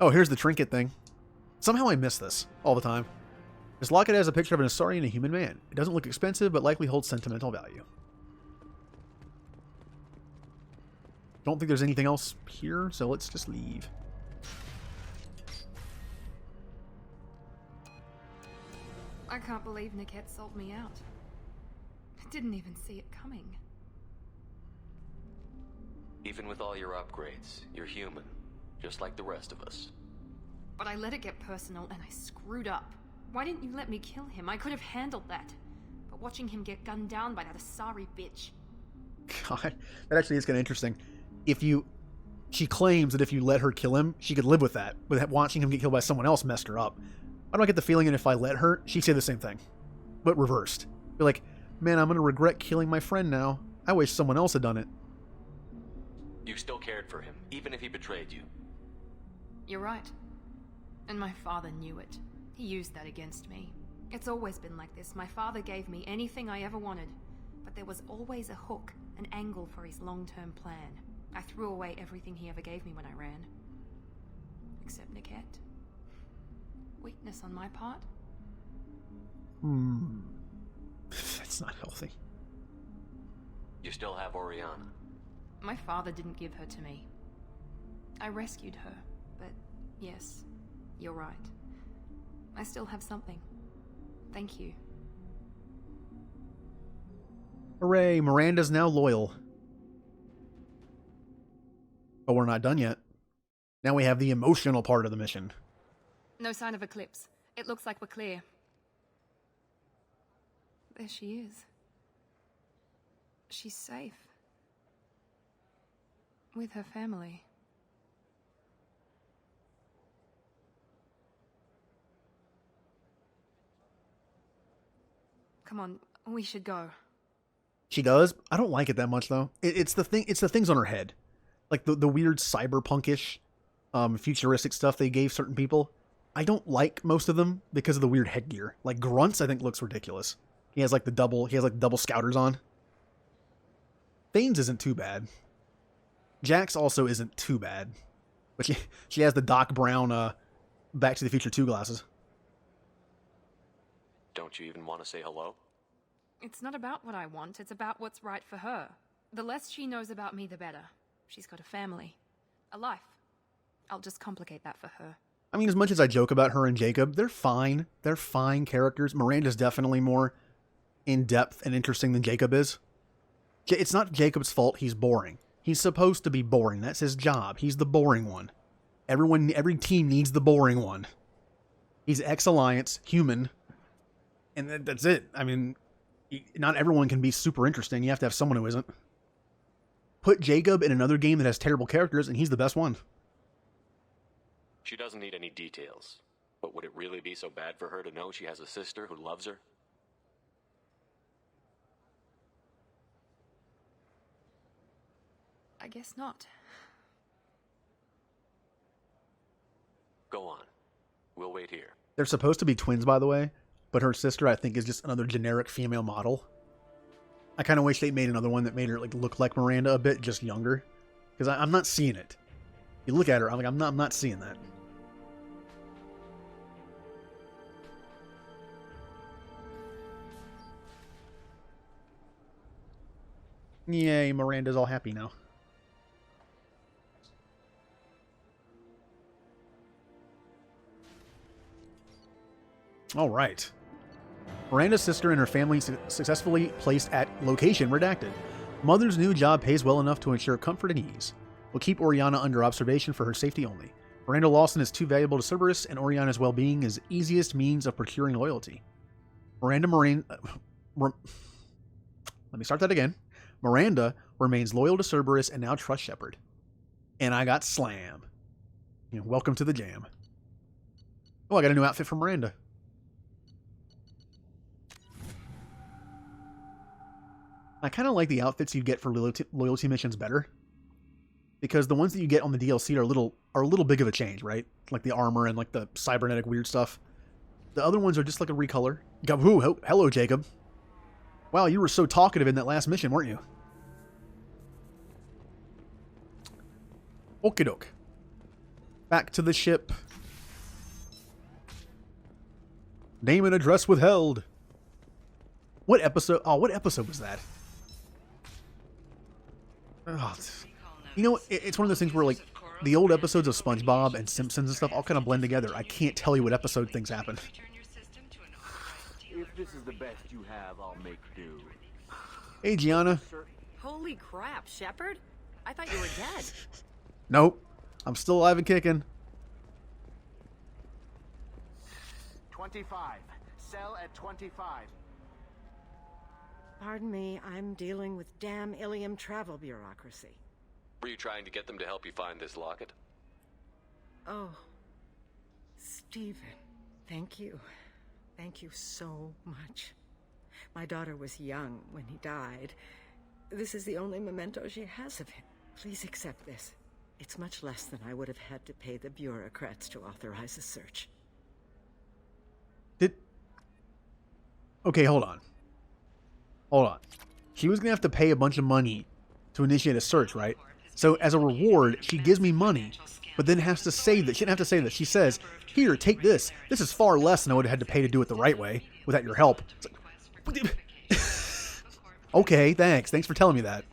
Oh, here's the trinket thing. Somehow I miss this all the time. This locket has a picture of an Asari and a human man. It doesn't look expensive, but likely holds sentimental value. Don't think there's anything else here, so let's just leave. I can't believe Niket sold me out. I didn't even see it coming. Even with all your upgrades, you're human, just like the rest of us. But I let it get personal and I screwed up. Why didn't you let me kill him? I could have handled that. But watching him get gunned down by that Asari bitch. God, that actually is kind of interesting. She claims that if you let her kill him, she could live with that. But watching him get killed by someone else messed her up. I don't get the feeling that if I let her, she'd say the same thing. But reversed. Be like, man, I'm going to regret killing my friend now. I wish someone else had done it. You still cared for him, even if he betrayed you. You're right. And my father knew it. He used that against me. It's always been like this. My father gave me anything I ever wanted. But there was always a hook, an angle for his long-term plan. I threw away everything he ever gave me when I ran. Except Niket. Weakness on my part? That's not healthy. You still have Oriana. My father didn't give her to me. I rescued her, but yes, you're right. I still have something. Thank you. Hooray, Miranda's now loyal. But we're not done yet. Now we have the emotional part of the mission. No sign of Eclipse. It looks like we're clear. There she is. She's safe. With her family. Come on, we should go. She does. I don't like it that much though. It's the thing. It's the things on her head, like the weird cyberpunkish, futuristic stuff they gave certain people. I don't like most of them because of the weird headgear. Like Grunt's, I think looks ridiculous. He has like the double scouters on. Thane's isn't too bad. Jax also isn't too bad, but she has the Doc Brown, Back to the Future 2 glasses. Don't you even want to say hello? It's not about what I want, it's about what's right for her. The less she knows about me, the better. She's got a family. A life. I'll just complicate that for her. I mean, as much as I joke about her and Jacob, they're fine. They're fine characters. Miranda's definitely more in-depth and interesting than Jacob is. It's not Jacob's fault he's boring. He's supposed to be boring. That's his job. He's the boring one. Every team needs the boring one. He's ex-Alliance, human, and that's it. I mean, not everyone can be super interesting. You have to have someone who isn't. Put Jacob in another game that has terrible characters, and he's the best one. She doesn't need any details. But would it really be so bad for her to know she has a sister who loves her? I guess not. Go on. We'll wait here. They're supposed to be twins, by the way, but her sister, I think, is just another generic female model. I kind of wish they made another one that made her look like Miranda a bit, just younger. Because I'm not seeing it. You look at her, I'm not seeing that. Yay, Miranda's all happy now. All right. Miranda's sister and her family successfully placed at location redacted. Mother's new job pays well enough to ensure comfort and ease. We'll keep Oriana under observation for her safety only. Miranda Lawson is too valuable to Cerberus, and Oriana's well-being is easiest means of procuring loyalty. Let me start that again. Miranda remains loyal to Cerberus and now trusts Shepard. And I got Slam. Welcome to the jam. Oh, I got a new outfit for Miranda. I kind of like the outfits you get for loyalty missions better, because the ones that you get on the DLC are a little big of a change, right? Like the armor and like the cybernetic weird stuff. The other ones are just like a recolor. Ooh, hello, Jacob. Wow, you were so talkative in that last mission, weren't you? Okie doke. Back to the ship. Name and address withheld. What episode? Oh, what episode was that? Oh, you know, it's one of those things where, like, the old episodes of SpongeBob and Simpsons and stuff all kind of blend together. I can't tell you what episode things happen. If this is the best you have, I'll make do. Hey, Gianna. Holy crap, Shepard? I thought you were dead. Nope. I'm still alive and kicking. 25. Sell at 25. Pardon me, I'm dealing with damn Ilium travel bureaucracy. Were you trying to get them to help you find this locket? Oh, Stephen, thank you. Thank you so much. My daughter was young when he died. This is the only memento she has of him. Please accept this. It's much less than I would have had to pay the bureaucrats to authorize a search. Okay, hold on. Hold on. She was going to have to pay a bunch of money to initiate a search, right? So as a reward, she gives me money, but then has to say that. She didn't have to say that. She says, here, take this. This is far less than I would have had to pay to do it the right way without your help. Like, okay, thanks. Thanks for telling me that.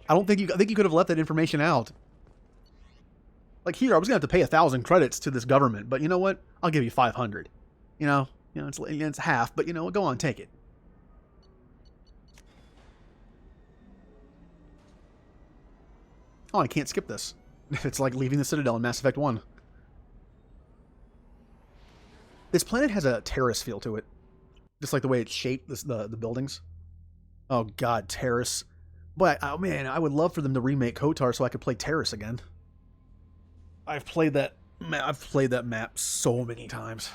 I think you could have left that information out. Like, here, I was going to have to pay 1,000 credits to this government, but you know what? I'll give you 500. You know, it's half, but you know, go on, take it. Oh, I can't skip this. It's like leaving the Citadel in Mass Effect 1. This planet has a terrace feel to it. Just like the way it's shaped, the buildings. Oh god, Terrace. But, oh man, I would love for them to remake KOTOR so I could play Terrace again. I've played that map so many times.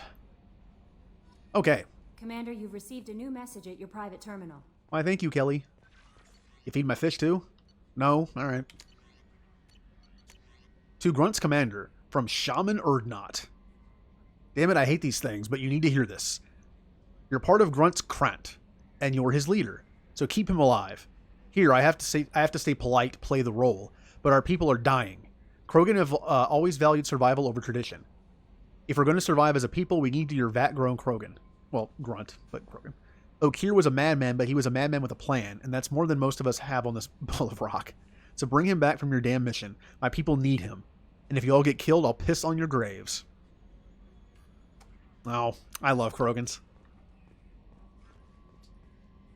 Okay. Commander, you've received a new message at your private terminal. Why, thank you, Kelly. You feed my fish too? No? Alright. To Grunt's Commander, from Shaman Erdnot. Damn it, I hate these things, but you need to hear this. You're part of Grunt's Krant, and you're his leader, so keep him alive. Here, I have to stay polite, play the role, but our people are dying. Krogan have always valued survival over tradition. If we're going to survive as a people, we need your vat-grown Krogan. Well, Grunt, but Krogan. Okir was a madman, but he was a madman with a plan, and that's more than most of us have on this ball of rock. So bring him back from your damn mission. My people need him. And if you all get killed, I'll piss on your graves. Oh, I love Krogans.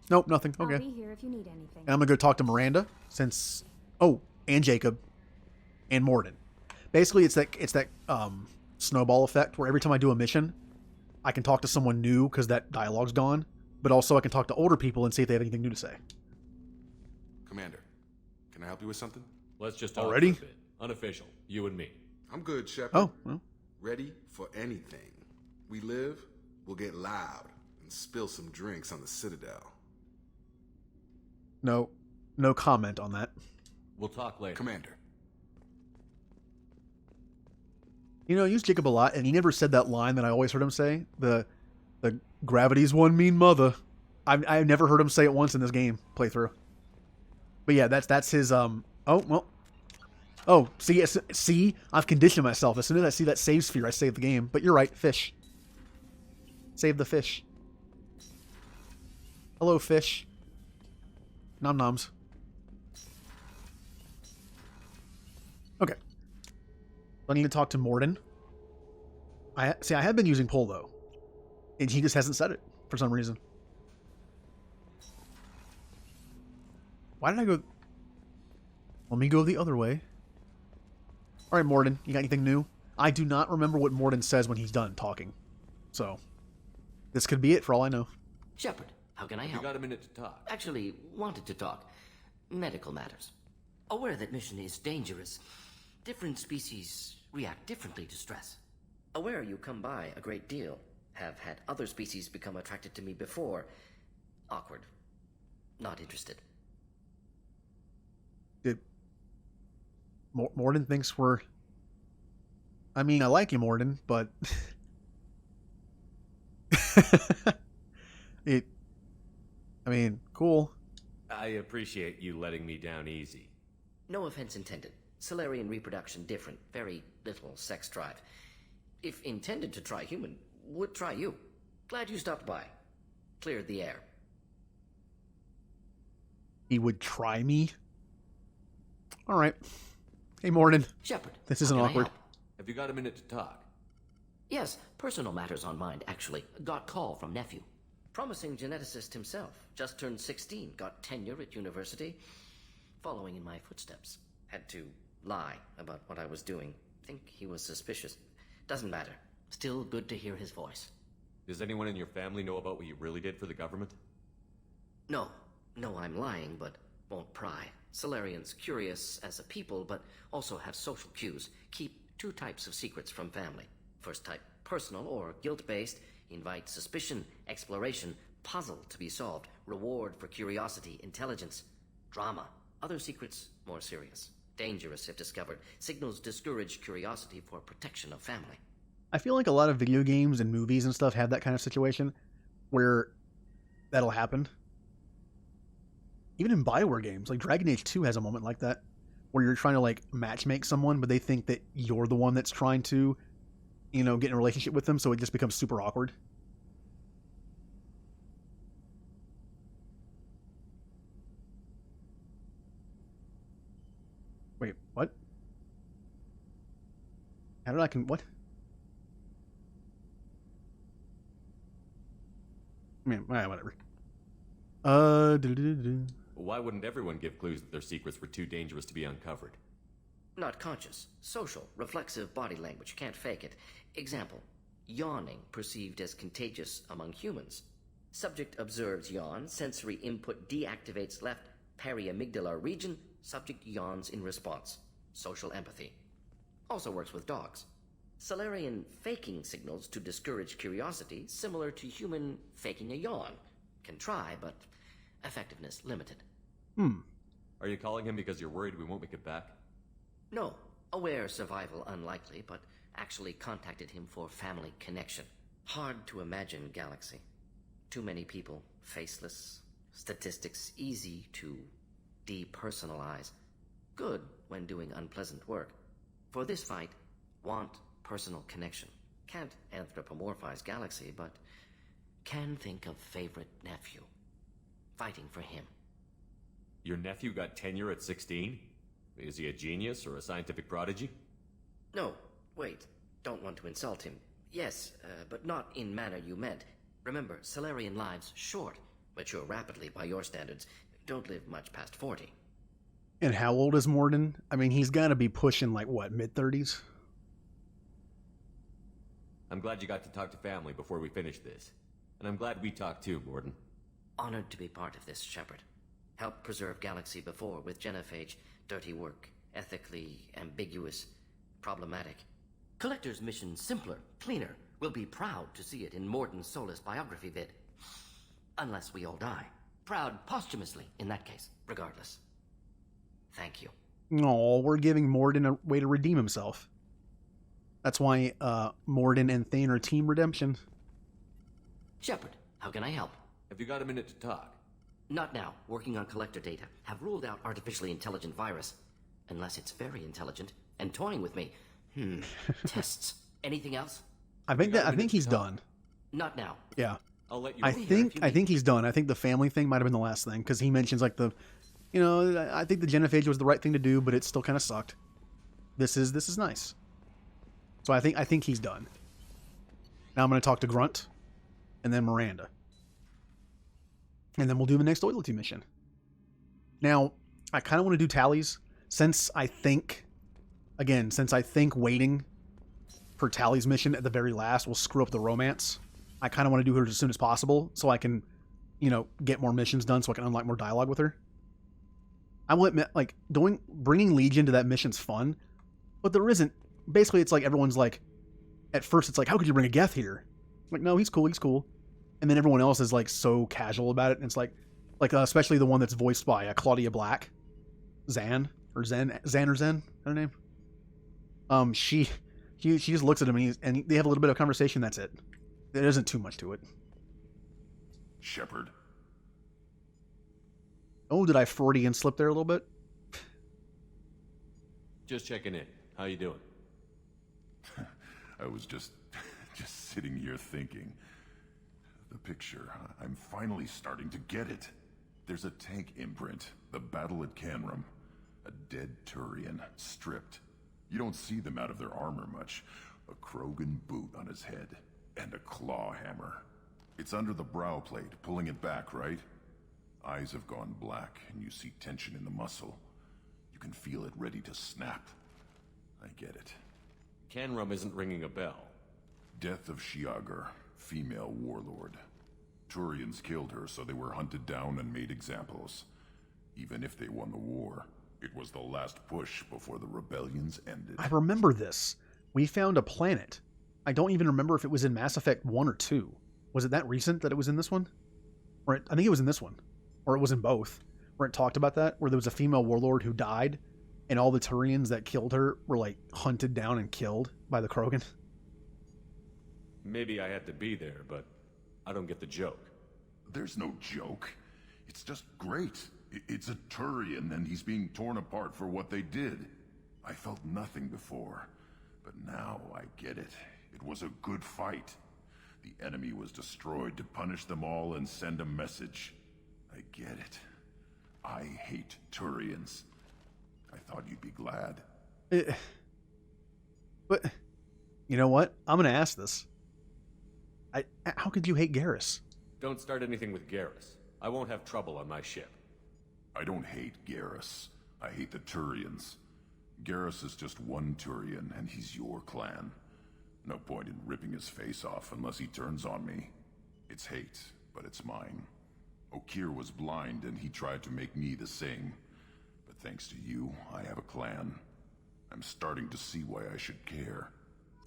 Nope, nothing. Okay. I'll be here if you need anything. And I'm going to go talk to Miranda, since... Oh, and Jacob. And Morden. Basically, it's that snowball effect, where every time I do a mission, I can talk to someone new, because that dialogue's gone. But also, I can talk to older people and see if they have anything new to say. Commander, can I help you with something? Let's just talk Already? for a bit. Unofficial. You and me. I'm good, Shepard. Oh, well. Ready for anything. We live, we'll get loud, and spill some drinks on the Citadel. No comment on that. We'll talk later. Commander. You know, I use Jacob a lot, and he never said that line that I always heard him say. The gravity's one mean mother. I've never heard him say it once in this game playthrough. But yeah, that's his, oh, well. Oh, see, I've conditioned myself. As soon as I see that save sphere, I save the game. But you're right, fish. Save the fish. Hello, fish. Nom noms. Okay. I need to talk to Morden. I have been using Pol, though. And he just hasn't said it, for some reason. Why did I go... Let me go the other way. Alright, Morden, you got anything new? I do not remember what Morden says when he's done talking. So, this could be it for all I know. Shepard, how can I You help? got a minute to talk. Actually, wanted to talk. Medical matters. Aware that mission is dangerous. Different species react differently to stress. Aware you come by a great deal. Have had other species become attracted to me before. Awkward. Not interested. Did Morden thinks we're... I mean, I like you, Morden, but... I mean, cool. I appreciate you letting me down easy. No offense intended. Solarian reproduction different, very little sex drive. If intended to try human, would try you. Glad you stopped by. Cleared the air. He would try me? Alright. Hey, Morden. Shepard. This isn't how can I awkward. help? Have you got a minute to talk? Yes, personal matters on mind, actually. Got call from nephew. Promising geneticist himself. Just turned 16, got tenure at university. Following in my footsteps. Had to lie about what I was doing. Think he was suspicious. Doesn't matter. Still good to hear his voice. Does anyone in your family know about what you really did for the government? No. No, I'm lying, but won't pry. Solarians curious as a people, but also have social cues. Keep two types of secrets from family. First type, personal or guilt-based. Invite suspicion, exploration, puzzle to be solved. Reward for curiosity, intelligence. Drama. Other secrets, more serious. Dangerous if discovered. Signals discourage curiosity for protection of family. I feel like a lot of video games and movies and stuff have that kind of situation where that'll happen. Even in BioWare games, like Dragon Age 2 has a moment like that, where you're trying to like matchmake someone, but they think that you're the one that's trying to, you know, get in a relationship with them, so it just becomes super awkward. Wait, what? How did I what? I mean, whatever. Why wouldn't everyone give clues that their secrets were too dangerous to be uncovered? Not conscious. Social. Reflexive body language. Can't fake it. Example. Yawning perceived as contagious among humans. Subject observes yawn. Sensory input deactivates left periamygdalar region. Subject yawns in response. Social empathy. Also works with dogs. Solarian faking signals to discourage curiosity, similar to human faking a yawn. Can try, but effectiveness limited. Are you calling him because you're worried we won't make it back? No. Aware survival unlikely, but actually contacted him for family connection. Hard to imagine galaxy. Too many people, faceless. Statistics easy to depersonalize. Good when doing unpleasant work. For this fight, want personal connection. Can't anthropomorphize galaxy, but can think of favorite nephew. Fighting for him. Your nephew got tenure at 16? Is he a genius or a scientific prodigy? No, wait. Don't want to insult him. Yes, but not in manner you meant. Remember, Solarian lives short. Mature rapidly by your standards. Don't live much past 40. And how old is Morden? I mean, he's got to be pushing, like, what, mid-30s? I'm glad you got to talk to family before we finish this. And I'm glad we talked too, Morden. Honored to be part of this, Shepard. Helped preserve Galaxy before with genophage. Dirty work. Ethically ambiguous. Problematic. Collector's mission simpler, cleaner. We'll be proud to see it in Morden's Solus biography vid. Unless we all die. Proud posthumously, in that case, regardless. Thank you. Oh, we're giving Morden a way to redeem himself. That's why Morden and Thane are team redemption. Shepard, how can I help? Have you got a minute to talk? Not now. Working on collector data. Have ruled out artificially intelligent virus. Unless it's very intelligent and toying with me. Tests. Anything else? I think he's done. Not now. Yeah. I'll let you I think he's done. I think the family thing might have been the last thing, because he mentions like I think the genophage was the right thing to do, but it still kind of sucked. This is nice. So I think he's done. Now I'm going to talk to Grunt, and then Miranda, and then we'll do the next loyalty mission. Now I kind of want to do Tally's, since I think waiting for Tally's mission at the very last will screw up the romance. I kind of want to do her as soon as possible, so I can, get more missions done, so I can unlock more dialogue with her. I will admit, like, bringing Legion to that mission's fun, but there isn't. Basically, it's like everyone's like, at first it's like, how could you bring a Geth here? Like, no, he's cool. And then everyone else is like so casual about it, and it's like especially the one that's voiced by Claudia Black, Zen, her name. She just looks at him and they have a little bit of conversation. That's it. There isn't too much to it. Shepard. Oh, did I Freudian slip there a little bit? Just checking in. How you doing? I was just sitting here thinking. The picture, I'm finally starting to get it. There's a tank imprint, the battle at Canrum. A dead Turian, stripped. You don't see them out of their armor much. A Krogan boot on his head, and a claw hammer. It's under the brow plate, pulling it back, right? Eyes have gone black, and you see tension in the muscle. You can feel it ready to snap. I get it. Canrum isn't ringing a bell. Death of Shiagar, female warlord. Turians killed her, so they were hunted down and made examples. Even if they won the war, it was the last push before the rebellions ended. I remember this. We found a planet. I don't even remember if it was in Mass Effect 1 or 2. Was it that recent that it was in this one? I think it was in this one. Or it was in both. Where it talked about that, where there was a female warlord who died, and all the Turians that killed her were, like, hunted down and killed by the Krogan. Maybe I had to be there, but I don't get the joke. There's no joke. It's just great. It's a Turian, and he's being torn apart for what they did. I felt nothing before, but now I get it. It was a good fight. The enemy was destroyed to punish them all and send a message. I get it. I hate Turians. I thought you'd be glad. But, you know what? I'm going to ask this. How could you hate Garrus? Don't start anything with Garrus. I won't have trouble on my ship. I don't hate Garrus. I hate the Turians. Garrus is just one Turian, and he's your clan. No point in ripping his face off unless he turns on me. It's hate, but it's mine. Okir was blind, and he tried to make me the same. But thanks to you, I have a clan. I'm starting to see why I should care.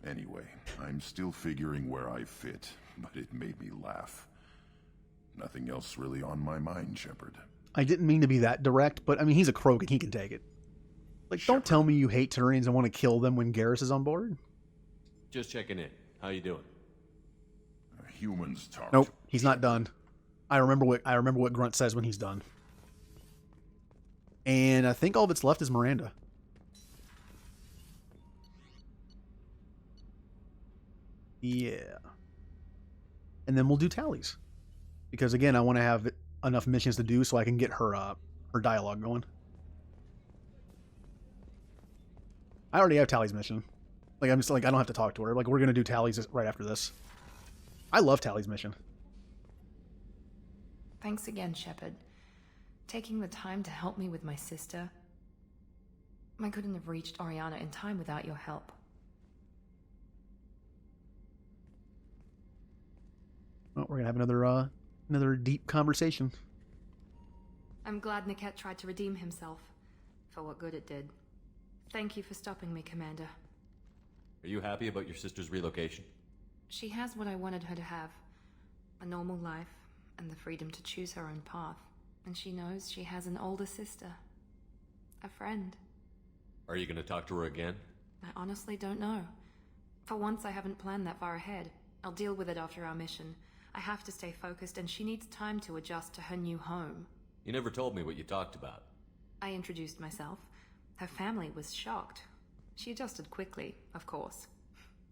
Anyway, I'm still figuring where I fit, but it made me laugh. Nothing else really on my mind, Shepard. I didn't mean to be that direct, but I mean, he's a Krogan. He can take it. Like, Shepard. Don't tell me you hate Turians and want to kill them when Garrus is on board. Just checking in. How you doing? Humans talk. Nope, he's not done. I remember what Grunt says when he's done. And I think all that's left is Miranda. Yeah. And then we'll do tallies. Because again, I want to have enough missions to do so I can get her her dialogue going. I already have Tally's mission. Like, I'm just like, I don't have to talk to her. Like, we're going to do Tally's right after this. I love Tally's mission. Thanks again, Shepard. Taking the time to help me with my sister. I couldn't have reached Oriana in time without your help. Well, we're going to have another deep conversation. I'm glad Niket tried to redeem himself. For what good it did. Thank you for stopping me, Commander. Are you happy about your sister's relocation? She has what I wanted her to have. A normal life, and the freedom to choose her own path. And she knows she has an older sister. A friend. Are you going to talk to her again? I honestly don't know. For once, I haven't planned that far ahead. I'll deal with it after our mission. I have to stay focused, and she needs time to adjust to her new home. You never told me what you talked about. I introduced myself. Her family was shocked. She adjusted quickly, of course.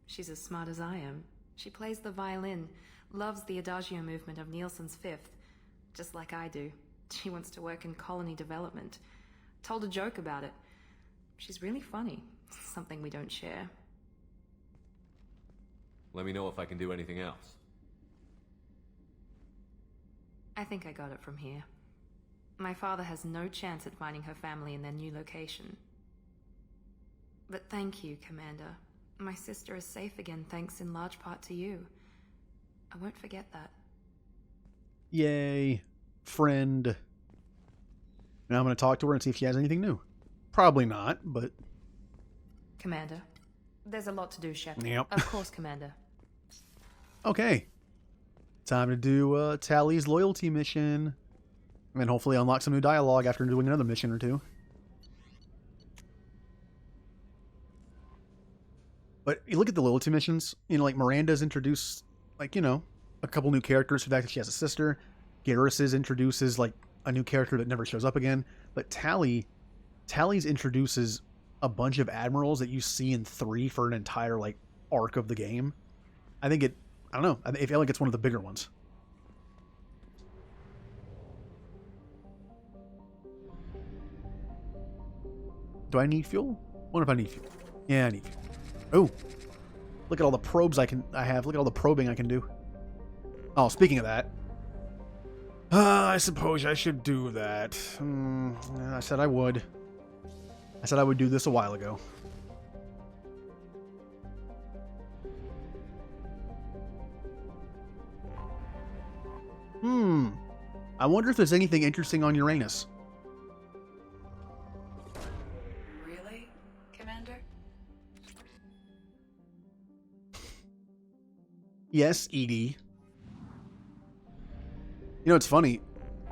She's as smart as I am. She plays the violin, loves the Adagio movement of Nielsen's Fifth, just like I do. She wants to work in colony development. Told a joke about it. She's really funny. Something we don't share. Let me know if I can do anything else. I think I got it from here. My father has no chance at finding her family in their new location. But thank you, Commander. My sister is safe again thanks in large part to you. I won't forget that. Yay. Friend. Now I'm going to talk to her and see if she has anything new. Probably not, but... Commander, there's a lot to do, Shepard. Yep. Of course, Commander. Okay. Time to do Tally's loyalty mission. And hopefully unlock some new dialogue after doing another mission or two. But you look at the loyalty missions, you know, like Miranda's introduced, like, you know, a couple new characters for the fact that she has a sister. Garrus's introduces, like, a new character that never shows up again. But Tally's introduces a bunch of admirals that you see in 3 for an entire like arc of the game. I don't know. I feel like it's one of the bigger ones. Do I need fuel? Wonder if I need fuel. Yeah, I need fuel. Oh, look at all the probes I have. Look at all the probing I can do. Oh, speaking of that, I suppose I should do that. I said I would. I said I would do this a while ago. I wonder if there's anything interesting on Uranus. Really, Commander? Yes, Edie. You know, it's funny.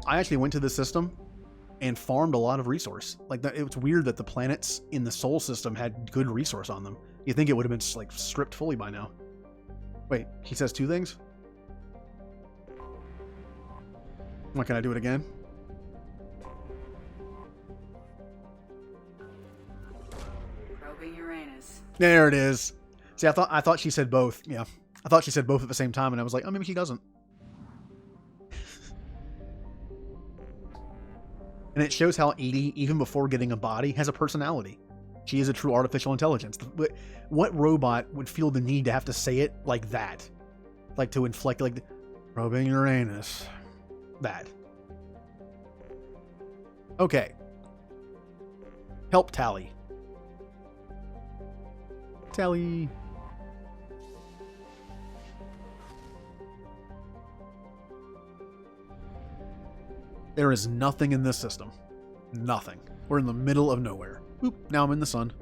I actually went to the system and farmed a lot of resource. Like, it was weird that the planets in the Sol system had good resource on them. You think it would have been like stripped fully by now. Wait, he says 2 things? What, can I do it again? Probing Uranus. There it is. See, I thought she said both. Yeah, I thought she said both at the same time, and I was like, oh, maybe she doesn't. And it shows how Edie, even before getting a body, has a personality. She is a true artificial intelligence. What robot would feel the need to have to say it like that? Like to inflect, like, probing Uranus. That. Okay. Help Tally. Tally. There is nothing in this system. Nothing. We're in the middle of nowhere. Oop, now I'm in the sun.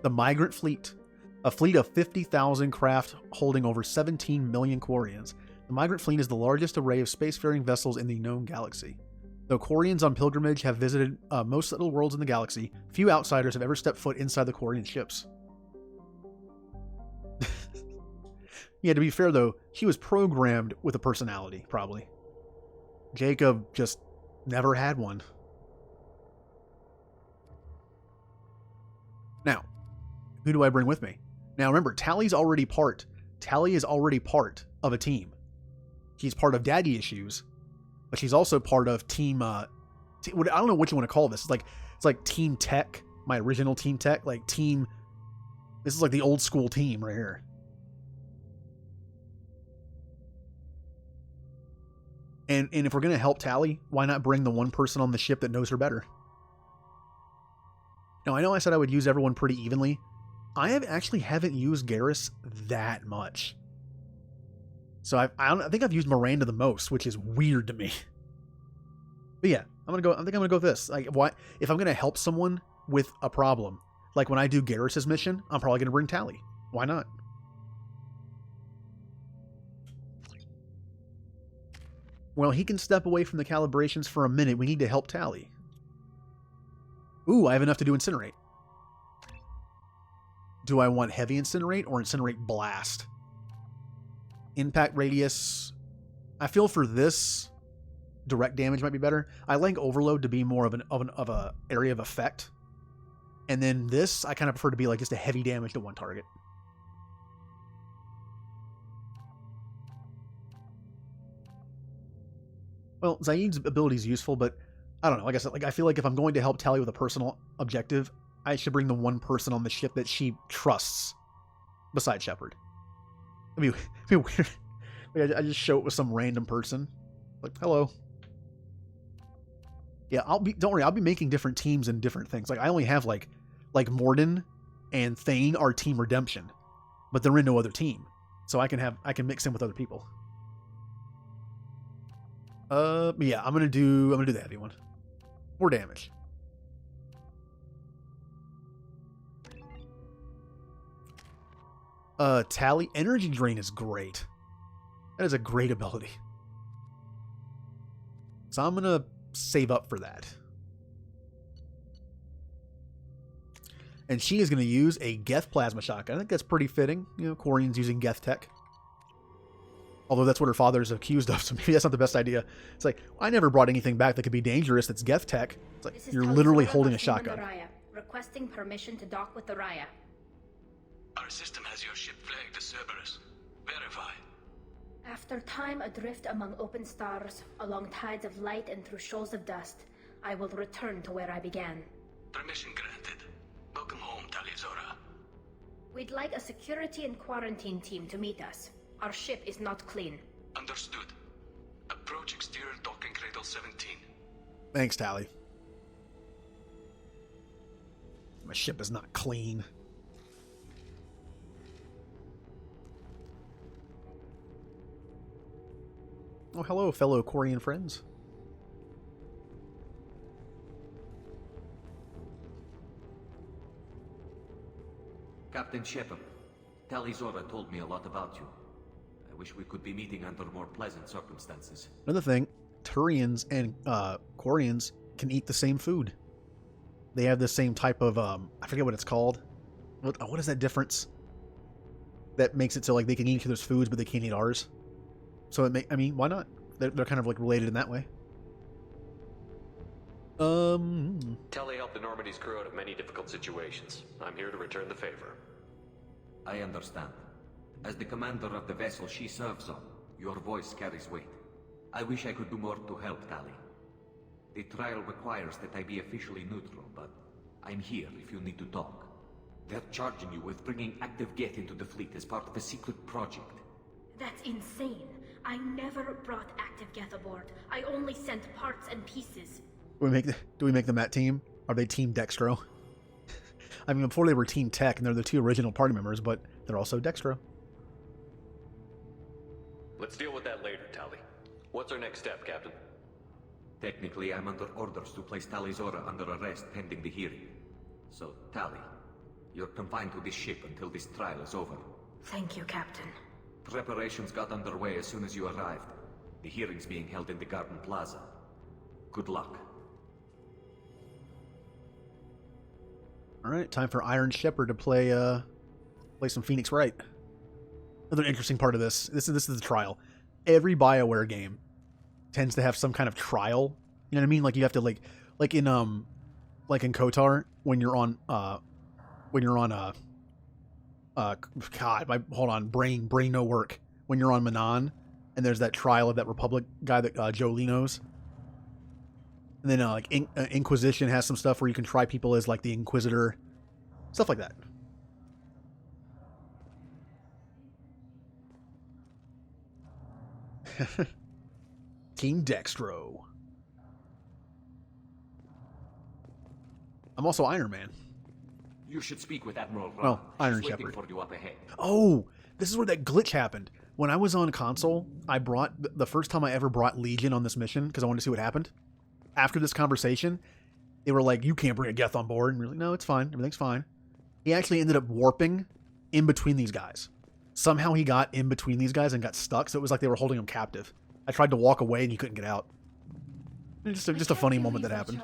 The Migrant Fleet. A fleet of 50,000 craft holding over 17 million Quarians. The Migrant Fleet is the largest array of spacefaring vessels in the known galaxy. Though Quarians on pilgrimage have visited most settled worlds in the galaxy, few outsiders have ever stepped foot inside the Quarian ships. Yeah, to be fair though, she was programmed with a personality, probably. Jacob just never had one. Now, who do I bring with me? Now remember, Tally is already part of a team. She's part of Daddy Issues, but she's also part of Team. I don't know what you want to call this. It's like Team Tech, my original Team Tech, like Team. This is like the old school team right here. And if we're gonna help Tally, why not bring the one person on the ship that knows her better? Now I know I said I would use everyone pretty evenly. I haven't used Garrus that much. So I think I've used Miranda the most, which is weird to me. But yeah, I think I'm gonna go with this. Like, what if I'm gonna help someone with a problem? Like when I do Garrus's mission, I'm probably gonna bring Tally. Why not? Well, he can step away from the calibrations for a minute. We need to help Tally. Ooh, I have enough to do Incinerate. Do I want Heavy Incinerate or Incinerate Blast? Impact Radius. I feel for this, direct damage might be better. I like Overload to be more of a area of effect. And then this, I kind of prefer to be like just a heavy damage to one target. Well, Zaid's ability is useful, but I don't know. Like I said, I feel like if I'm going to help Tally with a personal objective, I should bring the one person on the ship that she trusts besides Shepard. It'd be weird. Like I just show it with some random person. Like, hello. Yeah, don't worry, I'll be making different teams and different things. Like I only have like Morden and Thane are Team Redemption, but they're in no other team. So I can mix in with other people. But yeah, I'm gonna do the heavy one. More damage. Tally Energy Drain is great. That is a great ability. So I'm gonna save up for that. And she is gonna use a Geth Plasma Shotgun. I think that's pretty fitting. You know, Quarian's using Geth Tech. Although that's what her father's accused of, so maybe that's not the best idea. It's like, I never brought anything back that could be dangerous that's Geth tech. It's like, you're literally holding a shotgun. Requesting permission to dock with the Raya. Our system has your ship flagged as Cerberus. Verify. After time adrift among open stars, along tides of light and through shoals of dust, I will return to where I began. Permission granted. Welcome home, Talizora. We'd like a security and quarantine team to meet us. Our ship is not clean. Understood. Approach exterior docking cradle 17. Thanks, Tally. My ship is not clean. Oh, hello, fellow Quarian friends. Captain Shepard, Talizora told me a lot about you. I wish we could be meeting under more pleasant circumstances. Another thing, Turians and Quarians can eat the same food. They have the same type of, I forget what it's called. What is that difference? That makes it so like they can eat each other's foods, but they can't eat ours. So I mean, why not? They're kind of like related in that way. Tally helped the Normandy's crew out of many difficult situations. I'm here to return the favor. I understand. As the commander of the vessel she serves on, your voice carries weight. I wish I could do more to help, Tally. The trial requires that I be officially neutral, but I'm here if you need to talk. They're charging you with bringing active Geth into the fleet as part of a secret project. That's insane. I never brought active Geth aboard. I only sent parts and pieces. Do we make them that team? Are they Team Dextro? I mean, before they were Team Tech, and they're the two original party members, but they're also Dextro. Let's deal with that later, Tally. What's our next step, Captain? Technically, I'm under orders to place Talizora under arrest pending the hearing. So, Tally, you're confined to this ship until this trial is over. Thank you, Captain. Preparations got underway as soon as you arrived. The hearing's being held in the Garden Plaza. Good luck. Alright, time for Iron Shepard to play some Phoenix Wright. Another interesting part of this is the trial. Every BioWare game tends to have some kind of trial. You know what I mean? Like you have to like in KOTOR when you're on hold on, brain no work. When you're on Manon and there's that trial of that Republic guy that Jolie knows. And then Inquisition has some stuff where you can try people as like the Inquisitor, stuff like that. Team Dextro. I'm also Iron Man. You should speak with Admiral Ra. Well, Iron She's Shepard. waiting for you up ahead. Oh, this is where that glitch happened. When I was on console, I brought the first time I ever brought Legion on this mission because I wanted to see what happened. After this conversation, they were like, "You can't bring a Geth on board." And we're like, "No, it's fine. Everything's fine." He actually ended up warping in between these guys. Somehow he got in between these guys and got stuck, so it was like they were holding him captive. I tried to walk away and he couldn't get out. Just a funny moment that happened.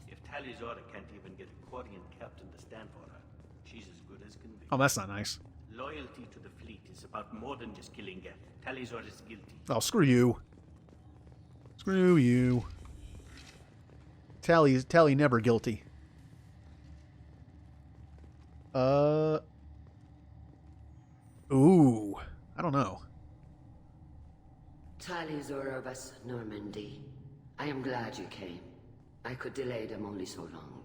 If Talizora can't even get a Quarian captain to stand for her, she's as good as can be. Oh, that's not nice. Loyalty to the fleet is about more than just killing Geth. Talizora is guilty. Oh, screw you. Screw you. Tally never guilty. Ooh. I don't know. Talizora vas Normandy. I am glad you came. I could delay them only so long.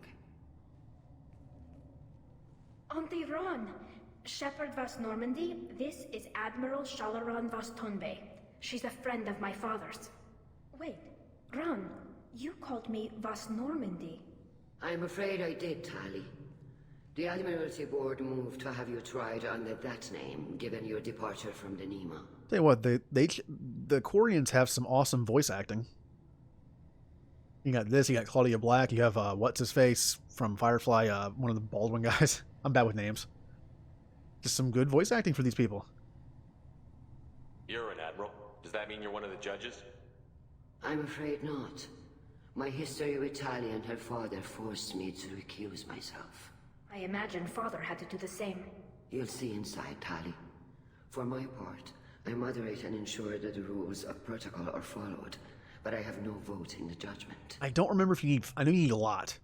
Auntie Ron, Shepard vas Normandy, this is Admiral Shalaran vas Tonbe. She's a friend of my father's. Wait, Ron, you called me vas Normandy. I'm afraid I did, Tali. The Admiralty Board moved to have you tried under that name, given your departure from the Nema. Tell you what, the Quarians have some awesome voice acting. You got this, you got Claudia Black, you have, what's-his-face from Firefly, one of the Baldwin guys. I'm bad with names. Just some good voice acting for these people. You're an admiral. Does that mean you're one of the judges? I'm afraid not. My history with Tali and her father forced me to recuse myself. I imagine father had to do the same. You'll see inside, Tali. For my part, I moderate and ensure that the rules of protocol are followed, but I have no vote in the judgment. I don't remember if you need... I know you need a lot.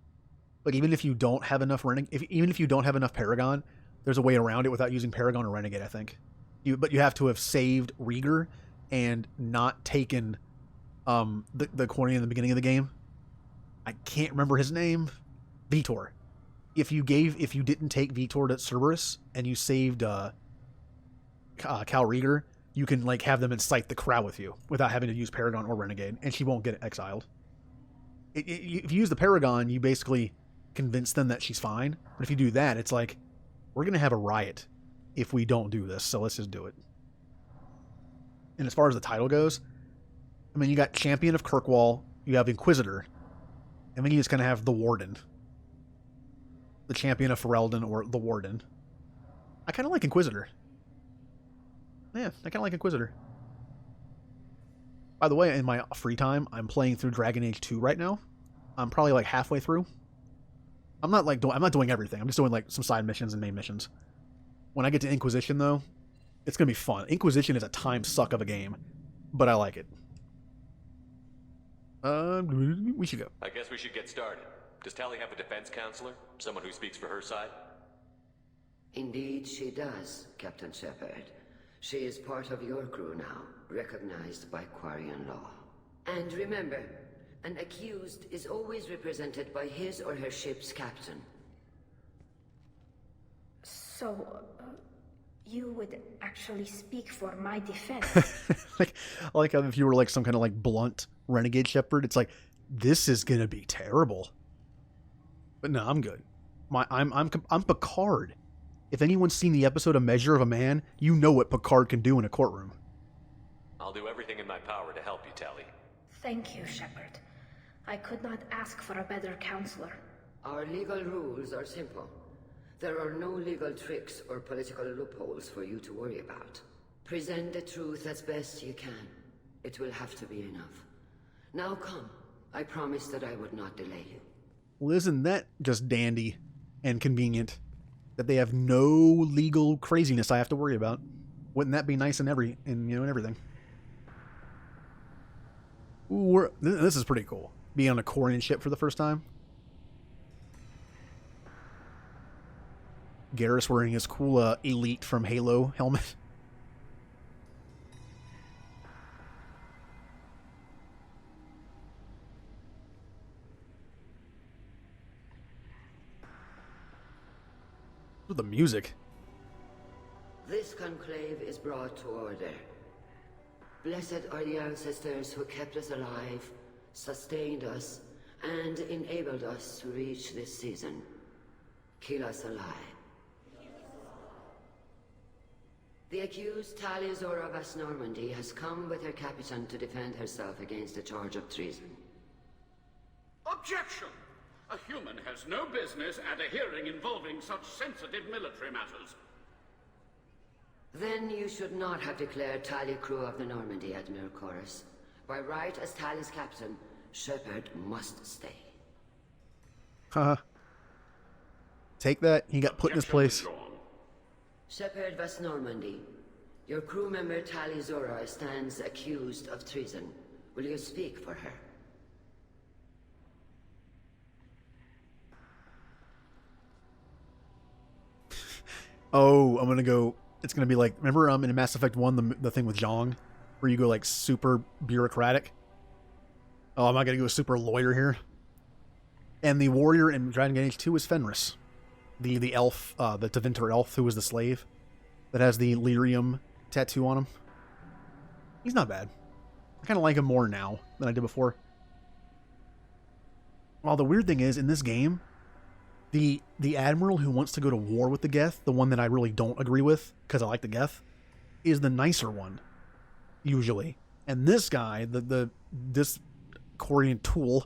But even if you don't have enough even if you don't have enough Paragon, there's a way around it without using Paragon or Renegade, I think. But you have to have saved Rieger and not taken the corny in the beginning of the game. I can't remember his name. Vitor. If you didn't take Vitor to Cerberus and you saved Cal Rieger, you can like have them incite the crowd with you without having to use Paragon or Renegade, and she won't get exiled. If you use the Paragon, you basically convince them that she's fine. But if you do that, it's like, we're going to have a riot if we don't do this, so let's just do it. And as far as the title goes, I mean, you got Champion of Kirkwall, you have Inquisitor, and then you just kind of have the Warden. The Champion of Ferelden or the Warden. I kind of like Inquisitor. Yeah, I kind of like Inquisitor. By the way, in my free time, I'm playing through Dragon Age 2 right now. I'm probably like halfway through. I'm not doing everything. I'm just doing like some side missions and main missions. When I get to Inquisition though, it's going to be fun. Inquisition is a time suck of a game, but I like it. We should go. I guess we should get started. Does Tali have a defense counselor? Someone who speaks for her side? Indeed she does, Captain Shepard. She is part of your crew now, recognized by Quarian law. And remember, an accused is always represented by his or her ship's captain. So, you would actually speak for my defense? I like how if you were like some kind of like blunt renegade shepherd, it's like, this is gonna be terrible. But no, I'm good. I'm Picard. If anyone's seen the episode of Measure of a Man, you know what Picard can do in a courtroom. I'll do everything in my power to help you, Tali. Thank you, Shepard. I could not ask for a better counselor. Our legal rules are simple. There are no legal tricks or political loopholes for you to worry about. Present the truth as best you can. It will have to be enough. Now come. I promised that I would not delay you. Well, isn't that just dandy and convenient? That they have no legal craziness I have to worry about. Wouldn't that be nice and everything? Ooh, this is pretty cool. Being on a Quarian ship for the first time. Garrus wearing his cool Elite from Halo helmet. With the music. This conclave is brought to order. Blessed are the ancestors who kept us alive, sustained us, and enabled us to reach this season. Keep us alive. The accused Tali Zora Vas Normandy has come with her captain to defend herself against a charge of treason. Objection! A human has no business at a hearing involving such sensitive military matters. Then you should not have declared Tali crew of the Normandy, Admiral Chorus. By right as Tali's captain, Shepard must stay. Haha. Take that. He got put in his place. Shepard Vas Normandy, your crew member Tali Zora stands accused of treason. Will you speak for her? Oh, I'm gonna go. It's gonna be like, remember in Mass Effect 1, the thing with Zhong, where you go like super bureaucratic? Oh, I'm not gonna go super lawyer here. And the warrior in Dragon Age 2 is Fenris. The elf, the Tevinter elf who was the slave that has the lyrium tattoo on him. He's not bad. I kind of like him more now than I did before. Well, the weird thing is, in this game, the admiral who wants to go to war with the Geth, the one that I really don't agree with because I like the Geth, is the nicer one, usually. And this guy, this Quarian tool,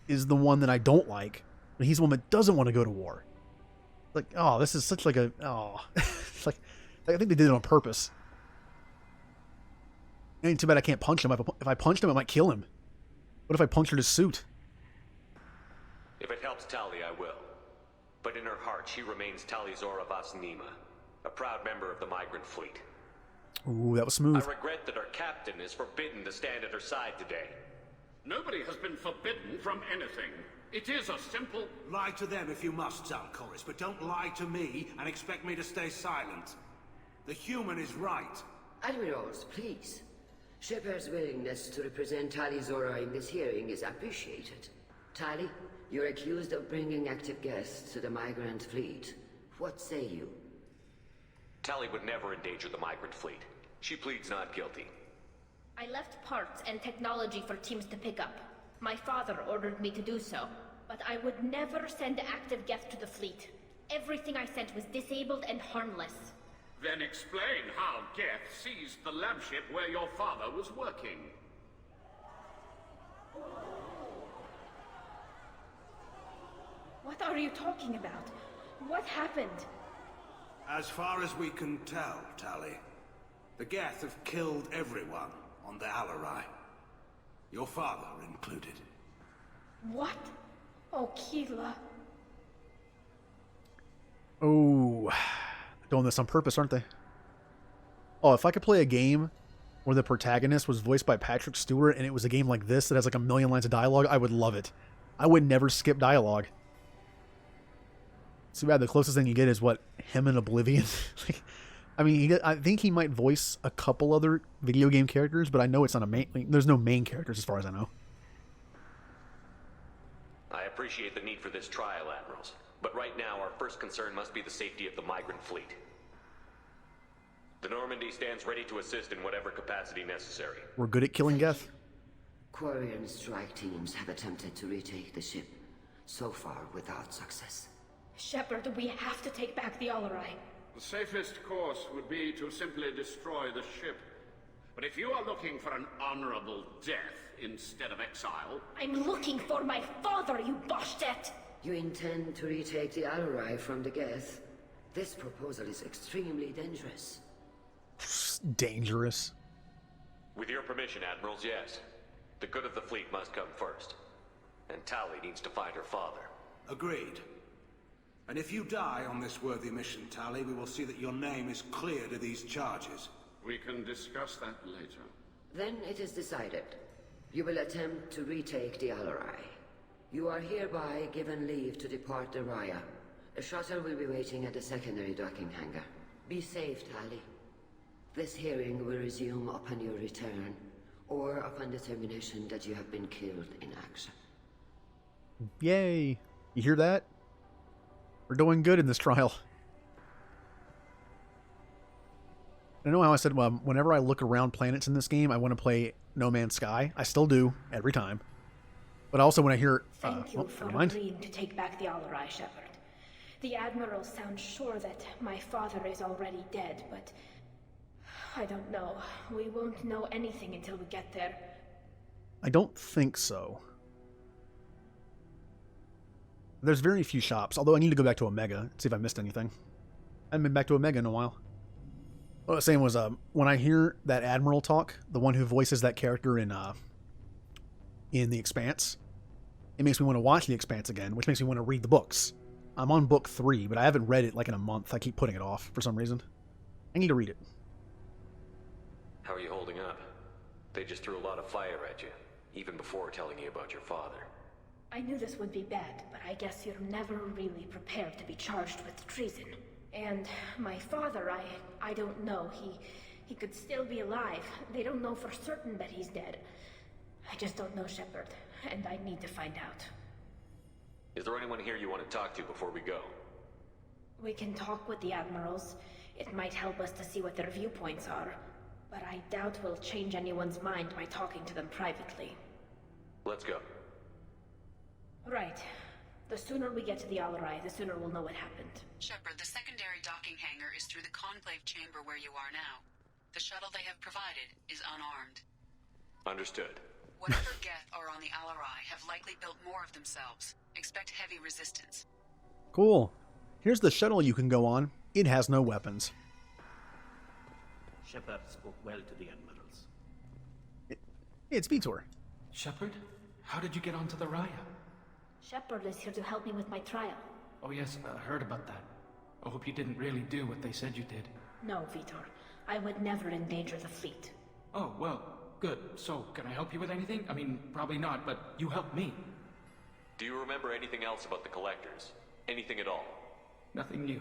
is the one that I don't like. But he's the one that doesn't want to go to war. Like, oh, this is such like a, oh. It's like, I think they did it on purpose. Ain't too bad I can't punch him. If I punched him, I might kill him. What if I punctured his suit? If it helps Tali, I will. But in her heart, she remains Tali Zora Vas Nima, a proud member of the migrant fleet. Ooh, that was smooth. I regret that our captain is forbidden to stand at her side today. Nobody has been forbidden from anything. It is a simple... Lie to them if you must, Zalcoris, but don't lie to me and expect me to stay silent. The human is right. Admirals, please. Shepard's willingness to represent Tali Zora in this hearing is appreciated. Tali, you're accused of bringing active guests to the migrant fleet. What say you? Tali would never endanger the migrant fleet. She pleads not guilty. I left parts and technology for teams to pick up. My father ordered me to do so, but I would never send active guests to the fleet. Everything I sent was disabled and harmless. Then explain how Geth seized the lab ship where your father was working. What are you talking about? What happened? As far as we can tell, Tali, the Geth have killed everyone on the Alarai. Your father included. What? Oh, Keela. Oh, doing this on purpose, aren't they? Oh, if I could play a game where the protagonist was voiced by Patrick Stewart and it was a game like this that has like a million lines of dialogue, I would love it. I would never skip dialogue. Too bad the closest thing you get is what, him in Oblivion. I mean, I think he might voice a couple other video game characters, but I know it's not a main. There's no main characters as far as I know. I appreciate the need for this trial, Admirals, but right now our first concern must be the safety of the migrant fleet. The Normandy stands ready to assist in whatever capacity necessary. We're good at killing Geth. Quarian strike teams have attempted to retake the ship, so far without success. Shepard, we have to take back the Alarai. The safest course would be to simply destroy the ship. But if you are looking for an honorable death instead of exile... I'm looking for my father, you Boshtet! You intend to retake the Alarai from the Geth? This proposal is extremely dangerous. Dangerous. With your permission, Admirals, yes. The good of the fleet must come first. And Tali needs to find her father. Agreed. And if you die on this worthy mission, Tali, we will see that your name is cleared of these charges. We can discuss that later. Then it is decided. You will attempt to retake the Alarai. You are hereby given leave to depart the Raya. A shuttle will be waiting at the secondary docking hangar. Be safe, Tali. This hearing will resume upon your return, or upon determination that you have been killed in action. Yay! You hear that? We're doing good in this trial. I know how I said, well, whenever I look around planets in this game, I want to play No Man's Sky. I still do, every time. But also when I hear... Thank you for agreeing to take back the Alarai, Shepard. The Admiral sounds sure that my father is already dead, but... I don't know. We won't know anything until we get there. I don't think so. There's very few shops, although I need to go back to Omega and see if I missed anything. I haven't been back to Omega in a while. What I was saying was, when I hear that Admiral talk, the one who voices that character in The Expanse, it makes me want to watch The Expanse again, which makes me want to read the books. I'm on book 3, but I haven't read it like in a month. I keep putting it off for some reason. I need to read it. How are you holding up? They just threw a lot of fire at you, even before telling you about your father. I knew this would be bad, but I guess you're never really prepared to be charged with treason. And my father, I don't know. He could still be alive. They don't know for certain that he's dead. I just don't know, Shepard, and I need to find out. Is there anyone here you want to talk to before we go? We can talk with the Admirals. It might help us to see what their viewpoints are. But I doubt we'll change anyone's mind by talking to them privately. Let's go. Right. The sooner we get to the Alarai, the sooner we'll know what happened. Shepard, the secondary docking hangar is through the conclave chamber where you are now. The shuttle they have provided is unarmed. Understood. Whatever Geth are on the Alarai have likely built more of themselves. Expect heavy resistance. Cool. Here's the shuttle you can go on. It has no weapons. Shepard spoke well to the Admirals. It's Vitor. Shepard? How did you get onto the Raya? Shepard is here to help me with my trial. Oh yes, I heard about that. I hope you didn't really do what they said you did. No, Vitor. I would never endanger the fleet. Oh, well, good. So, can I help you with anything? I mean, probably not, but you helped me. Do you remember anything else about the Collectors? Anything at all? Nothing new.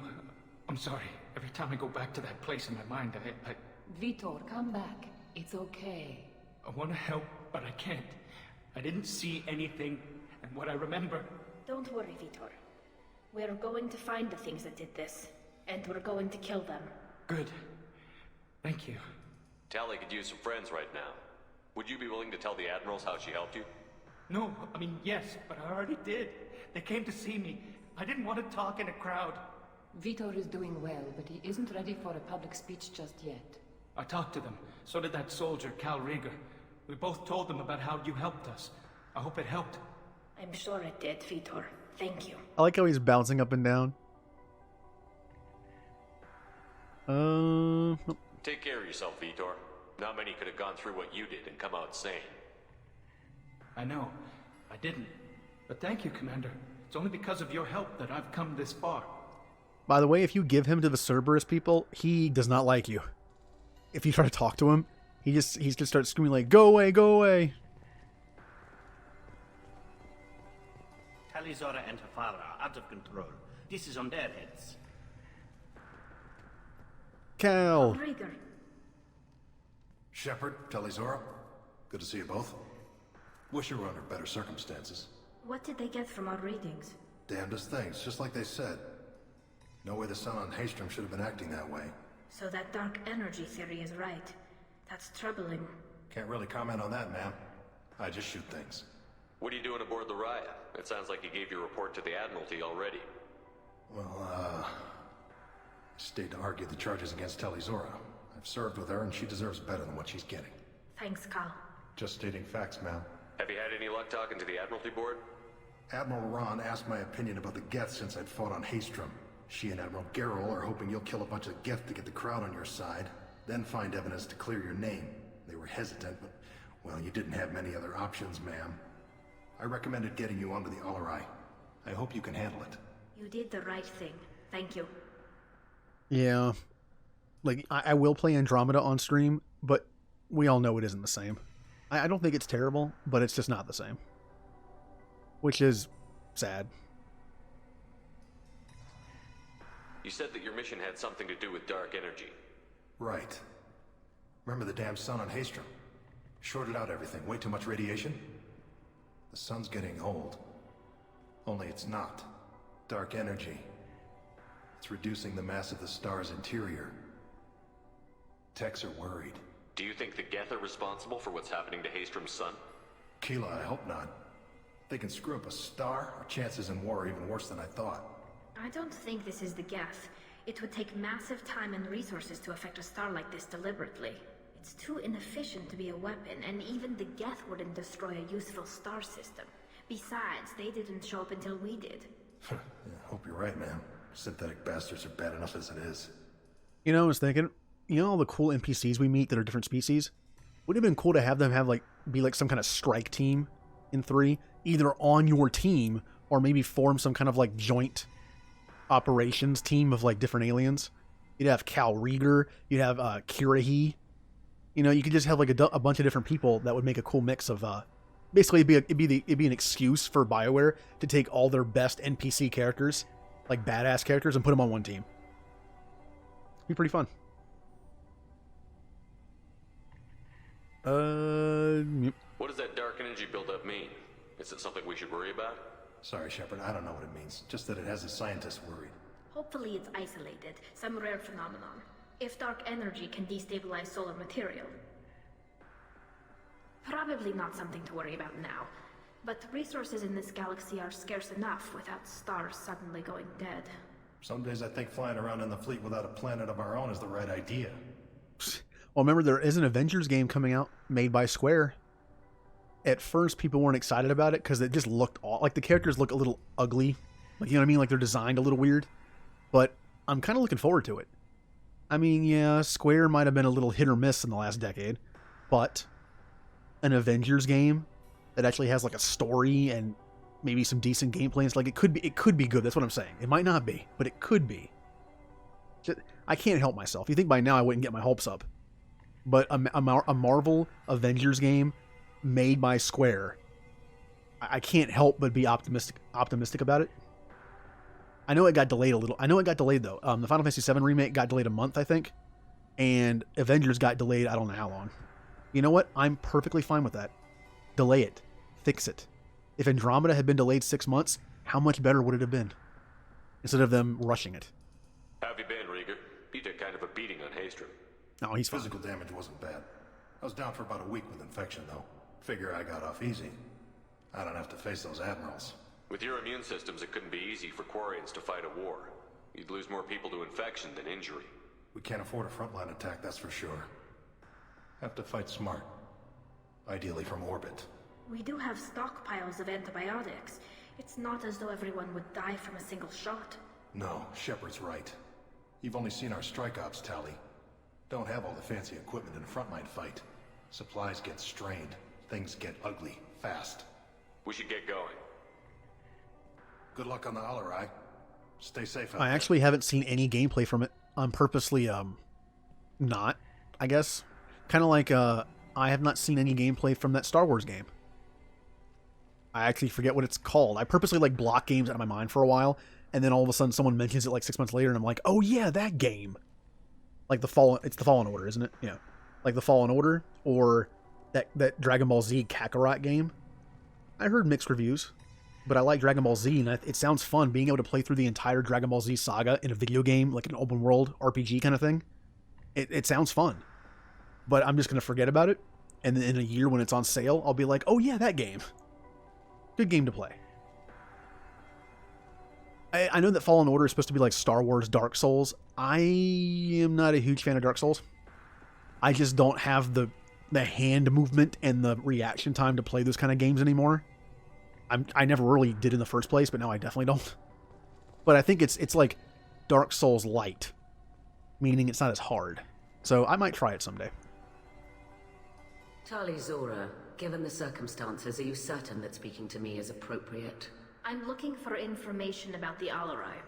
I'm sorry. Every time I go back to that place in my mind, I Vitor, come back. It's okay. want to help, but I can't. I didn't see anything, and what I remember... Don't worry, Vitor. We're going to find the things that did this, and we're going to kill them. Good. Thank you. Tali could use some friends right now. Would you be willing to tell the Admirals how she helped you? No, I mean, yes, but I already did. They came to see me. I didn't want to talk in a crowd. Vitor is doing well, but he isn't ready for a public speech just yet. I talked to them. So did that soldier, Cal Rieger. We both told them about how you helped us. I hope it helped. I'm sure it did, Vitor. Thank you. I like how he's bouncing up and down. Take care of yourself, Vitor. Not many could have gone through what you did and come out sane. I know. I didn't. But thank you, Commander. It's only because of your help that I've come this far. By the way, if you give him to the Cerberus people, he does not like you. If you try to talk to him, he's gonna start screaming like, "Go away, go away!" Talizora and her father are out of control. This is on their heads. Cal. Rieger. Shepard, Talizora, good to see you both. Wish you were under better circumstances. What did they get from our readings? Damnedest things, just like they said. No way the sun on Haystrom should have been acting that way. So that dark energy theory is right. That's troubling. Can't really comment on that, ma'am. I just shoot things. What are you doing aboard the Raya? It sounds like you gave your report to the Admiralty already. Well, I stayed to argue the charges against Talizora. I've served with her, and she deserves better than what she's getting. Thanks, Cal. Just stating facts, ma'am. Have you had any luck talking to the Admiralty Board? Admiral Ron asked my opinion about the Geth since I'd fought on Haystrom. She and Admiral Garrel are hoping you'll kill a bunch of Geth to get the crowd on your side, then find evidence to clear your name. They were hesitant, but, well, you didn't have many other options, ma'am. I recommended getting you onto the Alarai. I hope you can handle it. You did the right thing. Thank you. Yeah. Like, I will play Andromeda on stream, but we all know it isn't the same. I don't think it's terrible, but it's just not the same. Which is sad. You said that your mission had something to do with dark energy. Right. Remember the damn sun on Haystrom? Shorted out everything. Way too much radiation? The sun's getting old. Only it's not. Dark energy. It's reducing the mass of the star's interior. Techs are worried. Do you think the Geth are responsible for what's happening to Haystrom's sun? Keela, I hope not. If they can screw up a star, our chances in war are even worse than I thought. I don't think this is the Geth. It would take massive time and resources to affect a star like this deliberately. It's too inefficient to be a weapon, and even the Geth wouldn't destroy a useful star system. Besides, they didn't show up until we did. Yeah, hope you're right, man. Synthetic bastards are bad enough as it is. You know, I was thinking, you know all the cool NPCs we meet that are different species? Would it have been cool to have them be like some kind of strike team in 3, either on your team or maybe form some kind of like joint operations team of like different aliens. You'd have Cal Rieger, you'd have Kirahi. You know, you could just have like a bunch of different people that would make a cool mix of basically it'd be an excuse for BioWare to take all their best NPC characters, like badass characters, and put them on one team. It'd be pretty fun. What does that dark energy buildup mean? Is it something we should worry about? Sorry, Shepard, I don't know what it means. Just that it has the scientists worried. Hopefully it's isolated, some rare phenomenon. If dark energy can destabilize solar material. Probably not something to worry about now. But resources in this galaxy are scarce enough without stars suddenly going dead. Some days I think flying around in the fleet without a planet of our own is the right idea. Well, remember, there is an Avengers game coming out made by Square. At first, people weren't excited about it because it just looked like the characters look a little ugly. Like, you know what I mean? Like they're designed a little weird. But I'm kind of looking forward to it. I mean, yeah, Square might have been a little hit or miss in the last decade, but an Avengers game that actually has like a story and maybe some decent gameplay, it's like it could be good. That's what I'm saying. It might not be, but it could be. I can't help myself. You think by now I wouldn't get my hopes up. But a Marvel Avengers game made by Square, I can't help but be optimistic about it. I know it got delayed a little. I know it got delayed, though. The Final Fantasy VII Remake got delayed a month, I think. And Avengers got delayed I don't know how long. You know what? I'm perfectly fine with that. Delay it. Fix it. If Andromeda had been delayed 6 months, how much better would it have been? Instead of them rushing it. How have you been, Rieger? You took kind of a beating on Haystrom. No, he's fine. Physical damage wasn't bad. I was down for about a week with infection, though. Figure I got off easy. I don't have to face those admirals. With your immune systems, it couldn't be easy for Quarians to fight a war. You'd lose more people to infection than injury. We can't afford a frontline attack, that's for sure. Have to fight smart. Ideally from orbit. We do have stockpiles of antibiotics. It's not as though everyone would die from a single shot. No, Shepard's right. You've only seen our strike ops tally. Don't have all the fancy equipment in a frontline fight. Supplies get strained. Things get ugly, fast. We should get going. Good luck on the Alarai. Stay safe out I actually haven't seen any gameplay from it. I'm purposely, not, I guess. Kind of like, I have not seen any gameplay from that Star Wars game. I actually forget what it's called. I purposely, like, block games out of my mind for a while, and then all of a sudden someone mentions it, like, 6 months later, and I'm like, oh yeah, that game! Like, it's the Fallen Order, isn't it? Yeah. Like the Fallen Order, or that Dragon Ball Z Kakarot game. I heard mixed reviews, but I like Dragon Ball Z, and it sounds fun being able to play through the entire Dragon Ball Z saga in a video game, like an open world RPG kind of thing. It sounds fun. But I'm just going to forget about it, and then in a year when it's on sale, I'll be like, oh yeah, that game. Good game to play. I know that Fallen Order is supposed to be like Star Wars Dark Souls. I am not a huge fan of Dark Souls. I just don't have the hand movement and the reaction time to play those kind of games anymore. I never really did in the first place, but now I definitely don't. But I think it's like Dark Souls light, meaning it's not as hard. So I might try it someday. Tali Zora, given the circumstances, are you certain that speaking to me is appropriate? I'm looking for information about the Alarai.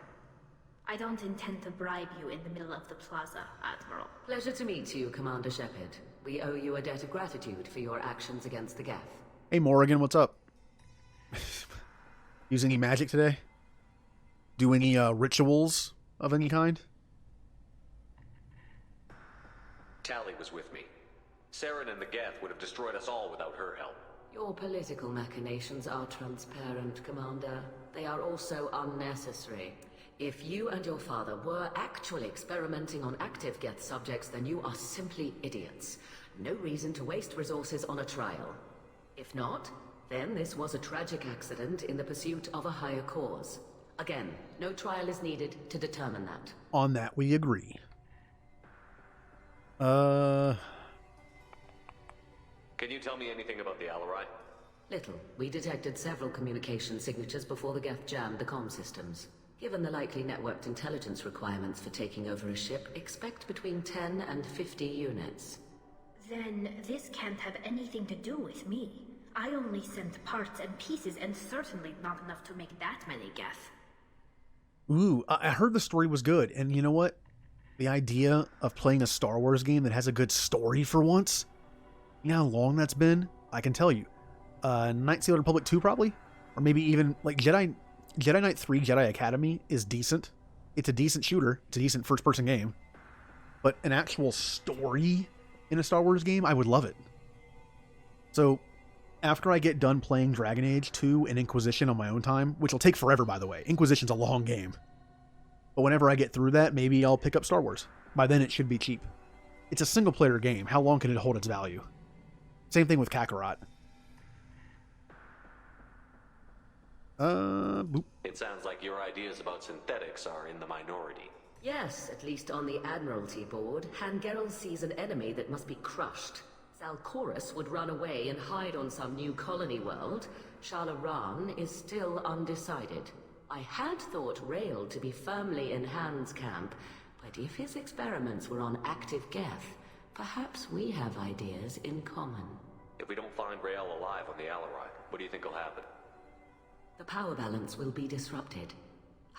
I don't intend to bribe you in the middle of the plaza, Admiral. Pleasure to meet you, Commander Shepard. We owe you a debt of gratitude for your actions against the Geth. Hey Morrigan, what's up? Use any magic today? Do any rituals of any kind? Tali was with me. Saren and the Geth would have destroyed us all without her help. Your political machinations are transparent, Commander. They are also unnecessary. If you and your father were actually experimenting on active Geth subjects, then you are simply idiots. No reason to waste resources on a trial. If not, then this was a tragic accident in the pursuit of a higher cause. Again, no trial is needed to determine that. On that we agree. Can you tell me anything about the Alarai? Little. We detected several communication signatures before the Geth jammed the comm systems. Given the likely networked intelligence requirements for taking over a ship, expect between 10 and 50 units. Then this can't have anything to do with me. I only sent parts and pieces, and certainly not enough to make that many Geth. Ooh, I heard the story was good, and you know what? The idea of playing a Star Wars game that has a good story for once? You know how long that's been? I can tell you. Knights of the Republic 2 probably? Or maybe even, like, Jedi Knight 3 Jedi Academy is decent. It's a decent shooter. It's a decent first-person game. But an actual story in a Star Wars game, I would love it. So, after I get done playing Dragon Age 2 and Inquisition on my own time, which will take forever, by the way. Inquisition's a long game. But whenever I get through that, maybe I'll pick up Star Wars. By then, it should be cheap. It's a single-player game. How long can it hold its value? Same thing with Kakarot. Boop. It sounds like your ideas about synthetics are in the minority. Yes, at least on the Admiralty board, Hangerel sees an enemy that must be crushed. Zalcorus would run away and hide on some new colony world. Shalaran is still undecided. I had thought Rael to be firmly in Han's camp, but if his experiments were on active Geth, perhaps we have ideas in common. If we don't find Rael alive on the Alarai, what do you think will happen? The power balance will be disrupted.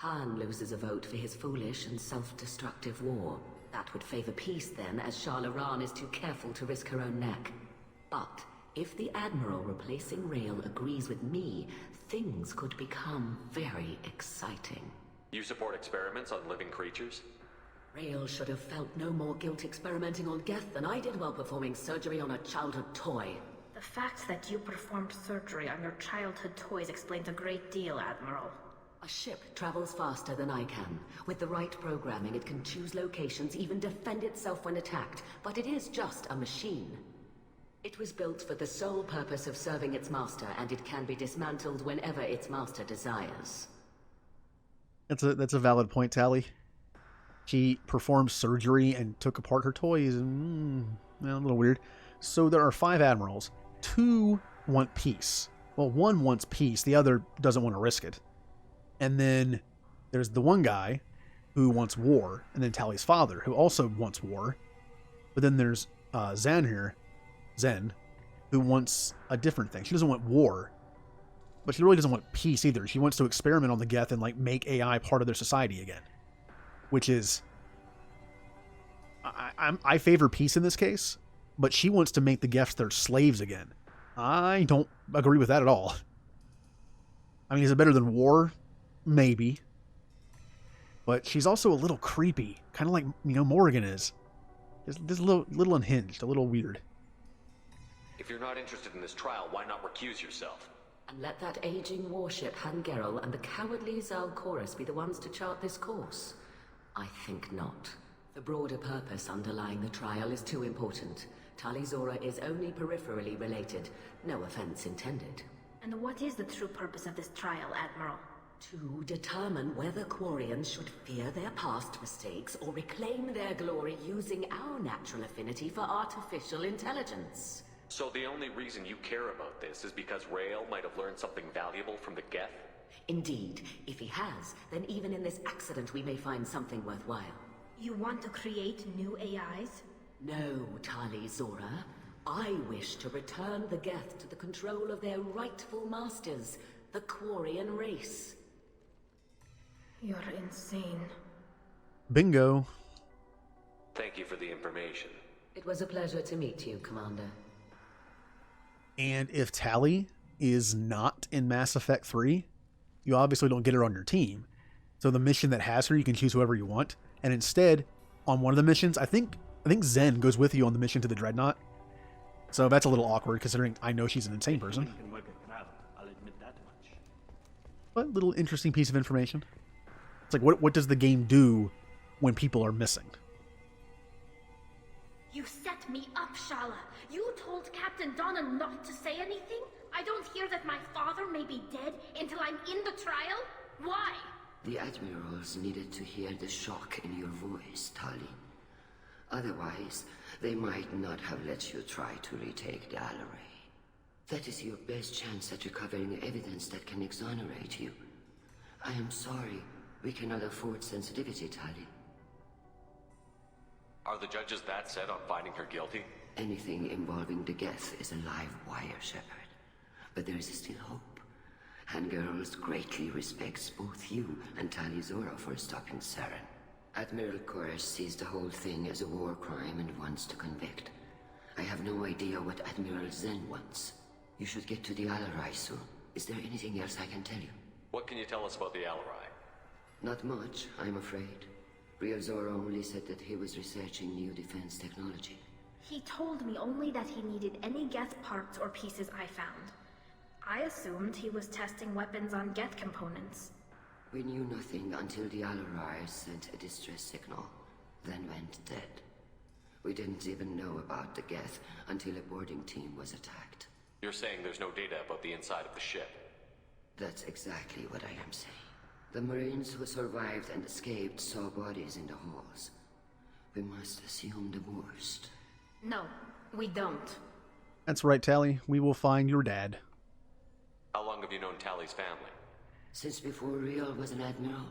Han loses a vote for his foolish and self-destructive war. That would favor peace then, as Shalaran is too careful to risk her own neck. But if the Admiral replacing Rail agrees with me, things could become very exciting. You support experiments on living creatures? Rail should have felt no more guilt experimenting on Geth than I did while performing surgery on a childhood toy. The fact that you performed surgery on your childhood toys explains a great deal, Admiral. A ship travels faster than I can. With the right programming, it can choose locations, even defend itself when attacked. But it is just a machine. It was built for the sole purpose of serving its master, and it can be dismantled whenever its master desires. That's a valid point, Tally. She performed surgery and took apart her toys, and well, a little weird. So there are 5 admirals. 2 want peace. Well, 1 wants peace. The other doesn't want to risk it. And then there's the one guy who wants war, and then Tally's father, who also wants war. But then there's Zen, who wants a different thing. She doesn't want war, but she really doesn't want peace either. She wants to experiment on the Geth and make AI part of their society again, which is I favor peace in this case, but she wants to make the Geths their slaves again. I don't agree with that at all. I mean, is it better than war? Maybe. But she's also a little creepy, kind of like, Morgan is. Just a little unhinged, a little weird. If you're not interested in this trial, why not recuse yourself? And let that aging warship Hangerel and the cowardly Zalcorus be the ones to chart this course? I think not. The broader purpose underlying the trial is too important. Tali Zora is only peripherally related. No offense intended. And what is the true purpose of this trial, Admiral? To determine whether Quarians should fear their past mistakes or reclaim their glory using our natural affinity for artificial intelligence. So the only reason you care about this is because Rael might have learned something valuable from the Geth? Indeed. If he has, then even in this accident we may find something worthwhile. You want to create new AIs? No, Tali Zora. I wish to return the Geth to the control of their rightful masters, the Quarian race. You're insane. Bingo. Thank you for the information. It was a pleasure to meet you, Commander. And if Tali is not in Mass Effect 3, you obviously don't get her on your team. So the mission that has her, you can choose whoever you want. And instead, on one of the missions, I think Zen goes with you on the mission to the Dreadnought. So that's a little awkward, considering I know she's an insane person. I'll admit that much. But little interesting piece of information. It's like, what does the game do when people are missing? You set me up, Shala. You told Captain Donna not to say anything? I don't hear that my father may be dead until I'm in the trial? Why? The admirals needed to hear the shock in your voice, Tali. Otherwise, they might not have let you try to retake the Alaray. That is your best chance at recovering evidence that can exonerate you. I am sorry, we cannot afford sensitivity, Tali. Are the judges that set on finding her guilty? Anything involving the Geth is a live wire, Shepard. But there is still hope. Hangirls greatly respects both you and Tali Zora for stopping Saren. Admiral Koresh sees the whole thing as a war crime and wants to convict. I have no idea what Admiral Zen wants. You should get to the Alarai soon. Is there anything else I can tell you? What can you tell us about the Alarai? Not much, I'm afraid. Real Zora only said that he was researching new defense technology. He told me only that he needed any Geth parts or pieces I found. I assumed he was testing weapons on Geth components. We knew nothing until the Alarai sent a distress signal, then went dead. We didn't even know about the Geth until a boarding team was attacked. You're saying there's no data about the inside of the ship? That's exactly what I am saying. The Marines who survived and escaped saw bodies in the halls. We must assume the worst. No, we don't. That's right, Tali. We will find your dad. How long have you known Tali's family? Since before Real was an admiral.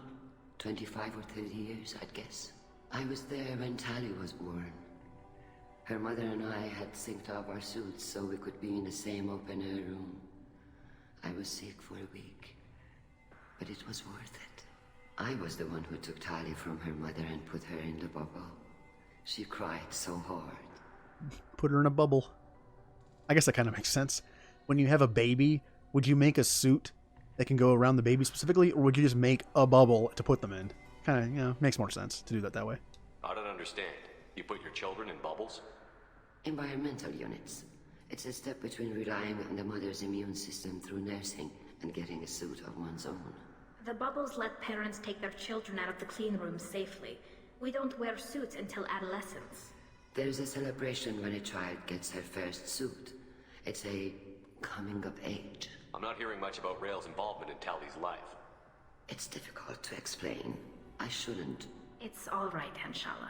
25 or 30 years, I'd guess. I was there when Tali was born. Her mother and I had synced up our suits so we could be in the same open-air room. I was sick for a week, but it was worth it. I was the one who took Tali from her mother and put her in the bubble. She cried so hard. Put her in a bubble. I guess that kind of makes sense. When you have a baby, would you make a suit that can go around the baby specifically, or would you just make a bubble to put them in? Kind of, makes more sense to do that way. I don't understand. You put your children in bubbles? Environmental units. It's a step between relying on the mother's immune system through nursing and getting a suit of one's own. The bubbles let parents take their children out of the clean rooms safely. We don't wear suits until adolescence. There's a celebration when a child gets her first suit. It's a coming of age. I'm not hearing much about Rael's involvement in Tali's life. It's difficult to explain. I shouldn't. It's all right, Hanshala.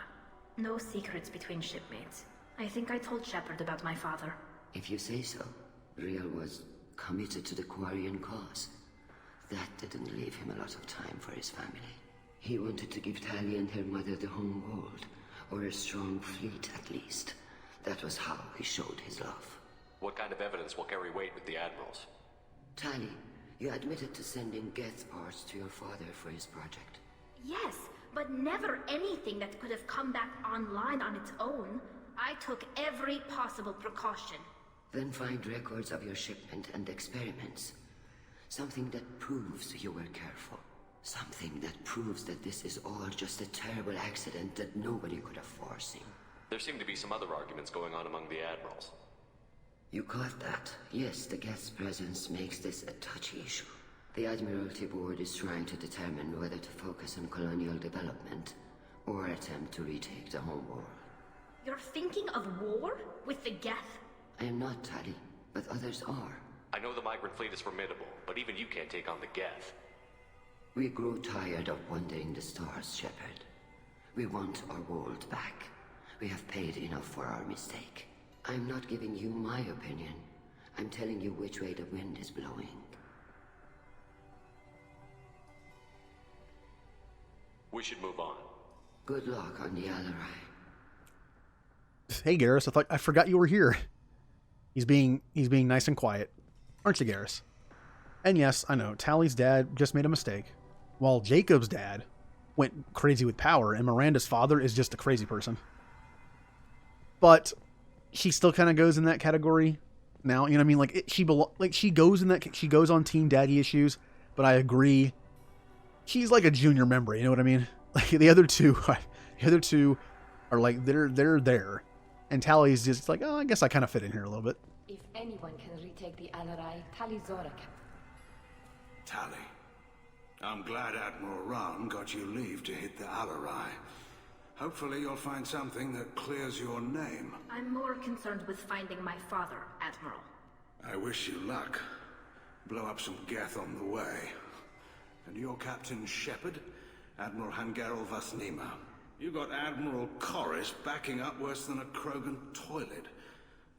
No secrets between shipmates. I think I told Shepard about my father. If you say so. Rael was committed to the Quarian cause. That didn't leave him a lot of time for his family. He wanted to give Tali and her mother the home world, or a strong fleet at least. That was how he showed his love. What kind of evidence will carry weight with the admirals? Tali, you admitted to sending Geth parts to your father for his project. Yes, but never anything that could have come back online on its own. I took every possible precaution. Then find records of your shipment and experiments. Something that proves you were careful. Something that proves that this is all just a terrible accident that nobody could have foreseen. There seem to be some other arguments going on among the admirals. You caught that? Yes, the Geth's presence makes this a touchy issue. The Admiralty Board is trying to determine whether to focus on colonial development or attempt to retake the home world. You're thinking of war? With the Geth? I am not, Tali, but others are. I know the migrant fleet is formidable, but even you can't take on the Geth. We grow tired of wandering the stars, Shepard. We want our world back. We have paid enough for our mistake. I'm not giving you my opinion. I'm telling you which way the wind is blowing. We should move on. Good luck on the Alarai. Hey, Garrus, I forgot you were here. He's being nice and quiet. Aren't you, Garrus? And yes, I know, Tali's dad just made a mistake, while Jacob's dad went crazy with power, and Miranda's father is just a crazy person. But she still kind of goes in that category now. You know what I mean? She goes on Team Daddy issues, but I agree. She's like a junior member, you know what I mean? Like the other two are like they're there. And Tali's just like, oh, I guess I kind of fit in here a little bit. If anyone can retake the Alarai, Tali Zora can. Tali, I'm glad Admiral Ran got you leave to hit the Alarai. Hopefully you'll find something that clears your name. I'm more concerned with finding my father, Admiral. I wish you luck. Blow up some Geth on the way. And your Captain Shepard, Admiral Hangarel Vasnima. You got Admiral Corris backing up worse than a Krogan toilet.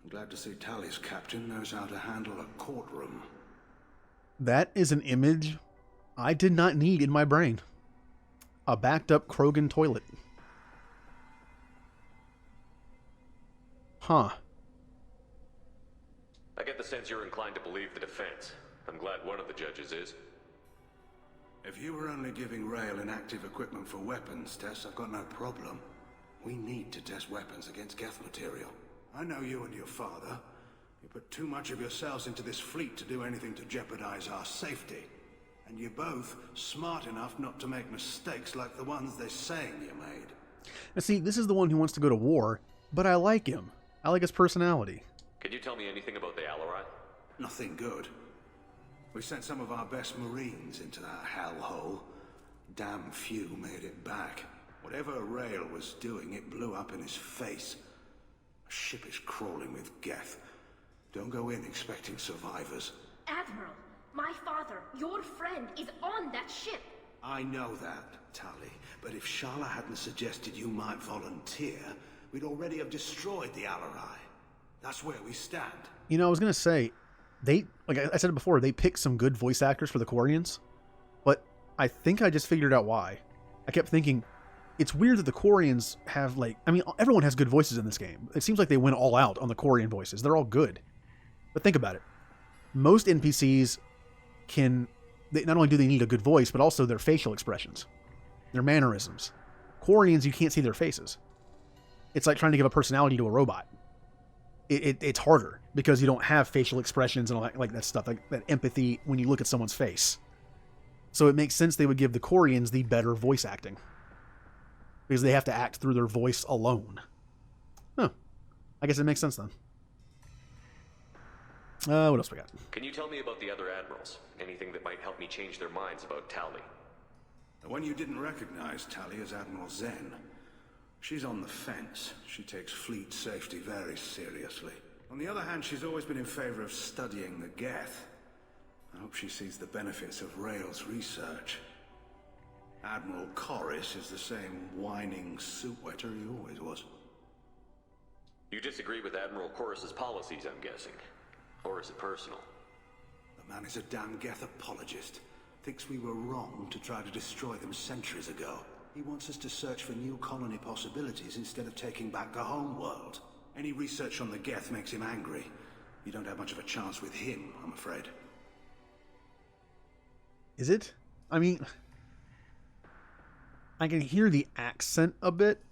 I'm glad to see Tali's captain knows how to handle a courtroom. That is an image I did not need in my brain. A backed up Krogan toilet. Huh. I get the sense you're inclined to believe the defense. I'm glad one of the judges is. If you were only giving Rael inactive equipment for weapons tests, I've got no problem. We need to test weapons against Geth material. I know you and your father. You put too much of yourselves into this fleet to do anything to jeopardize our safety. And you're both smart enough not to make mistakes like the ones they're saying you made. Now see, this is the one who wants to go to war, but I like him. I like his personality. Can you tell me anything about the Alarai? Nothing good. We sent some of our best Marines into that hellhole. Damn few made it back. Whatever Rael was doing, it blew up in his face. A ship is crawling with Geth. Don't go in expecting survivors. Admiral, my father, your friend, is on that ship. I know that, Tali. But if Shala hadn't suggested you might volunteer, we'd already have destroyed the Alarai. That's where we stand. You know, I was going to say, like I said it before, they picked some good voice actors for the Quarians, but I think I just figured out why. I kept thinking, it's weird that the Quarians have everyone has good voices in this game. It seems like they went all out on the Quarian voices. They're all good. But think about it. Most NPCs not only do they need a good voice, but also their facial expressions. their mannerisms. Quarians, you can't see their faces. It's like trying to give a personality to a robot. It's harder because you don't have facial expressions and all that, like that stuff, like that empathy when you look at someone's face. So it makes sense they would give the Quarians the better voice acting because they have to act through their voice alone. Huh. I guess it makes sense then. What else we got? Can you tell me about the other admirals? Anything that might help me change their minds about Tali? The one you didn't recognize, Tali, is Admiral Zen. She's on the fence. She takes fleet safety very seriously. On the other hand, she's always been in favor of studying the Geth. I hope she sees the benefits of Rail's research. Admiral Corris is the same whining suit-wetter he always was. You disagree with Admiral Corris's policies, I'm guessing. Or is it personal? The man is a damn Geth apologist. Thinks we were wrong to try to destroy them centuries ago. He wants us to search for new colony possibilities instead of taking back the home world. Any research on the Geth makes him angry. You don't have much of a chance with him, I'm afraid. Is it? I mean, I can hear the accent a bit,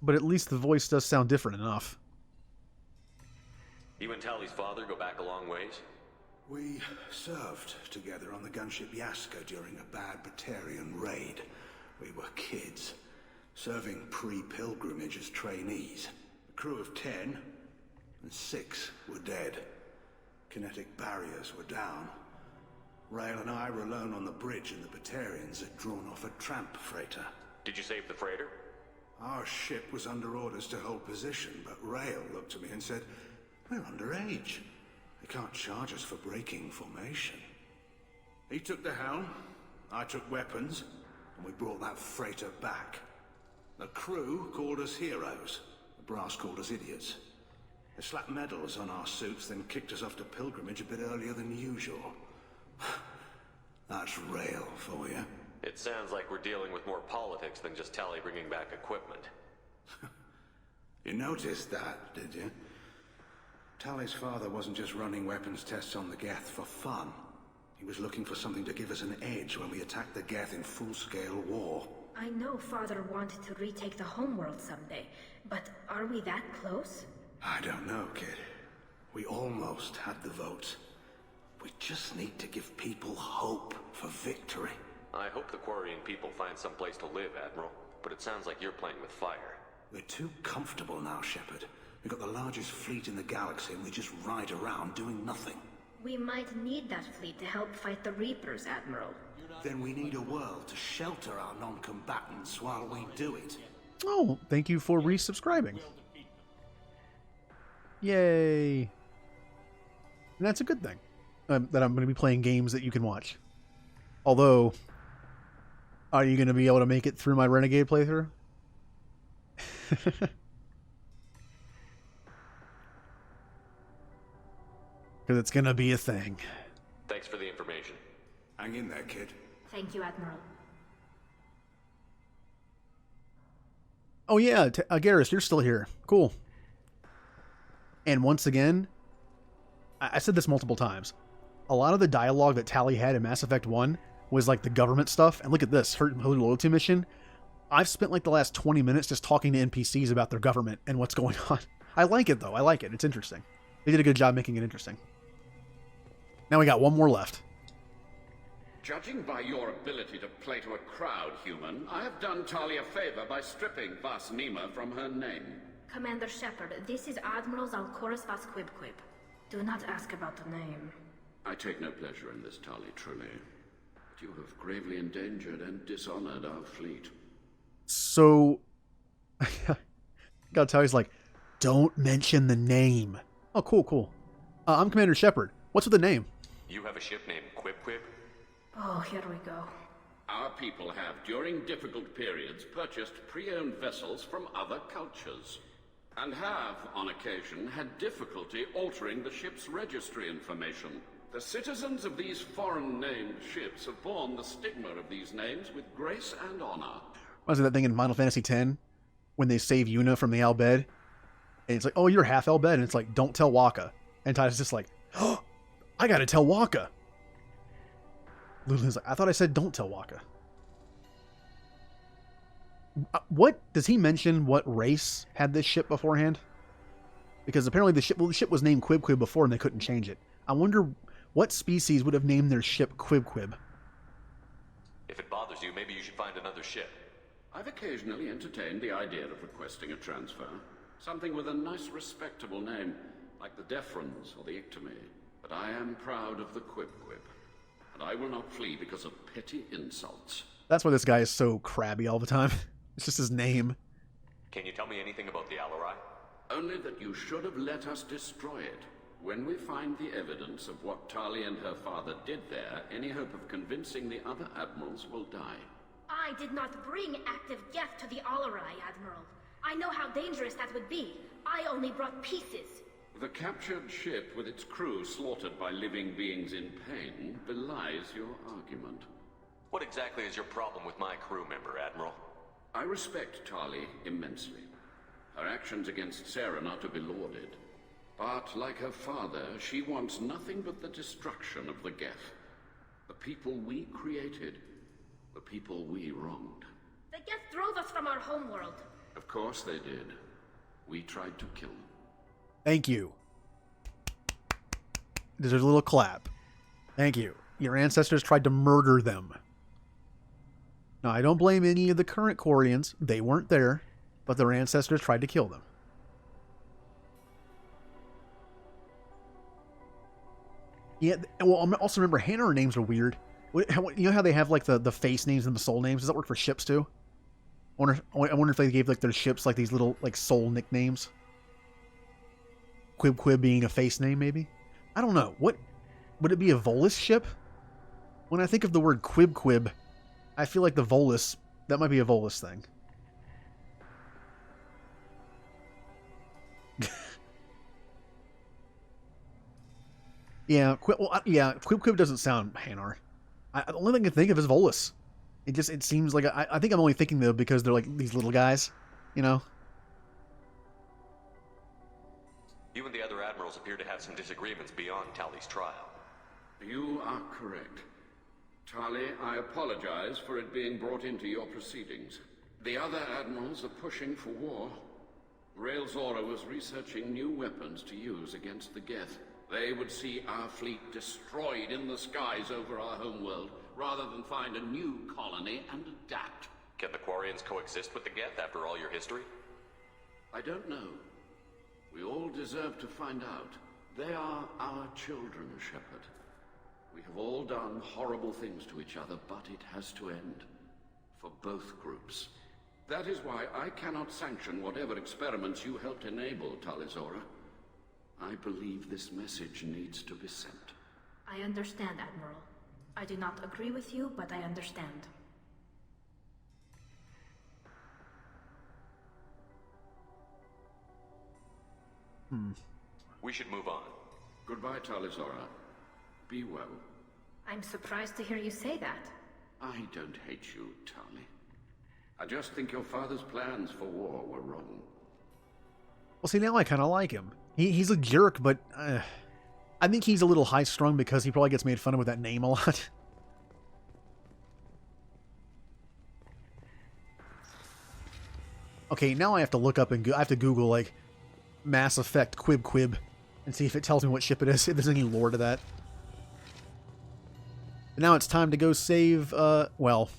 but at least the voice does sound different enough. You and Tali's father go back a long ways? We served together on the gunship Yaska during a bad Batarian raid. We were kids, serving pre-pilgrimage as trainees. A crew of 10, and 6 were dead. Kinetic barriers were down. Rail and I were alone on the bridge, and the Batarians had drawn off a tramp freighter. Did you save the freighter? Our ship was under orders to hold position, but Rail looked at me and said, "We're underage. They can't charge us for breaking formation." He took the helm, I took weapons, and we brought that freighter back. The crew called us heroes. The brass called us idiots. They slapped medals on our suits, then kicked us off to pilgrimage a bit earlier than usual. That's Rail for you. It sounds like we're dealing with more politics than just Tali bringing back equipment. You noticed that, did you? Tali's father wasn't just running weapons tests on the Geth for fun. He was looking for something to give us an edge when we attacked the Geth in full-scale war. I know Father wanted to retake the homeworld someday, but are we that close? I don't know, kid. We almost had the votes. We just need to give people hope for victory. I hope the Quarian people find some place to live, Admiral. But it sounds like you're playing with fire. We're too comfortable now, Shepard. We've got the largest fleet in the galaxy and we just ride around doing nothing. We might need that fleet to help fight the Reapers, Admiral. Then we need a world to shelter our non-combatants while we do it. Oh, thank you for resubscribing. Yay. And that's a good thing. That I'm going to be playing games that you can watch. Although, are you going to be able to make it through my Renegade playthrough? Because it's going to be a thing. Thanks for the information. Hang in there, kid. Thank you, Admiral. Oh yeah, Garrus, you're still here. Cool. And once again, I said this multiple times. A lot of the dialogue that Tali had in Mass Effect 1 was like the government stuff. And look at this, her loyalty mission. I've spent like the last 20 minutes just talking to NPCs about their government and what's going on. I like it though. I like it. It's interesting. They did a good job making it interesting. Now we got one more left. Judging by your ability to play to a crowd, human, I have done Tali a favor by stripping Vas Nima from her name. Commander Shepard, this is Admiral Zalcoris Vas Quibquib. Do not ask about the name. I take no pleasure in this, Tali, truly. But you have gravely endangered and dishonored our fleet. So, gotta tell you, he's like, don't mention the name. Oh, cool. I'm Commander Shepard. What's with the name? You have a ship named Quib? Oh, here we go. Our people have, during difficult periods, purchased pre-owned vessels from other cultures, and have, on occasion, had difficulty altering the ship's registry information. The citizens of these foreign-named ships have borne the stigma of these names with grace and honor. Was it that thing in Final Fantasy X when they save Yuna from the Albed? And it's like, oh, you're half Albed, and it's like, don't tell Waka. And Titus just like, oh, I gotta tell Waka. Lulu's like, I thought I said don't tell Waka. What does he mention? What race had this ship beforehand? Because apparently the ship was named Quib Quib before, and they couldn't change it. I wonder what species would have named their ship Quib Quib. If it bothers you, maybe you should find another ship. I've occasionally entertained the idea of requesting a transfer. Something with a nice, respectable name, like the Defrons or the Ictomy. But I am proud of the Quib Quib, and I will not flee because of petty insults. That's why this guy is so crabby all the time. It's just his name. Can you tell me anything about the Alarai? Only that you should have let us destroy it. When we find the evidence of what Tali and her father did there, any hope of convincing the other admirals will die. I did not bring active Geth to the Alarai, Admiral. I know how dangerous that would be. I only brought pieces. The captured ship with its crew slaughtered by living beings in pain belies your argument. What exactly is your problem with my crew member, Admiral? I respect Tali immensely. Her actions against Saren are to be lauded. But, like her father, she wants nothing but the destruction of the Geth. The people we created. The people we wronged. The Geth drove us from our homeworld. Of course they did. We tried to kill them. Thank you. There's a little clap. Thank you. Your ancestors tried to murder them. Now, I don't blame any of the current Quarians. They weren't there, but their ancestors tried to kill them. Yeah, well, I also remember Hannar names are weird. You know how they have like the face names and the soul names? Does that work for ships too? I wonder if they gave like their ships like these little like soul nicknames. Quib Quib being a face name, maybe? I don't know. What would it be, a Volus ship? When I think of the word Quib Quib, I feel like the Volus, that might be a Volus thing. Yeah, Quib Quib doesn't sound Hannar. The only thing I can think of is Volus. It seems like I think I'm only thinking though because they're like these little guys, you know. You and the other admirals appear to have some disagreements beyond Tali's trial. You are correct. Tali, I apologize for it being brought into your proceedings. The other admirals are pushing for war. Rael'Zora was researching new weapons to use against the Geth. They would see our fleet destroyed in the skies over our homeworld, rather than find a new colony and adapt. Can the Quarians coexist with the Geth after all your history? I don't know. We all deserve to find out. They are our children, Shepard. We have all done horrible things to each other, but it has to end. For both groups. That is why I cannot sanction whatever experiments you helped enable, Talizora. I believe this message needs to be sent. I understand, Admiral. I do not agree with you, but I understand. We should move on. Goodbye, Talizora. Be well. I'm surprised to hear you say that. I don't hate you, Tali. I just think your father's plans for war were wrong. Well, see, now I kind of like him. He's a jerk, but I think he's a little high-strung because he probably gets made fun of with that name a lot. Okay, now I have to look up and I have to Google, like, Mass Effect Quib Quib and see if it tells me what ship it is, if there's any lore to that. And now it's time to go save, well,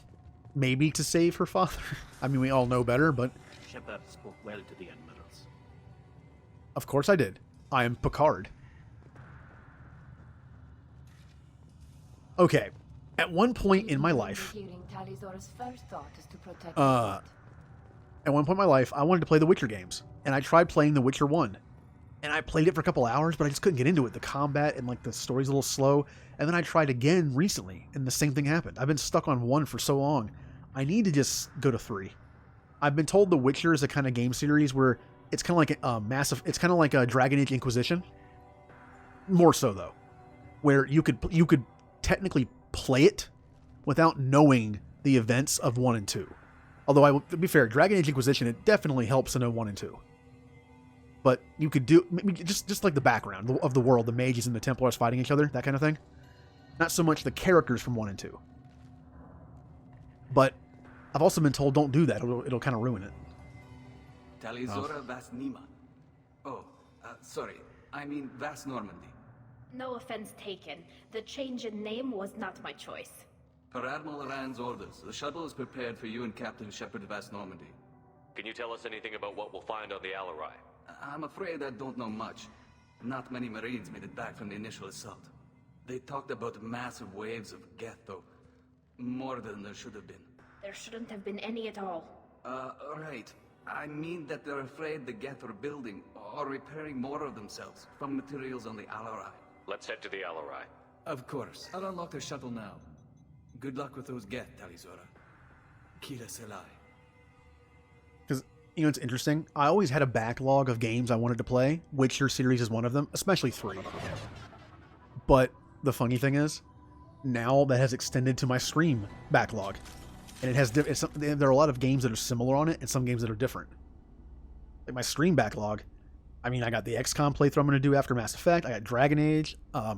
maybe to save her father. I mean, we all know better, but... Shepard spoke well to the admirals. Of course I did. I am Picard. Okay. At one point in my life... At one point in my life, I wanted to play the Witcher games. And I tried playing The Witcher 1. And I played it for a couple hours, but I just couldn't get into it. The combat and like the story's a little slow. And then I tried again recently, and the same thing happened. I've been stuck on 1 for so long. I need to just go to 3. I've been told The Witcher is a kind of game series where it's kind of like a massive. It's kind of like a Dragon Age Inquisition. More so though, where you could technically play it without knowing the events of 1 and 2. Although to be fair, Dragon Age Inquisition, it definitely helps to know 1 and 2. But you could do just like the background of the world, the mages and the Templars fighting each other, that kind of thing. Not so much the characters from 1 and 2. But I've also been told don't do that. It'll kind of ruin it. Talizora Vas Nima. Oh, sorry. I mean Vas Normandy. No offense taken. The change in name was not my choice. Per Admiral Rand's orders, the shuttle is prepared for you and Captain Shepard Vas Normandy. Can you tell us anything about what we'll find on the Alarai? I'm afraid I don't know much. Not many Marines made it back from the initial assault. They talked about massive waves of Geth, though. More than there should have been. There shouldn't have been any at all. Right. I mean that they're afraid the Geth are building or repairing more of themselves from materials on the Alarai. Let's head to the Alarai. Of course. I'll unlock the shuttle now. Good luck with those Geth, Talizora. Kira Selai. Because, you know, it's interesting. I always had a backlog of games I wanted to play. Witcher series is one of them, especially 3. But the funny thing is, now that has extended to my Scream backlog. And it has there are a lot of games that are similar on it and some games that are different. Like my Scream backlog, I mean, I got the XCOM playthrough I'm going to do after Mass Effect. I got Dragon Age, a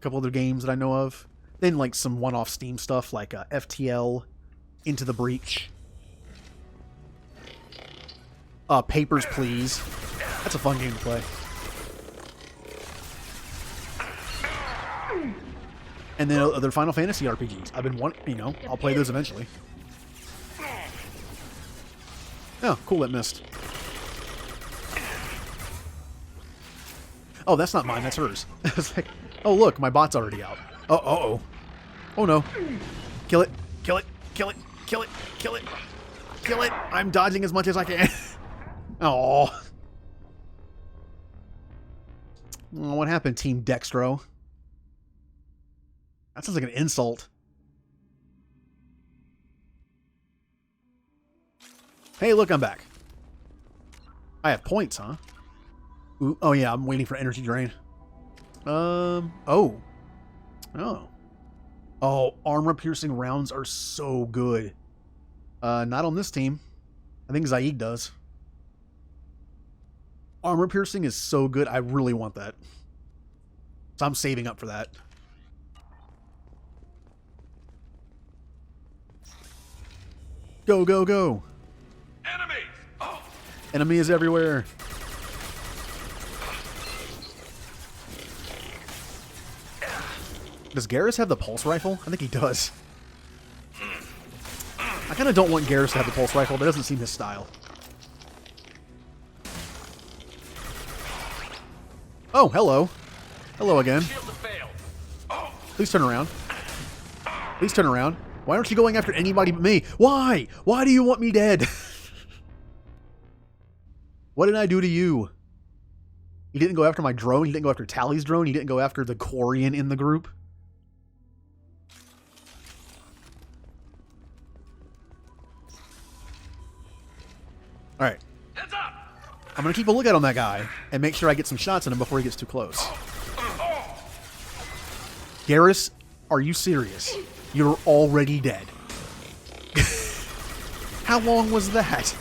couple other games that I know of. Then like some one-off Steam stuff like FTL, Into the Breach. Papers, Please. That's a fun game to play. And then other Final Fantasy RPGs. I've been I'll play those eventually. Oh, cool, it missed. Oh, that's not mine, that's hers. It's like, oh look, my bot's already out. Oh no. Kill it, kill it, kill it, kill it, kill it, kill it. I'm dodging as much as I can. Oh, what happened, Team Dextro? That sounds like an insult. Hey, look, I'm back. I have points, huh? Ooh, oh yeah, I'm waiting for energy drain. Oh, armor-piercing rounds are so good. Not on this team. I think Zaid does. Armor-piercing is so good, I really want that. So I'm saving up for that. Go, go, go! Enemies! Oh. Enemy is everywhere. Does Garrus have the pulse rifle? I think he does. I kind of don't want Garrus to have the pulse rifle. That doesn't seem his style. Oh, hello. Hello again. Please turn around. Please turn around. Why aren't you going after anybody but me? Why? Why do you want me dead? What did I do to you? You didn't go after my drone. You didn't go after Tally's drone. You didn't go after the Quarian in the group. Alright. I'm going to keep a lookout on that guy and make sure I get some shots in him before he gets too close. Garrus, are you serious? You're already dead. How long was that?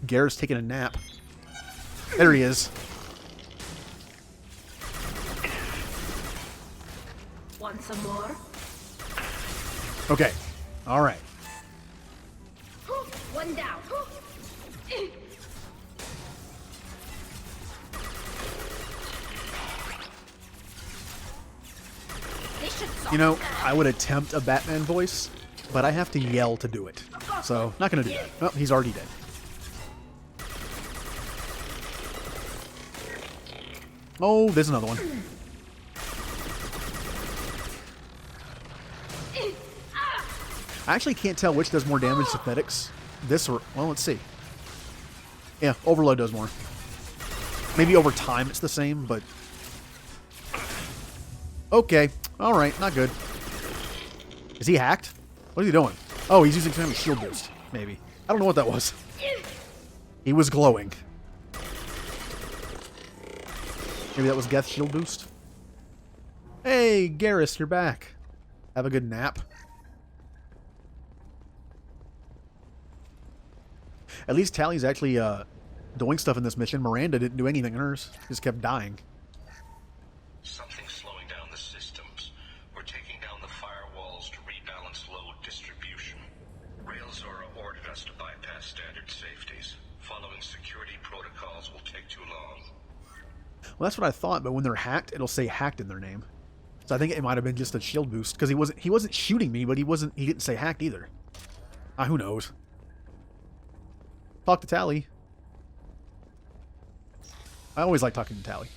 Garrus taking a nap. There he is. Want some more? Okay. All right. One down. You know, I would attempt a Batman voice, but I have to yell to do it. So, not going to do that. Oh, he's already dead. Oh, there's another one. I actually can't tell which does more damage to Fedix. This or... Well, let's see. Yeah, Overload does more. Maybe over time it's the same, but... Okay. Alright, not good. Is he hacked? What is he doing? Oh, he's using some kind of shield boost. Maybe. I don't know what that was. He was glowing. Maybe that was Geth's shield boost? Hey, Garrus, you're back. Have a good nap. At least Tally's actually doing stuff in this mission. Miranda didn't do anything in hers. Just kept dying. Something's slowing down the systems. We're taking down the firewalls to Well, that's what I thought, but when they're hacked, it'll say hacked in their name. So I think it might have been just a shield boost, because he wasn't shooting me, but he didn't say hacked either. Who knows? Talk to Tally. I always like talking to Tally.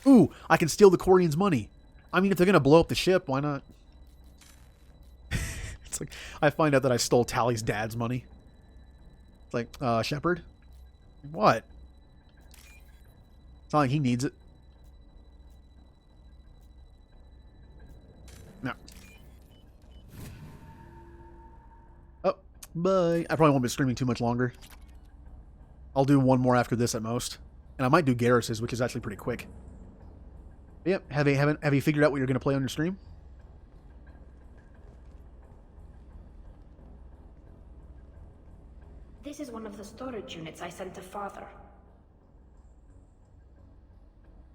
Ooh, I can steal the Quarian's money. I mean, if they're going to blow up the ship, why not? It's like, I find out that I stole Tally's dad's money. It's like, Shepard? What? It's not like he needs it. No. Oh, bye. I probably won't be streaming too much longer. I'll do one more after this at most. And I might do Garrus's, which is actually pretty quick. Yep. Have you figured out what you're going to play on your stream? This is one of the storage units I sent to Father.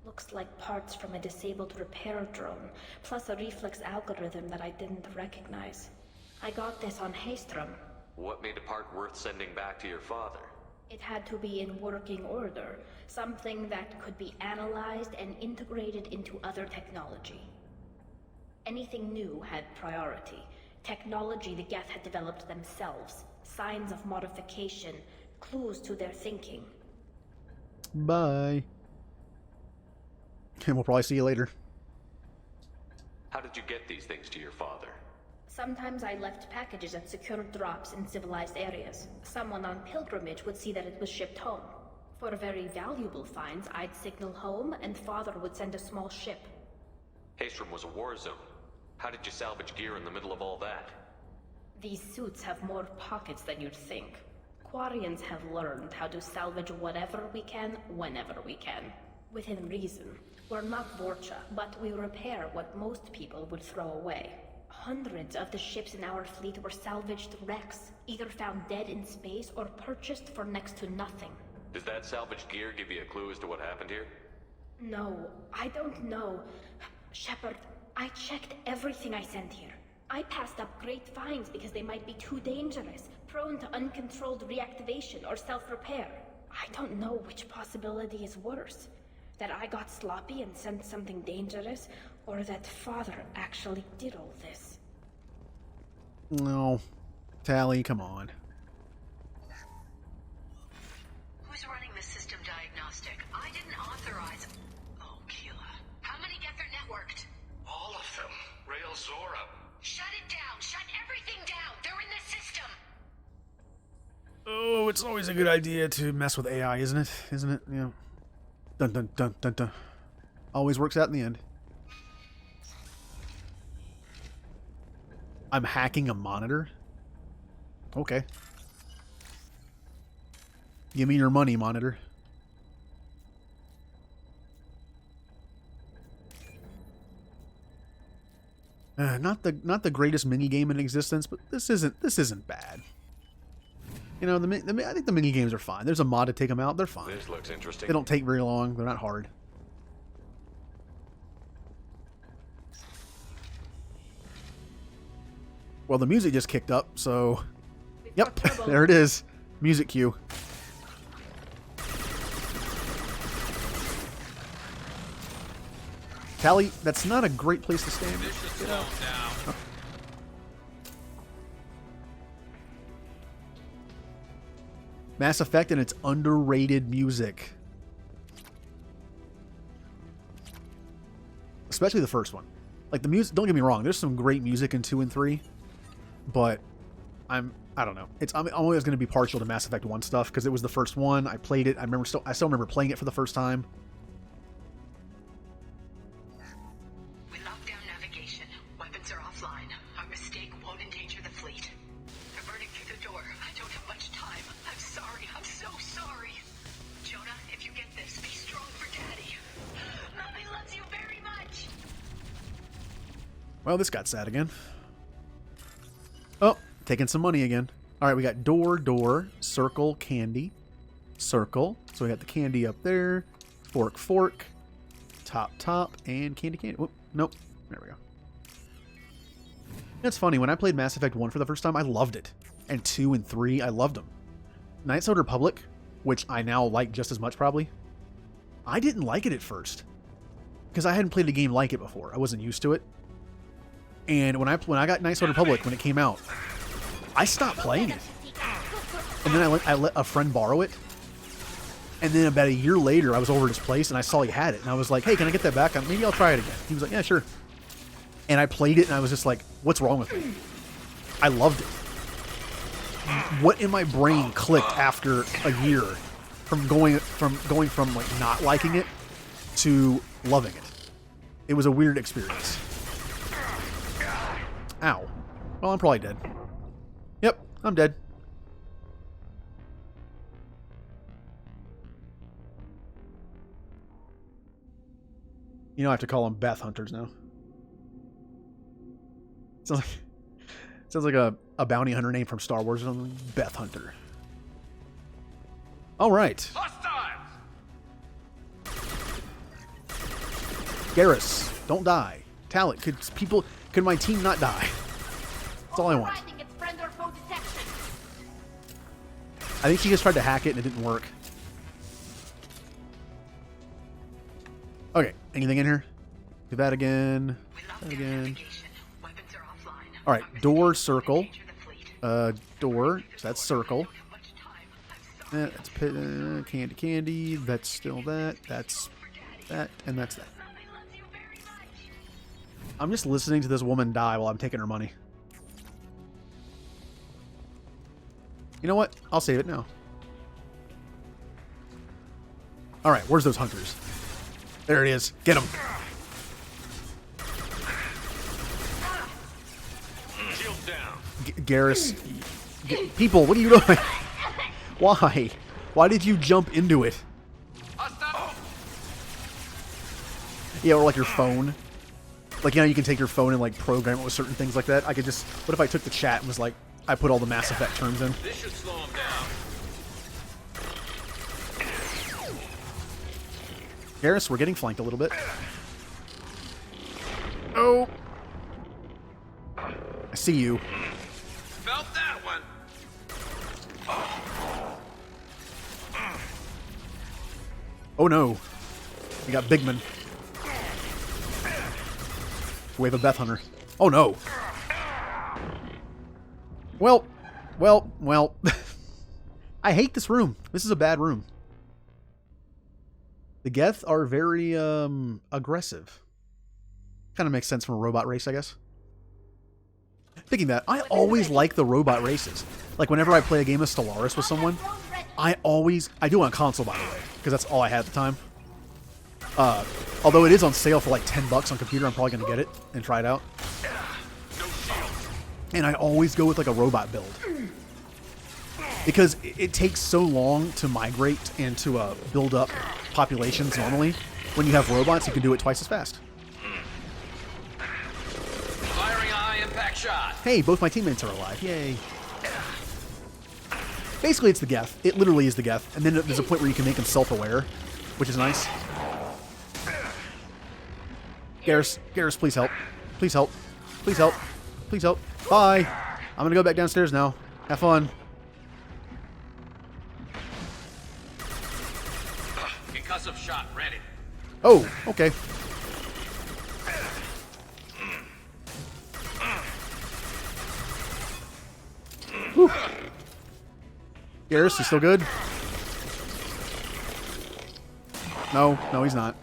Looks like parts from a disabled repair drone, plus a reflex algorithm that I didn't recognize. I got this on Haystrom. What made a part worth sending back to your father? It had to be in working order, something that could be analyzed and integrated into other technology. Anything new had priority. Technology the Geth had developed themselves, signs of modification, clues to their thinking. Bye. And we'll probably see you later. How did you get these things to your father? Sometimes I left packages at secure drops in civilized areas. Someone on pilgrimage would see that it was shipped home. For very valuable finds, I'd signal home, and Father would send a small ship. Haystrom was a war zone. How did you salvage gear in the middle of all that? These suits have more pockets than you'd think. Quarians have learned how to salvage whatever we can, whenever we can. Within reason. We're not Vorcha, but we repair what most people would throw away. Hundreds of the ships in our fleet were salvaged wrecks, either found dead in space or purchased for next to nothing. Does that salvaged gear give you a clue as to what happened here? No, I don't know. Shepard, I checked everything I sent here. I passed up great finds because they might be too dangerous, prone to uncontrolled reactivation or self-repair. I don't know which possibility is worse. That I got sloppy and sent something dangerous, or that Father actually did all this. No. Tally, come on. Who's running the system diagnostic? I didn't authorize... Oh, Keela. How many Geth are networked? All of them. Rail Zora. Shut it down! Shut everything down! They're in the system! Oh, it's always a good idea to mess with AI, isn't it? Isn't it? Yeah. Dun dun dun dun dun. Always works out in the end. I'm hacking a monitor? Okay. Give me your money, monitor. Not the greatest mini game in existence, but this isn't bad. You know, I think the mini games are fine. There's a mod to take them out. They're fine. This looks interesting. They don't take very long. They're not hard. Well, the music just kicked up, so... Yep, there it is. Music cue. Tally, that's not a great place to stand. Get out. Oh. Mass Effect and its underrated music. Especially the first one. Like the music, don't get me wrong, there's some great music in 2 and 3, but I don't know. I'm always going to be partial to Mass Effect 1 stuff because it was the first one. I played it. I still remember playing it for the first time. We locked down navigation. Weapons are offline. Our mistake won't endanger the fleet. They're burning through the door. I don't have much time. I'm sorry. I'm so sorry. Jonah, if you get this, be strong for Daddy. Mommy loves you very much. Well, this got sad again. Oh, taking some money again. All right, we got door, circle, candy, circle. So we got the candy up there, fork, top, and candy. Whoop, nope. There we go. It's funny, when I played Mass Effect 1 for the first time, I loved it. And 2 and 3, I loved them. Knights of the Republic, which I now like just as much probably. I didn't like it at first because I hadn't played a game like it before. I wasn't used to it. And when I got Knights of the Republic when it came out, I stopped playing it. And then I let a friend borrow it. And then about a year later, I was over at his place and I saw he had it. And I was like, hey, can I get that back? Maybe I'll try it again. He was like, yeah, sure. And I played it and I was just like, what's wrong with me? I loved it. What in my brain clicked after a year from going from like not liking it to loving it? It was a weird experience. Ow. Well, I'm probably dead. Yep, I'm dead. You know I have to call them Beth Hunters now. Sounds like a bounty hunter name from Star Wars or something. Beth Hunter. All right. Garrus, don't die. Talent, could my team not die? That's all I want. I think she just tried to hack it and it didn't work. Okay, anything in here? Do that again. That again. Alright, door, circle. Door, so that's circle. That's candy. That's still that. That's that. And that's that. I'm just listening to this woman die while I'm taking her money. You know what? I'll save it now. Alright, where's those hunters? There it is. Get them. Garrus. People, what are you doing? Why? Why did you jump into it? Yeah, or like your phone. Like, you know, you can take your phone and like program it with certain things like that. I could just... What if I took the chat and was like, I put all the Mass Effect terms in? This should slow him down. Garrus, we're getting flanked a little bit. Oh. I see you. Felt that one. Oh no. We got Bigman. Wave of Beth Hunter. Oh no. Well. I hate this room. This is a bad room. The Geth are very aggressive. Kind of makes sense from a robot race, I guess. Thinking that, I always like the robot races. Like whenever I play a game of Stellaris with someone, I do it on console, by the way, because that's all I had at the time. Although it is on sale for like $10 on computer, I'm probably going to get it and try it out. And I always go with like a robot build. Because it takes so long to migrate and to build up populations normally. When you have robots, you can do it twice as fast. Firing a high impact shot. Hey, both my teammates are alive. Yay. Basically, it's the Geth. It literally is the Geth. And then there's a point where you can make them self-aware, which is nice. Garrus, please help. Please help. Please help. Please help. Bye. I'm going to go back downstairs now. Have fun. Concussive shot ready. Oh, okay. Whew. Garrus is still good? No, he's not.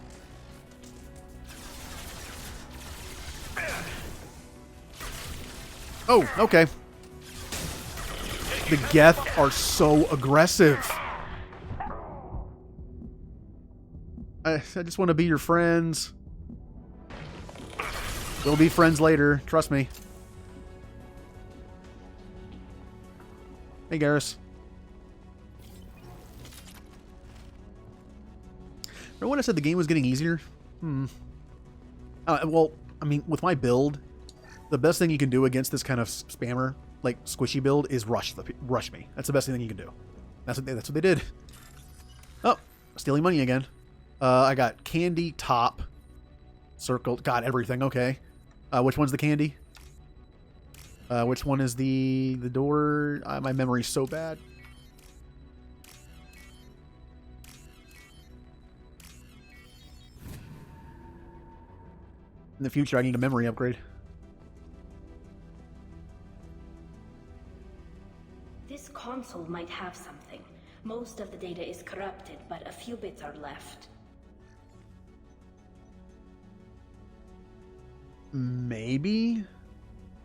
Oh, okay. The Geth are so aggressive. I just want to be your friends. We'll be friends later. Trust me. Hey, Garrus. Remember when I said the game was getting easier? Well, I mean, with my build, the best thing you can do against this kind of spammer, like squishy build, is rush me. That's the best thing you can do. That's what they did. Oh, stealing money again. I got candy, top, circled. Got everything. Okay. Which one's the candy? Which one is the door? My memory's so bad. In the future, I need a memory upgrade. This console might have something. Most of the data is corrupted, but a few bits are left. Maybe?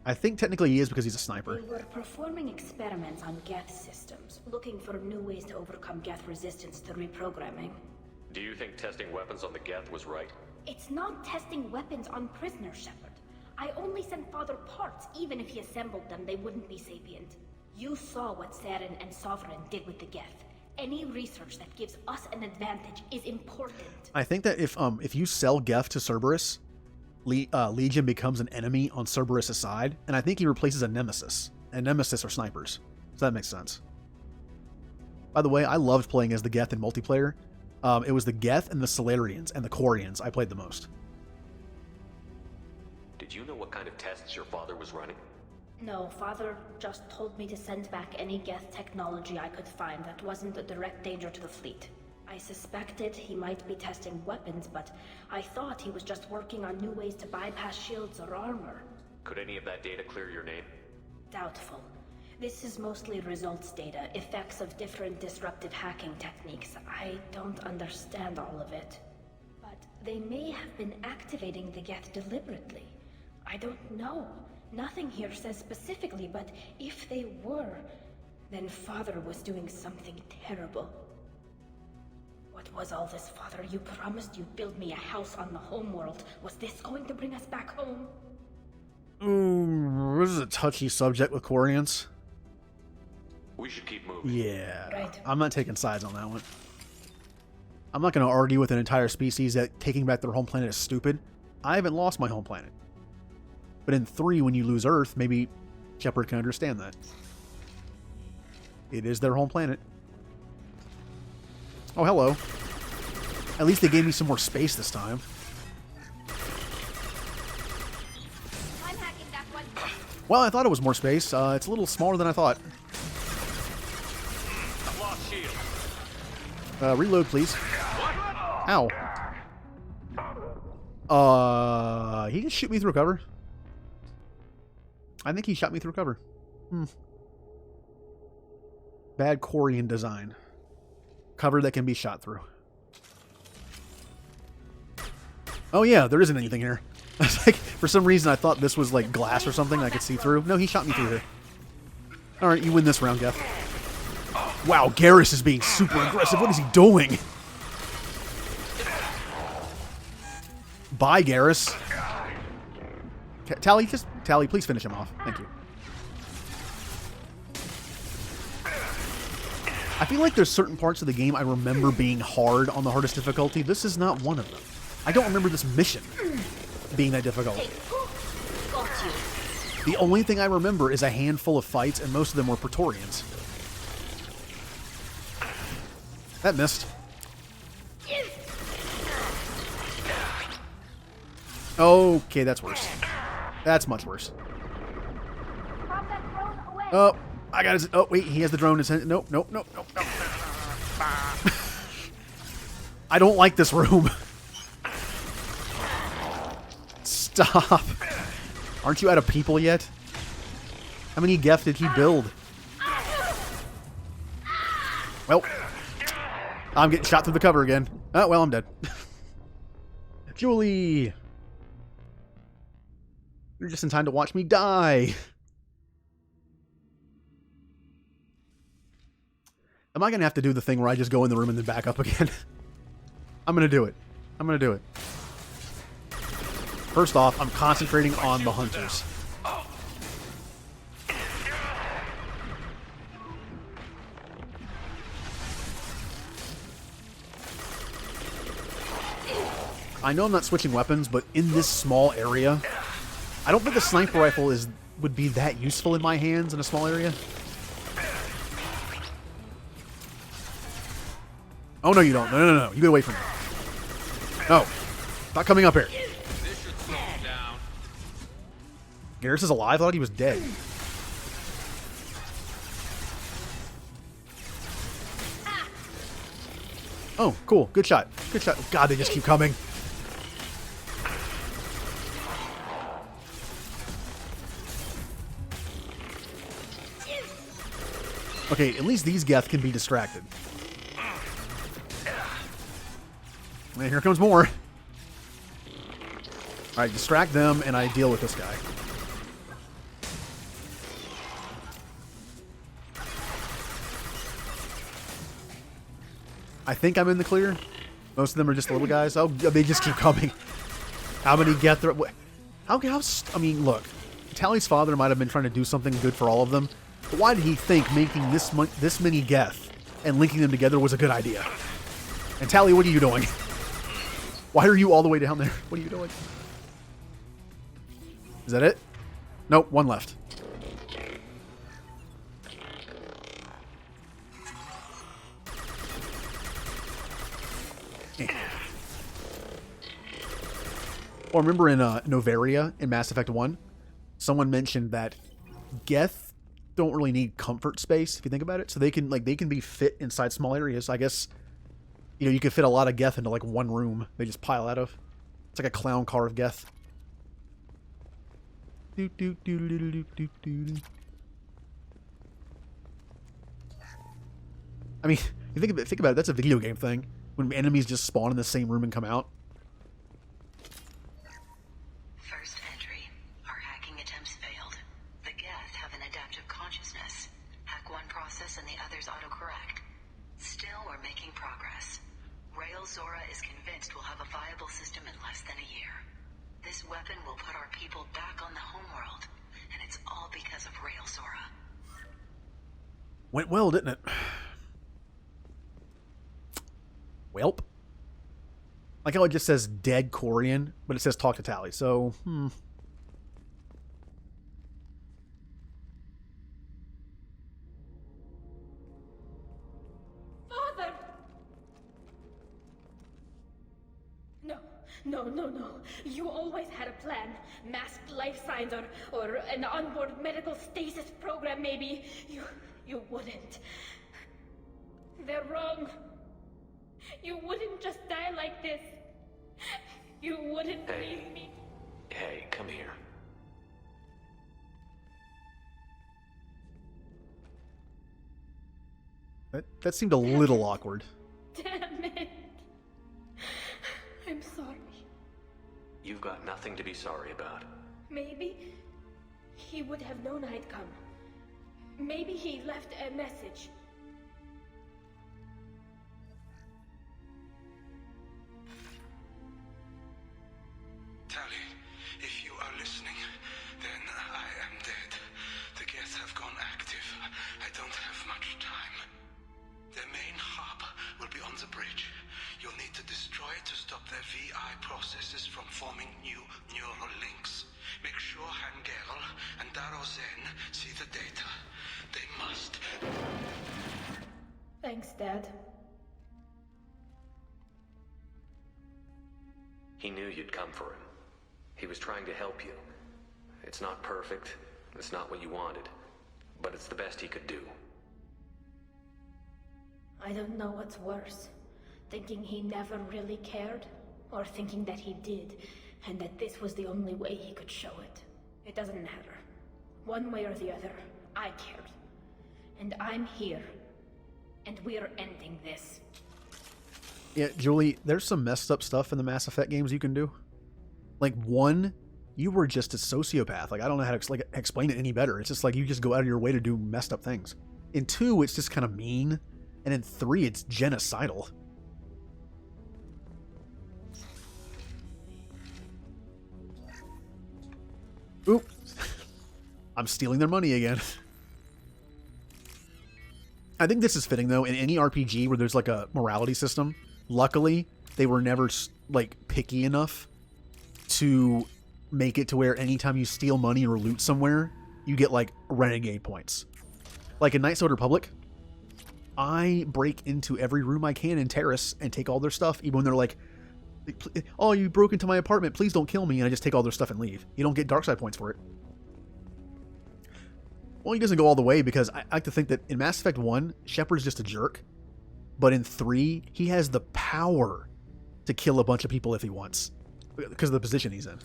I think technically he is because he's a sniper. They were performing experiments on Geth systems, looking for new ways to overcome Geth resistance to reprogramming. Do you think testing weapons on the Geth was right? It's not testing weapons on prisoners, Shepard. I only sent Father parts. Even if he assembled them, they wouldn't be sapient. You saw what Saren and Sovereign did with the Geth. Any research that gives us an advantage is important. I think that if you sell Geth to Cerberus, Legion becomes an enemy on Cerberus' side, and I think he replaces a Nemesis. And Nemesis are snipers. So that makes sense. By the way, I loved playing as the Geth in multiplayer. It was the Geth and the Solarians and the Quarians I played the most. Did you know what kind of tests your father was running? No, Father just told me to send back any Geth technology I could find that wasn't a direct danger to the fleet. I suspected he might be testing weapons, but I thought he was just working on new ways to bypass shields or armor. Could any of that data clear your name? Doubtful. This is mostly results data, effects of different disruptive hacking techniques. I don't understand all of it. But they may have been activating the Geth deliberately. I don't know. Nothing here says specifically, but if they were, then Father was doing something terrible. What was all this, Father? You promised you'd build me a house on the homeworld. Was this going to bring us back home? Ooh, this is a touchy subject with Quarians. We should keep moving. Yeah. Right. I'm not taking sides on that one. I'm not going to argue with an entire species that taking back their home planet is stupid. I haven't lost my home planet. But in 3, when you lose Earth, maybe Shepard can understand that. It is their home planet. Oh, hello. At least they gave me some more space this time. I'm hacking that one. Well, I thought it was more space. It's a little smaller than I thought. I've lost shield. Reload, please. Ow. He just shoot me through cover. I think he shot me through cover. Bad Quarian design. Cover that can be shot through. Oh yeah, there isn't anything here. Like, for some reason I thought this was like glass or something I could see through. No, he shot me through here. Alright, you win this round, Geth. Wow, Garrus is being super aggressive. What is he doing? Bye, Garrus. Tally, please finish him off. Thank you. I feel like there's certain parts of the game I remember being hard on the hardest difficulty. This is not one of them. I don't remember this mission being that difficult. The only thing I remember is a handful of fights, and most of them were Praetorians. That missed. Okay, that's worse. That's much worse. Oh, I got his... Oh, wait, he has the drone in his hand. Nope. I don't like this room. Stop. Aren't you out of people yet? How many Geth did he build? Well, I'm getting shot through the cover again. Oh, well, I'm dead. Julie! You're just in time to watch me die. Am I going to have to do the thing where I just go in the room and then back up again? I'm going to do it. First off, I'm concentrating on the hunters. I know I'm not switching weapons, but in this small area, I don't think the sniper rifle would be that useful in my hands in a small area. Oh, no, you don't. No. You get away from me. No. Not coming up here. Garrus is alive? I thought he was dead. Oh, cool. Good shot. Oh, God, they just keep coming. Okay, at least these Geth can be distracted. And here comes more. Alright, distract them, and I deal with this guy. I think I'm in the clear. Most of them are just little guys. Oh, they just keep coming. How many Geth? I mean, look. Tally's father might have been trying to do something good for all of them. But why did he think making this many Geth and linking them together was a good idea? And Tally, what are you doing? Why are you all the way down there? What are you doing? Is that it? Nope, one left. Well, remember in Novaria in Mass Effect 1, someone mentioned that Geth don't really need comfort space if you think about it. So they can be fit inside small areas. I guess you could fit a lot of Geth into like one room. They just pile out of. It's like a clown car of Geth. I mean, you think about it. That's a video game thing. When enemies just spawn in the same room and come out. First entry. Our hacking attempts failed. The Geth have an adaptive consciousness. Hack one process and the others autocorrect. Still, we're making progress. Rail Zora is convinced we'll have a viable system in less than a year. This weapon will put our people back on the homeworld, and it's all because of Rail Zora. Went well, didn't it? Welp. Like how it just says dead Corian, but it says talk to Tally. So, Father! No. You always had a plan. Masked life signs or an onboard medical stasis program, maybe. You wouldn't. They're wrong. You wouldn't just die like this. You wouldn't leave me. Hey, come here. that seemed a little awkward. Damn it. I'm sorry. You've got nothing to be sorry about. Maybe he would have known I'd come. Maybe he left a message. Tally, if you are listening, then I am dead. The Geth have gone active. I don't have much time. Their main hub will be on the bridge. You'll need to destroy it to stop their VI processes from forming new neural links. Make sure Hangerl and Darozen see the data. They must. Thanks, Dad. He knew you'd come for him. He was trying to help you. It's not perfect. It's not what you wanted. But it's the best he could do. I don't know what's worse. Thinking he never really cared, or thinking that he did, and that this was the only way he could show it. It doesn't matter. One way or the other, I cared. And I'm here. And we're ending this. Yeah, Julie, there's some messed up stuff in the Mass Effect games you can do. Like, 1, you were just a sociopath. Like, I don't know how to explain it any better. It's just like you just go out of your way to do messed up things. In 2, it's just kind of mean. And in 3, it's genocidal. Oop. I'm stealing their money again. I think this is fitting, though. In any RPG where there's, like, a morality system, luckily, they were never, like, picky enough to make it to where anytime you steal money or loot somewhere, you get, like, renegade points. Like in Knights of the Old Republic, I break into every room I can in Terrace and take all their stuff, even when they're like, oh, you broke into my apartment, please don't kill me, and I just take all their stuff and leave. You don't get dark side points for it. Well, he doesn't go all the way, because I like to think that in Mass Effect 1, Shepard's just a jerk. But in 3, he has the power to kill a bunch of people if he wants, because of the position he's in.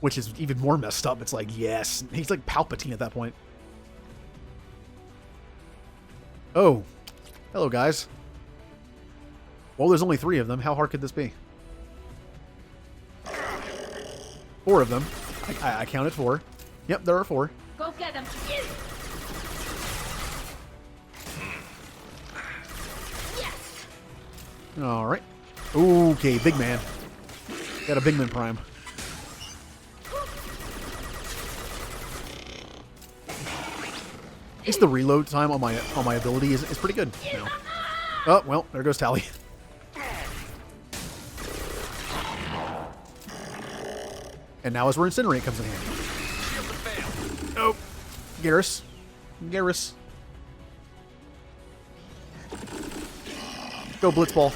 Which is even more messed up. It's like, yes. He's like Palpatine at that point. Oh. Hello, guys. Well, there's only 3 of them. How hard could this be? 4 of them. I counted 4. Yep, there are 4. Go get him. Yes. All right. Okay, big man. Got a big man prime. At least the reload time on my ability is pretty good. You know. Oh well, there goes Tally. And now is where Incinerate comes in handy. Oh, Garrus. Go Blitzball.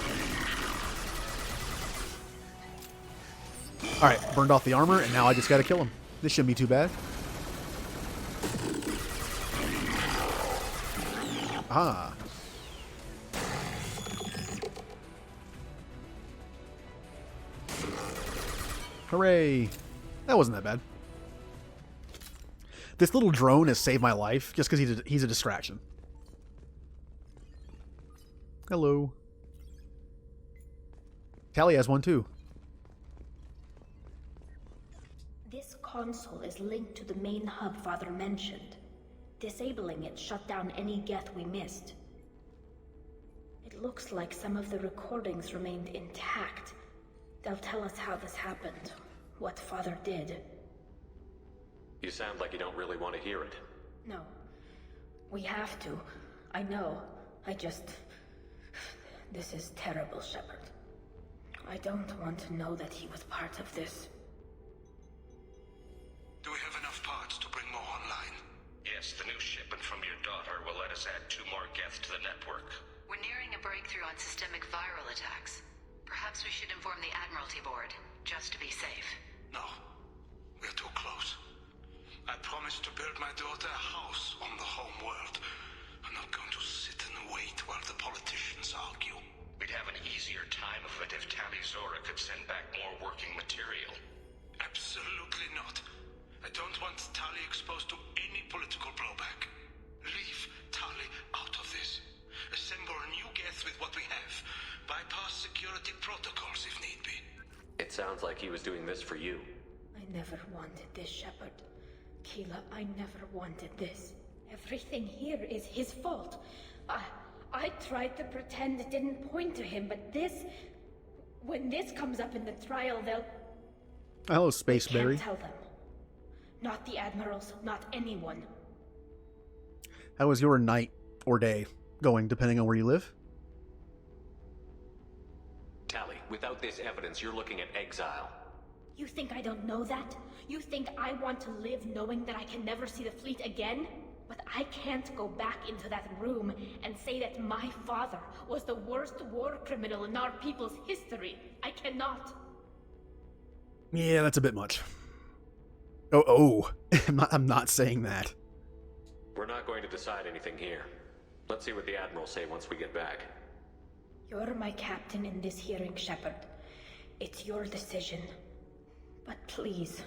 Alright, burned off the armor, and now I just gotta kill him. This shouldn't be too bad. Ah. Hooray. That wasn't that bad. This little drone has saved my life just because he's a distraction. Hello. Tally has one too. This console is linked to the main hub Father mentioned. Disabling it shut down any Geth we missed. It looks like some of the recordings remained intact. They'll tell us how this happened, what Father did. You sound like you don't really want to hear it. No. We have to. I know. This is terrible, Shepard. I don't want to know that he was part of this. Do we have enough parts to bring more online? Yes, the new shipment from your daughter will let us add 2 more Geth to the network. We're nearing a breakthrough on systemic viral attacks. Perhaps we should inform the Admiralty Board, just to be safe. No, we're too close. I promised to build my daughter a house on the home world. I'm not going to sit and wait while the politicians argue. We'd have an easier time of it if Tali Zora could send back more working material. Absolutely not. I don't want Tali exposed to any political blowback. Leave Tali out of this. Assemble new Geth with what we have. Bypass security protocols if need be. It sounds like he was doing this for you. I never wanted this, Shepard. Keela, I never wanted this. Everything here is his fault. I tried to pretend it didn't point to him, but this... When this comes up in the trial, they'll... Hello, Spaceberry. Can't tell them. Not the Admirals, not anyone. How is your night or day going, depending on where you live? Tally, without this evidence, you're looking at exile. You think I don't know that? You think I want to live knowing that I can never see the fleet again? But I can't go back into that room and say that my father was the worst war criminal in our people's history. I cannot. Yeah, that's a bit much. Oh, I'm not saying that. We're not going to decide anything here. Let's see what the Admirals say once we get back. You're my captain in this hearing, Shepard. It's your decision. But please,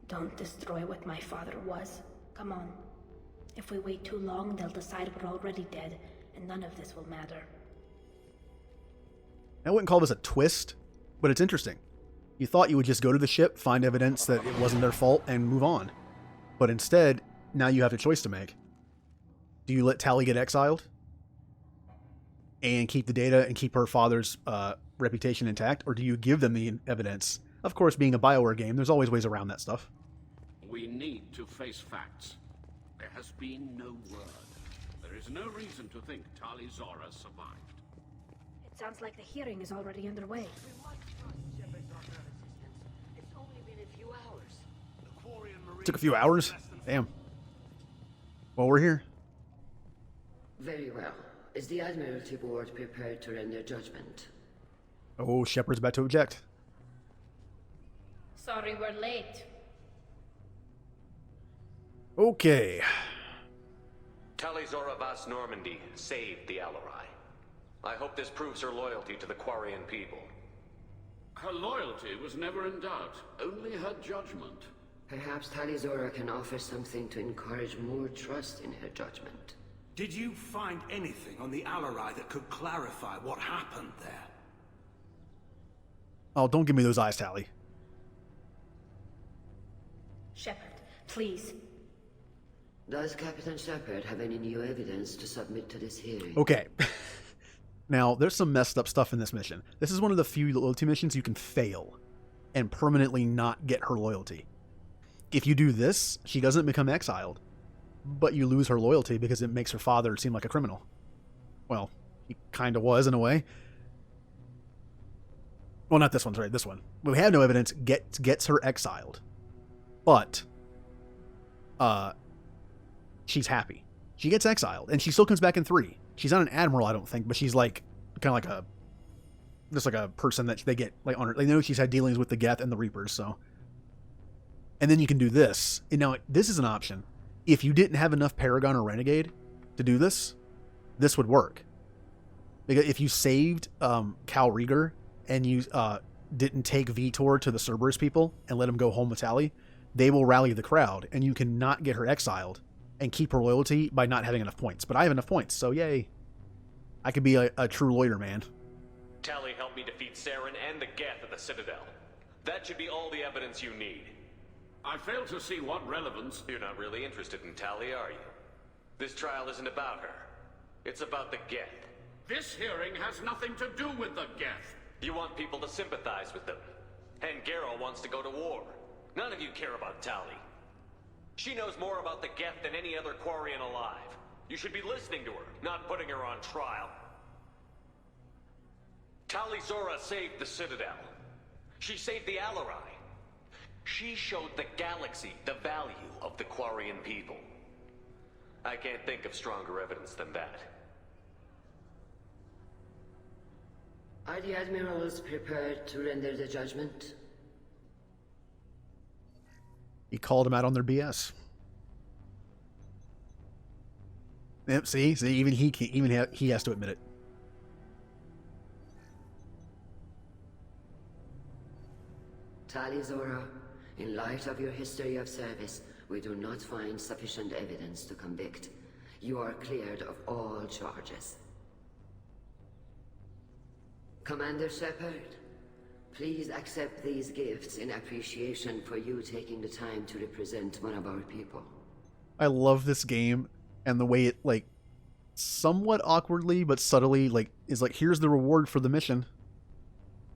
don't destroy what my father was. Come on. If we wait too long, they'll decide we're already dead, and none of this will matter. I wouldn't call this a twist, but it's interesting. You thought you would just go to the ship, find evidence that it wasn't their fault, and move on. But instead, now you have a choice to make. Do you let Tali get exiled? And keep the data and keep her father's reputation intact? Or do you give them the evidence? Of course, being a BioWare game, there's always ways around that stuff. We need to face facts. There has been no word. There is no reason to think Tali Zora survived. It sounds like the hearing is already underway. Took a few hours? Damn. Well, we're here. Very well. Is the Admiralty Board prepared to render judgment? Oh, Shepard's about to object. Sorry we're late. Okay. Tali Zora Vas Normandy saved the Alarai. I hope this proves her loyalty to the Quarian people. Her loyalty was never in doubt, only her judgment. Perhaps Tali Zora can offer something to encourage more trust in her judgment. Did you find anything on the Alarai that could clarify what happened there? Oh, don't give me those eyes, Tally. Shepard, please. Does Captain Shepard have any new evidence to submit to this hearing? Okay. Now, there's some messed up stuff in this mission. This is one of the few loyalty missions you can fail and permanently not get her loyalty. If you do this, she doesn't become exiled, but you lose her loyalty because it makes her father seem like a criminal. Well, he kind of was in a way. Well, not this one, sorry, this one. We have no evidence, gets her exiled. But, she's happy. She gets exiled, and she still comes back in 3. She's not an admiral, I don't think, but she's like, kind of like just like a person that they get, like, on her. They know she's had dealings with the Geth and the Reapers, so. And then you can do this. And now, this is an option. If you didn't have enough Paragon or Renegade to do this, this would work. Because if you saved Cal Rieger and you didn't take Vitor to the Cerberus people and let him go home with Tally, they will rally the crowd, and you cannot get her exiled and keep her loyalty by not having enough points. But I have enough points, so yay. I could be a true lawyer, man. Tally helped me defeat Saren and the Geth at the Citadel. That should be all the evidence you need. I fail to see what relevance... You're not really interested in Tally, are you? This trial isn't about her. It's about the Geth. This hearing has nothing to do with the Geth. You want people to sympathize with them. And Garrow wants to go to war. None of you care about Tally. She knows more about the Geth than any other Quarian alive. You should be listening to her, not putting her on trial. Tali Zora saved the Citadel. She saved the Alarai. She showed the galaxy the value of the Quarian people. I can't think of stronger evidence than that. Are the admirals prepared to render the judgment? He called him out on their BS. Yep, see, even he has to admit it. Tali Zora, in light of your history of service, we do not find sufficient evidence to convict. You are cleared of all charges. Commander Shepard, please accept these gifts in appreciation for you taking the time to represent one of our people. I love this game and the way it, like, somewhat awkwardly but subtly, like, is like, here's the reward for the mission.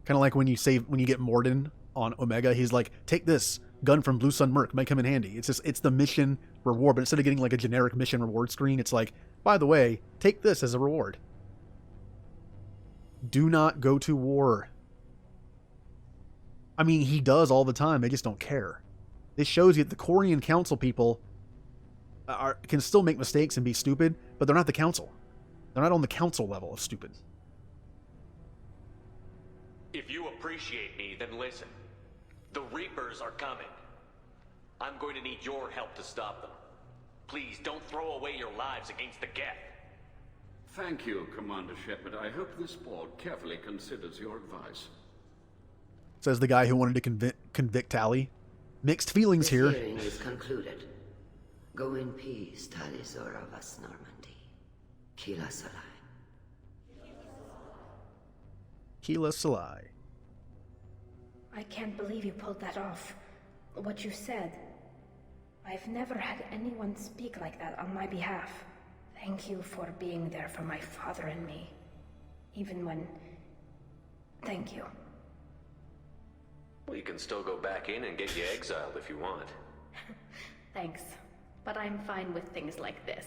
Kind of like when you get Morden on Omega, he's like, take this gun from Blue Sun Merc, might come in handy. It's the mission reward, but instead of getting like a generic mission reward screen, it's like, by the way, take this as a reward. Do not go to war. I mean, he does all the time. They just don't care. This shows you that the Quarian Council people can still make mistakes and be stupid, but they're not the Council. They're not on the Council level of stupid. If you appreciate me, then listen. The Reapers are coming. I'm going to need your help to stop them. Please don't throw away your lives against the Geth. Thank you, Commander Shepard. I hope this board carefully considers your advice. Says the guy who wanted to convict Tally. Mixed feelings here. The hearing is concluded. Go in peace, Tali Zora Vas Normandy. Kila Salai. Kila Salai. I can't believe you pulled that off. What you said. I've never had anyone speak like that on my behalf. Thank you for being there for my father and me. Even when... Thank you. Well, you can still go back in and get you exiled if you want. Thanks, but I'm fine with things like this.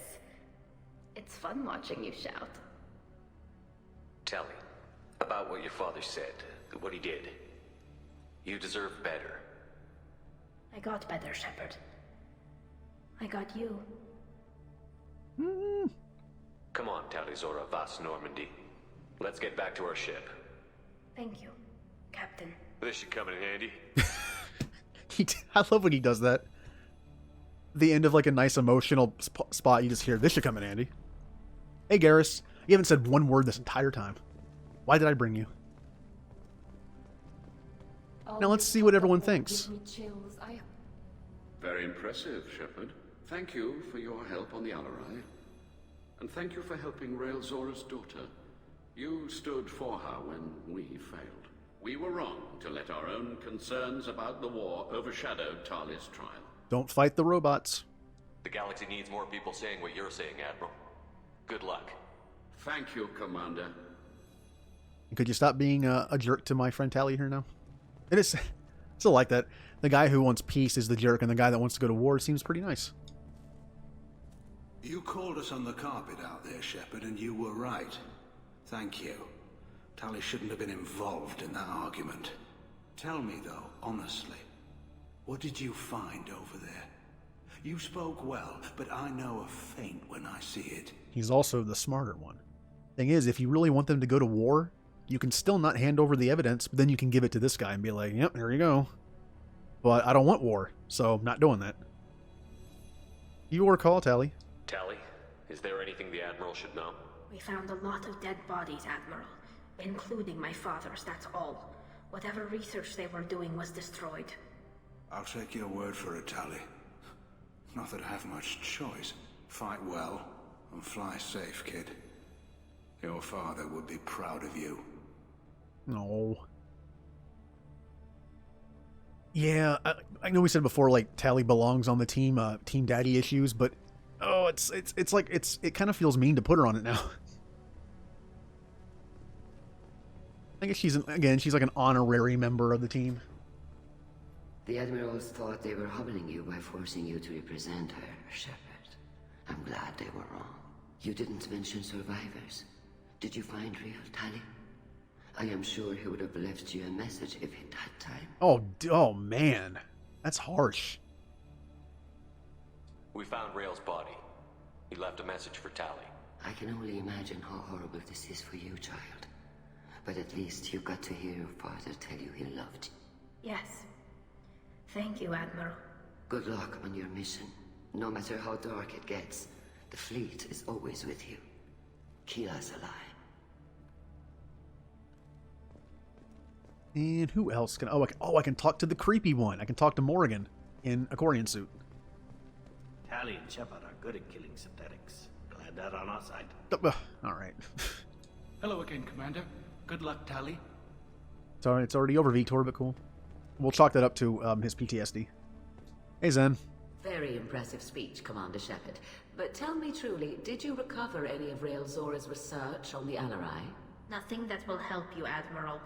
It's fun watching you shout. Tell me, about what your father said, what he did. You deserve better. I got better, Shepard. I got you. Come on, Tali Zora Vas Normandy. Let's get back to our ship. Thank you, Captain. This should come in handy. I love when he does that. The end of like a nice emotional spot, you just hear, this should come in handy. Hey, Garrus. You haven't said one word this entire time. Why did I bring you? Now let's see what everyone thinks. Very impressive, Shepard. Thank you for your help on the Alarai. And thank you for helping Rael Zora's daughter. You stood for her when we failed. We were wrong to let our own concerns about the war overshadow Tali's trial. Don't fight the robots. The galaxy needs more people saying what you're saying, Admiral. Good luck. Thank you, Commander. Could you stop being a jerk to my friend Tali here now? It is still like that. The guy who wants peace is the jerk, and the guy that wants to go to war seems pretty nice. You called us on the carpet out there, Shepard, and you were right. Thank you. Tali shouldn't have been involved in that argument. Tell me, though, honestly, what did you find over there? You spoke well, but I know a feint when I see it. He's also the smarter one. Thing is, if you really want them to go to war, you can still not hand over the evidence, but then you can give it to this guy and be like, yep, here you go. But I don't want war, so I'm not doing that. Your call, Tali. Tali, is there anything the Admiral should know? We found a lot of dead bodies, Admiral. Including my father's, that's all. Whatever research they were doing was destroyed. I'll take your word for it, Tali. Not that I have much choice. Fight well, and fly safe, kid. Your father would be proud of you. No. Yeah, I know we said before, like, Tali belongs on the team, Team Daddy issues, but oh, it kind of feels mean to put her on it now. I guess she's like an honorary member of the team. The Admirals thought they were humbling you by forcing you to represent her, Shepard. I'm glad they were wrong. You didn't mention survivors. Did you find real Tali? I am sure he would have left you a message if he'd had time. Oh man. That's harsh. We found Rael's body. He left a message for Tali. I can only imagine how horrible this is for you, child. But at least you got to hear your father tell you he loved you. Yes. Thank you, Admiral. Good luck on your mission. No matter how dark it gets, the fleet is always with you. Keep us alive. And who else can... I can talk to the creepy one. I can talk to Morrigan in a Quarian suit. Tali and Shepard are good at killing synthetics. Glad they're on our side. Alright. Hello again, Commander. Good luck, Tali. Sorry, it's already over, Vitor, but cool. We'll chalk that up to his PTSD. Hey, Zen. Very impressive speech, Commander Shepard. But tell me truly, did you recover any of Rael Zora's research on the Alarai? Nothing that will help you, Admiral.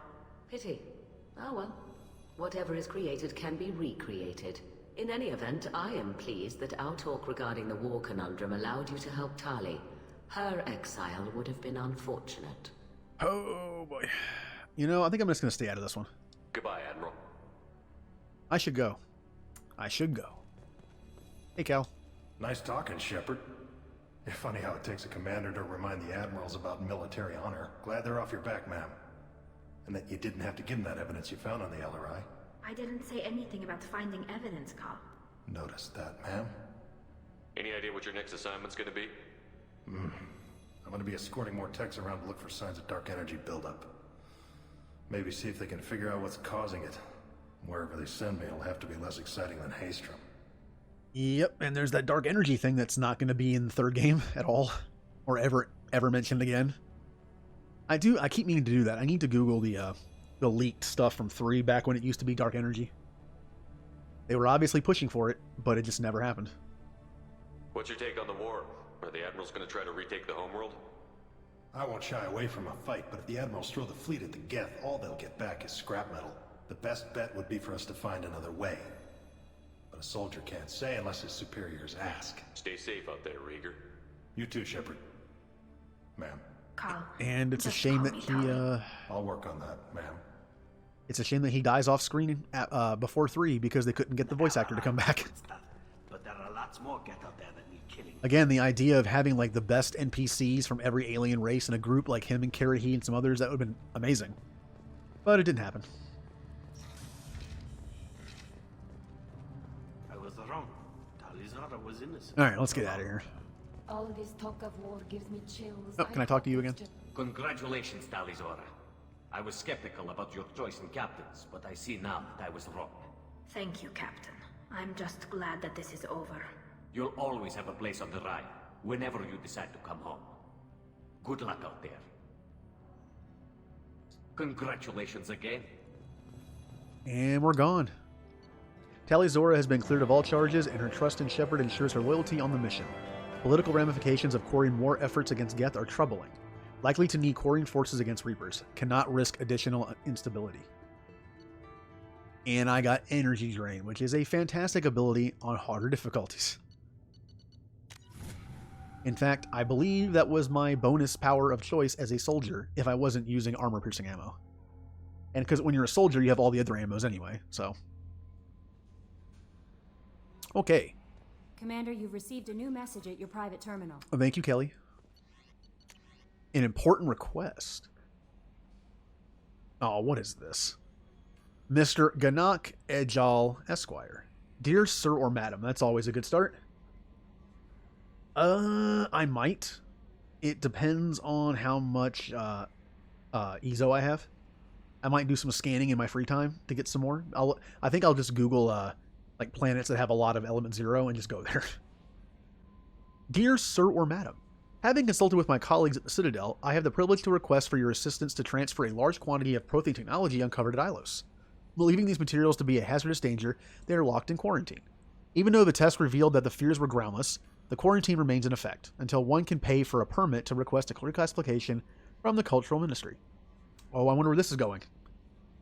Pity. Oh well. Whatever is created can be recreated. In any event, I am pleased that our talk regarding the war conundrum allowed you to help Tali. Her exile would have been unfortunate. Oh, boy. You know, I think I'm just going to stay out of this one. Goodbye, Admiral. I should go. Hey, Cal. Nice talking, Shepard. It's funny how it takes a commander to remind the admirals about military honor. Glad they're off your back, ma'am. And that you didn't have to give them that evidence you found on the LRI. I didn't say anything about finding evidence, Cal. Noticed that, ma'am. Any idea what your next assignment's gonna be? I'm gonna be escorting more techs around to look for signs of dark energy buildup. Maybe see if they can figure out what's causing it. Wherever they send me, it'll have to be less exciting than Haystrom. Yep, and there's that dark energy thing that's not going to be in the third game at all, or ever mentioned again. I keep meaning to do that. I need to Google the leaked stuff from 3 back when it used to be dark energy. They were obviously pushing for it, but it just never happened. What's your take on the war? Are the Admirals going to try to retake the homeworld? I won't shy away from a fight, but if the Admirals throw the fleet at the Geth, all they'll get back is scrap metal. The best bet would be for us to find another way. But a soldier can't say unless his superiors ask. Stay safe out there, Rieger. You too, Shepard. Ma'am. Carl. And it's a shame that he, I'll work on that, ma'am. It's a shame that he dies off screen before 3 because they couldn't get the voice actor to come back. But there are lots more Geth out there that need killing. Again, the idea of having like the best NPCs from every alien race in a group like him and Karahi and some others, that would have been amazing. But it didn't happen. I was wrong. Tali Zora was innocent. Alright, let's get out of here. All this talk of war gives me chills. Oh, can I talk to you again? Congratulations, Tali Zora. I was skeptical about your choice in captains, but I see now that I was wrong. Thank you, Captain. I'm just glad that this is over. You'll always have a place on the Rhine. whenever you decide to come home. Good luck out there. Congratulations again. And we're gone. Tali Zora has been cleared of all charges, and her trust in Shepard ensures her loyalty on the mission. Political ramifications of quarrying more efforts against Geth are troubling. Likely to need quarrying forces against Reapers. Cannot risk additional instability. And I got Energy Drain, which is a fantastic ability on harder difficulties. In fact, I believe that was my bonus power of choice as a soldier if I wasn't using armor-piercing ammo. And because when you're a soldier, you have all the other ammos anyway, so... Okay. Commander, you've received a new message at your private terminal. Thank you, Kelly. An important request. Oh, what is this? Mr. Ganak Ejal Esquire. Dear Sir or Madam, that's always a good start. I might. It depends on how much EZO I have. I might do some scanning in my free time to get some more. I think I'll just Google like planets that have a lot of element 0 and just go there. Dear Sir or Madam, having consulted with my colleagues at the Citadel, I have the privilege to request for your assistance to transfer a large quantity of prothean technology uncovered at Ilos. Believing these materials to be a hazardous danger, they are locked in quarantine. Even though the test revealed that the fears were groundless, the quarantine remains in effect until one can pay for a permit to request a reclassification from the Cultural Ministry. Oh, I wonder where this is going.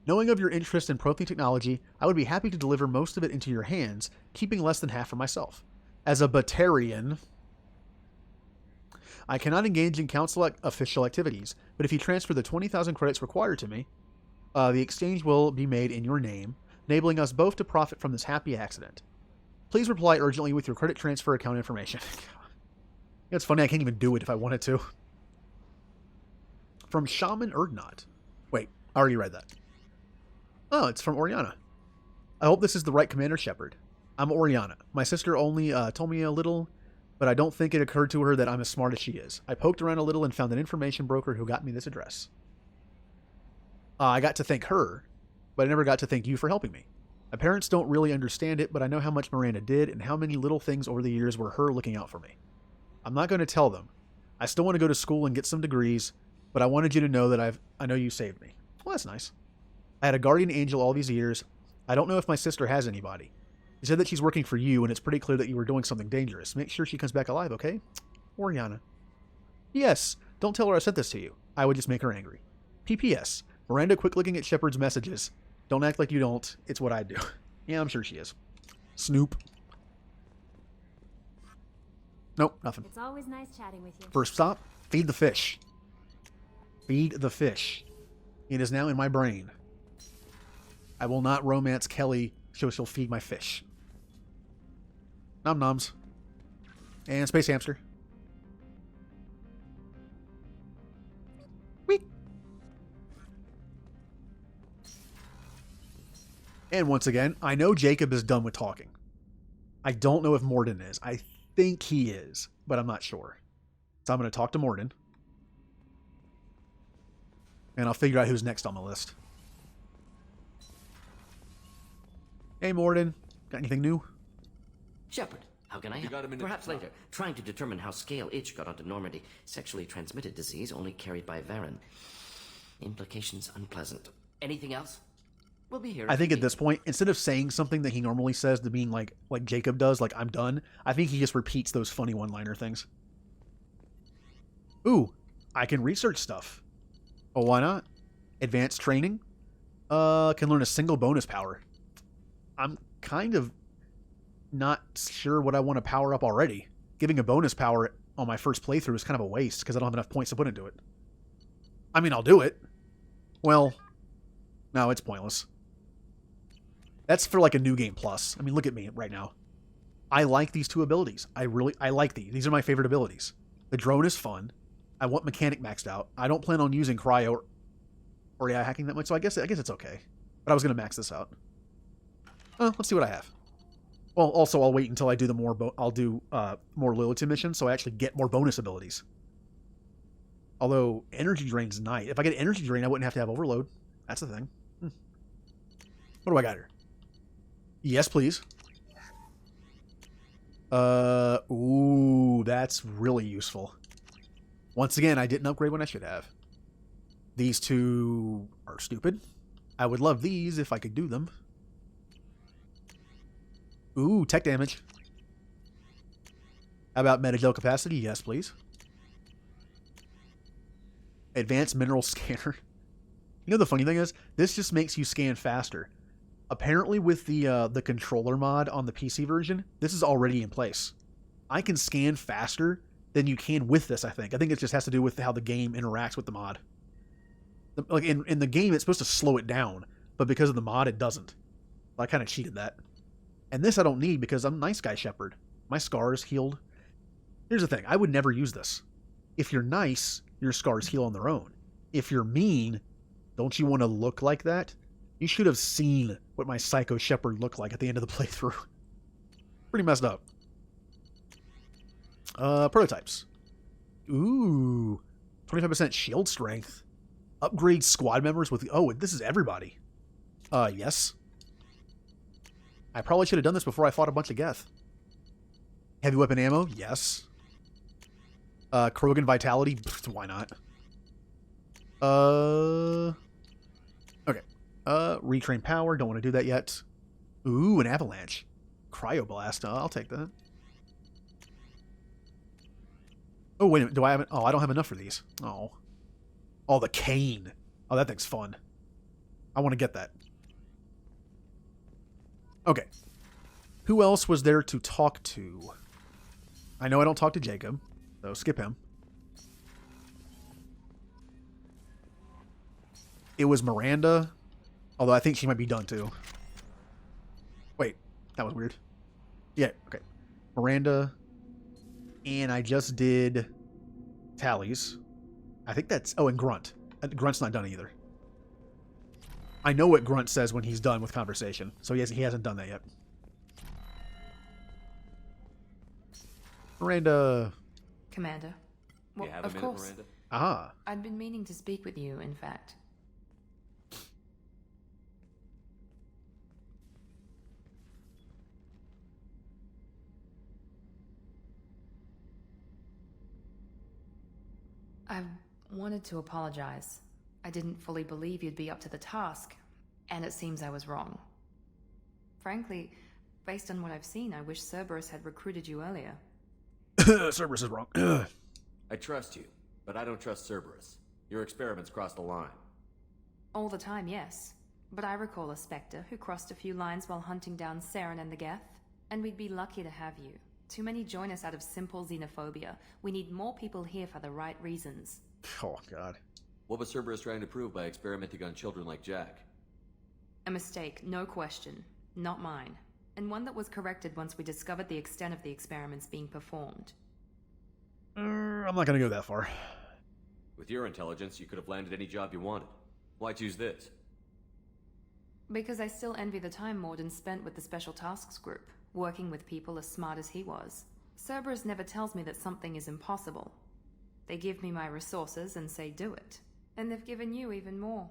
Knowing of your interest in prothean technology, I would be happy to deliver most of it into your hands, keeping less than half for myself. As a Batarian, I cannot engage in council official activities, but if you transfer the 20,000 credits required to me, the exchange will be made in your name, enabling us both to profit from this happy accident. Please reply urgently with your credit transfer account information. It's funny, I can't even do it if I wanted to. From Shaman Erdnot. Wait, I already read that. Oh, it's from Oriana. I hope this is the right Commander Shepard. I'm Oriana. My sister only told me a little, but I don't think it occurred to her that I'm as smart as she is. I poked around a little and found an information broker who got me this address. I got to thank her, but I never got to thank you for helping me. My parents don't really understand it, but I know how much Miranda did and how many little things over the years were her looking out for me. I'm not going to tell them. I still want to go to school and get some degrees, but I wanted you to know that I know you saved me. Well, that's nice. I had a guardian angel all these years. I don't know if my sister has anybody. She said that she's working for you, and it's pretty clear that you were doing something dangerous. Make sure she comes back alive, okay? Oriana. Yes, don't tell her I sent this to you. I would just make her angry. PPS. Miranda, quit looking at Shepard's messages. Don't act like you don't. It's what I do. Yeah, I'm sure she is. Snoop. Nope, nothing. It's always nice chatting with you. First stop, feed the fish. Feed the fish. It is now in my brain. I will not romance Kelly, so she'll feed my fish. Nom noms. And space hamster. Whee! And once again, I know Jacob is done with talking. I don't know if Morden is. I think he is, but I'm not sure. So I'm going to talk to Morden. And I'll figure out who's next on the list. Hey, Morden. Got anything new? Shepard, how can I help? Perhaps later. Trying to determine how Scale Itch got onto Normandy. Sexually transmitted disease only carried by Varen. Implications unpleasant. Anything else? We'll be here. I think at this point, instead of saying something that he normally says to being like Jacob does, like I'm done, I think he just repeats those funny one-liner things. Ooh, I can research stuff. Oh, why not? Advanced training? Can learn a single bonus power. I'm kind of not sure what I want to power up already. Giving a bonus power on my first playthrough is kind of a waste because I don't have enough points to put into it. I mean, I'll do it. Well, no, it's pointless. That's for like a new game plus. I mean, look at me right now. I like these two abilities. I like these. These are my favorite abilities. The drone is fun. I want mechanic maxed out. I don't plan on using cryo or AI hacking that much, so I guess it's okay. But I was going to max this out. Let's see what I have. Well, also I'll wait until I do I'll do more loyalty missions, so I actually get more bonus abilities. Although energy drain's nice. If I get energy drain, I wouldn't have to have overload. That's the thing. What do I got here? Yes, please. Ooh, that's really useful. Once again, I didn't upgrade when I should have. These two are stupid. I would love these if I could do them. Ooh, tech damage. How about metagel capacity? Yes, please. Advanced mineral scanner. You know the funny thing is, this just makes you scan faster. Apparently with the controller mod on the PC version, this is already in place. I can scan faster than you can with this, I think. I think it just has to do with how the game interacts with the mod. Like in the game, it's supposed to slow it down, but because of the mod, it doesn't. I kind of cheated that. And this I don't need because I'm Nice Guy Shepard. My scars healed. Here's the thing. I would never use this. If you're nice, your scars heal on their own. If you're mean, don't you want to look like that? You should have seen what my Psycho Shepard looked like at the end of the playthrough. Pretty messed up. Prototypes. Ooh. 25% shield strength. Upgrade squad members with... Oh, this is everybody. Yes. I probably should have done this before I fought a bunch of Geth. Heavy weapon ammo? Yes. Krogan vitality? Pfft, why not? Okay. Retrain power. Don't want to do that yet. Ooh, an avalanche. Cryoblast. I'll take that. Oh, wait a minute. Do I have it? Oh, I don't have enough for these. Oh. Oh, the cane. Oh, that thing's fun. I want to get that. Okay. Who else was there to talk to? I know I don't talk to Jacob, so skip him. It was Miranda, although I think she might be done too. Wait, that was weird. Yeah, okay. Miranda, and I just did Tallies. I think that's... Oh, and Grunt. Grunt's not done either. I know what Grunt says when he's done with conversation, so he hasn't done that yet. Miranda. Commander. Well, you have of a minute, course. Miranda? Ah. I'd been meaning to speak with you, in fact. I wanted to apologize. I didn't fully believe you'd be up to the task, and it seems I was wrong. Frankly, based on what I've seen, I wish Cerberus had recruited you earlier. Cerberus is wrong. I trust you, but I don't trust Cerberus. Your experiments crossed the line. All the time, yes. But I recall a Spectre who crossed a few lines while hunting down Saren and the Geth, and we'd be lucky to have you. Too many join us out of simple xenophobia. We need more people here for the right reasons. Oh, God. What was Cerberus trying to prove by experimenting on children like Jack? A mistake, no question. Not mine. And one that was corrected once we discovered the extent of the experiments being performed. I'm not going to go that far. With your intelligence, you could have landed any job you wanted. Why choose this? Because I still envy the time Morden spent with the Special Tasks Group, working with people as smart as he was. Cerberus never tells me that something is impossible. They give me my resources and say do it. And they've given you even more.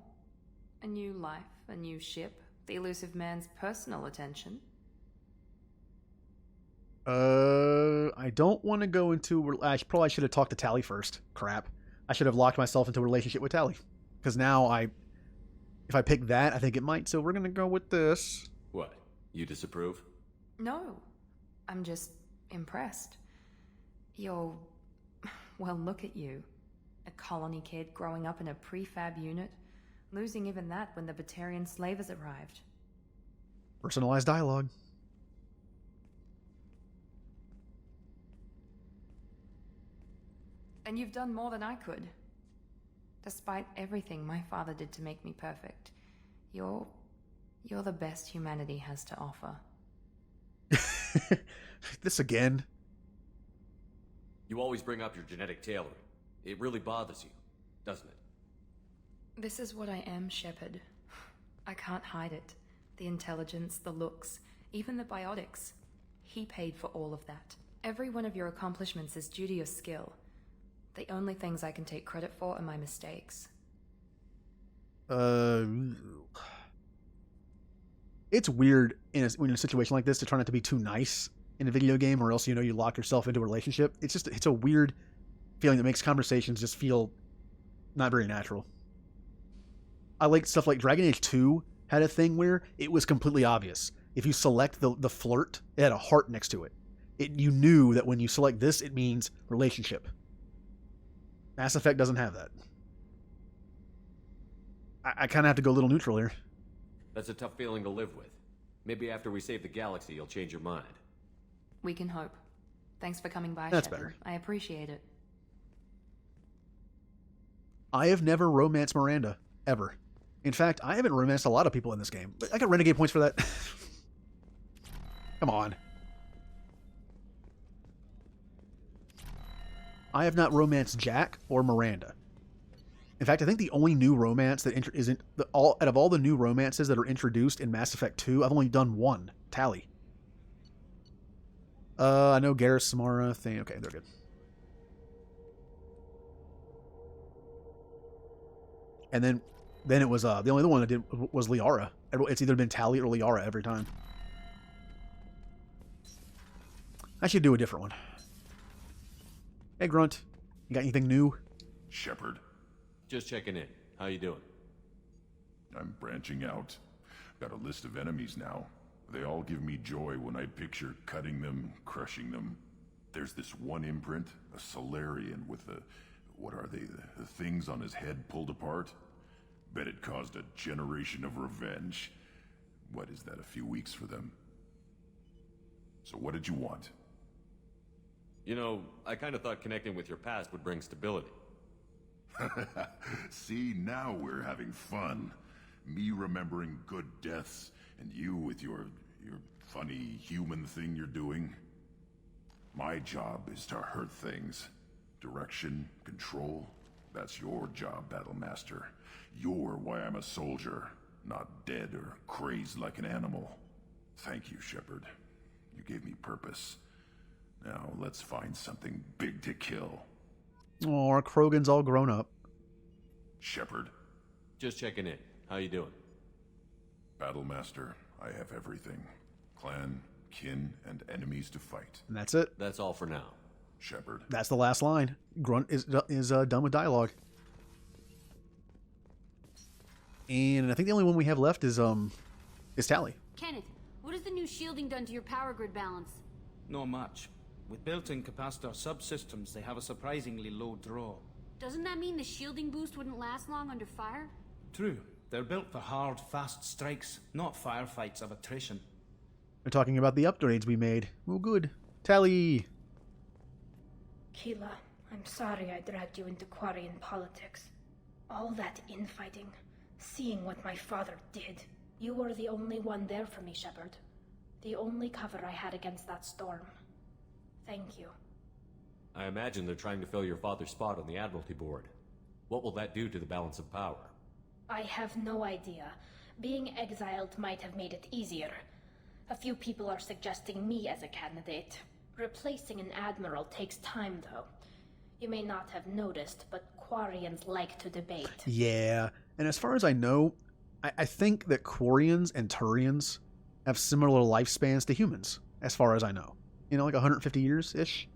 A new life, a new ship, the elusive man's personal attention. I don't want to go into... I probably should have talked to Tally first. Crap. I should have locked myself into a relationship with Tally. Because now if I pick that, I think it might. So we're going to go with this. What? You disapprove? No. I'm just impressed. You're... Well, look at you. A colony kid growing up in a prefab unit, losing even that when the Batarian slavers arrived. Personalized dialogue. And you've done more than I could. Despite everything my father did to make me perfect, you're the best humanity has to offer. This again? You always bring up your genetic tailoring. It really bothers you, doesn't it? This is what I am, Shepard. I can't hide it. The intelligence, the looks, even the biotics. He paid for all of that. Every one of your accomplishments is due to your skill. The only things I can take credit for are my mistakes. It's weird when you're in a situation like this to try not to be too nice, in a video game, or else, you lock yourself into a relationship. It's a weird feeling that makes conversations just feel not very natural. I like stuff like Dragon Age 2 had a thing where it was completely obvious. If you select the flirt, it had a heart next to it. You knew that when you select this, it means relationship. Mass Effect doesn't have that. I kind of have to go a little neutral here. That's a tough feeling to live with. Maybe after we save the galaxy, you'll change your mind. We can hope. Thanks for coming by, That's Shepard. better. I appreciate it. I have never romanced Miranda, ever. In fact, I haven't romanced a lot of people in this game. But I got renegade points for that. Come on. I have not romanced Jack or Miranda. In fact, I think the only new romance that out of all the new romances that are introduced in Mass Effect 2, I've only done one. Tally. I know Garrus, Samara, thing. Okay, they're good. And then it was the only other one I did was Liara. It's either been Tally or Liara every time. I should do a different one. Hey, Grunt. You got anything new? Shepard. Just checking in. How you doing? I'm branching out. Got a list of enemies now. They all give me joy when I picture cutting them, crushing them. There's this one imprint, a Solarian with the... what are they? The things on his head pulled apart? Bet it caused a generation of revenge. What is that, a few weeks for them? So what did you want? I kind of thought connecting with your past would bring stability. See, now we're having fun. Me remembering good deaths, and you with your funny human thing you're doing. My job is to hurt things. Direction, control, that's your job, Battlemaster. You're why I'm a soldier, not dead or crazed like an animal. Thank you, Shepard. You gave me purpose. Now let's find something big to kill. Oh, our Krogan's all grown up. Shepard. Just checking in. How you doing? Battlemaster, I have everything. Clan, kin, and enemies to fight. And that's it. That's all for now. Shepard. That's the last line. Grunt is done with dialogue. And I think the only one we have left is Tally. Kenneth, what has the new shielding done to your power grid balance? Not much. With built-in capacitor subsystems, they have a surprisingly low draw. Doesn't that mean the shielding boost wouldn't last long under fire? True. They're built for hard, fast strikes, not firefights of attrition. We're talking about the upgrades we made. Oh, good. Tally! Keela, I'm sorry I dragged you into Quarian politics. All that infighting, seeing what my father did. You were the only one there for me, Shepard. The only cover I had against that storm. Thank you. I imagine they're trying to fill your father's spot on the Admiralty Board. What will that do to the balance of power? I have no idea. Being exiled might have made it easier. A few people are suggesting me as a candidate. Replacing an admiral takes time, though. You may not have noticed, but Quarians like to debate. Yeah, and as far as I know, I think that Quarians and Turians have similar lifespans to humans, as far as I know. Like 150 years-ish?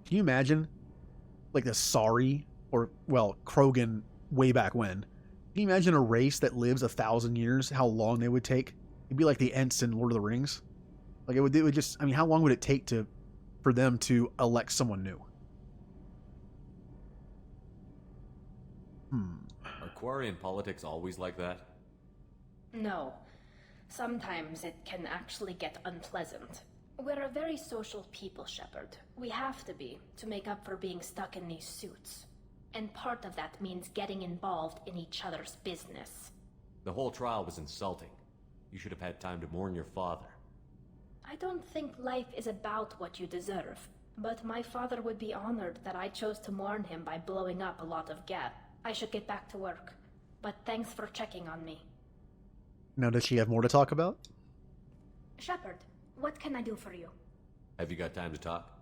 Can you imagine, like the Sari, or, well, Krogan way back when? Can you imagine a race that lives 1,000 years, how long they would take? It'd be like the Ents in Lord of the Rings. Like, it would just, how long would it take for them to elect someone new? Are Quarian politics always like that? No. Sometimes it can actually get unpleasant. We're a very social people, Shepard. We have to be, to make up for being stuck in these suits. And part of that means getting involved in each other's business. The whole trial was insulting. You should have had time to mourn your father. I don't think life is about what you deserve, but my father would be honored that I chose to mourn him by blowing up a lot of gas. I should get back to work, but thanks for checking on me. Now, does she have more to talk about? Shepard, what can I do for you? Have you got time to talk?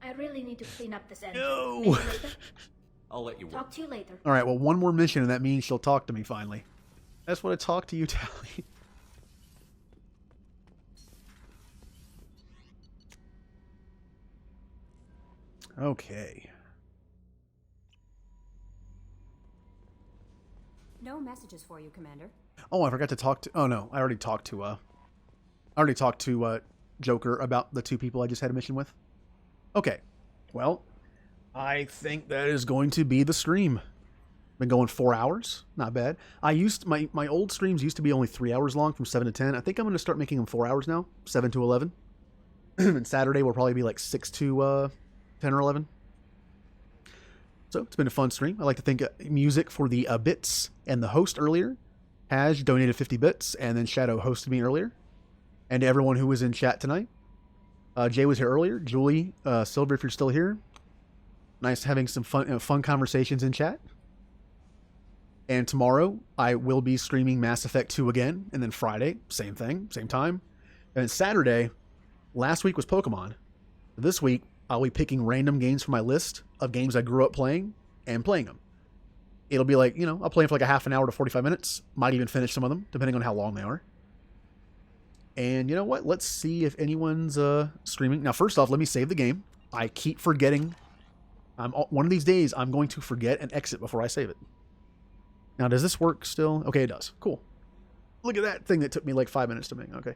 I really need to clean up this engine. No! Maybe later? I'll let you work. Talk to you later. Alright, well, one more mission, and that means she'll talk to me finally. I just want to talk to you, Tally. Okay. No messages for you, Commander. Oh, I forgot to talk to... Oh, no. I already talked to Joker about the 2 people I just had a mission with. Okay. Well, I think that is going to be the stream. Been going 4 hours. Not bad. I used... My old streams used to be only 3 hours long from 7 to 10. I think I'm going to start making them 4 hours now. 7 to 11. And Saturday will probably be like 6 to 10 or 11. So it's been a fun stream. I like to thank music for the bits, and the host earlier has donated 50 bits, and then Shadow hosted me earlier. And to everyone who was in chat tonight. Jay was here earlier. Julie, Silver, if you're still here. Nice having some fun conversations in chat. And tomorrow I will be streaming Mass Effect 2 again, and then Friday, same thing, same time. And then Saturday, last week was Pokemon. This week, I'll be picking random games from my list of games I grew up playing and playing them. It'll be like, I'll play them for like a half an hour to 45 minutes. Might even finish some of them, depending on how long they are. And you know what? Let's see if anyone's streaming. Now, first off, let me save the game. I keep forgetting. One of these days, I'm going to forget and exit before I save it. Now, does this work still? Okay, it does. Cool. Look at that thing that took me like 5 minutes to make. Okay.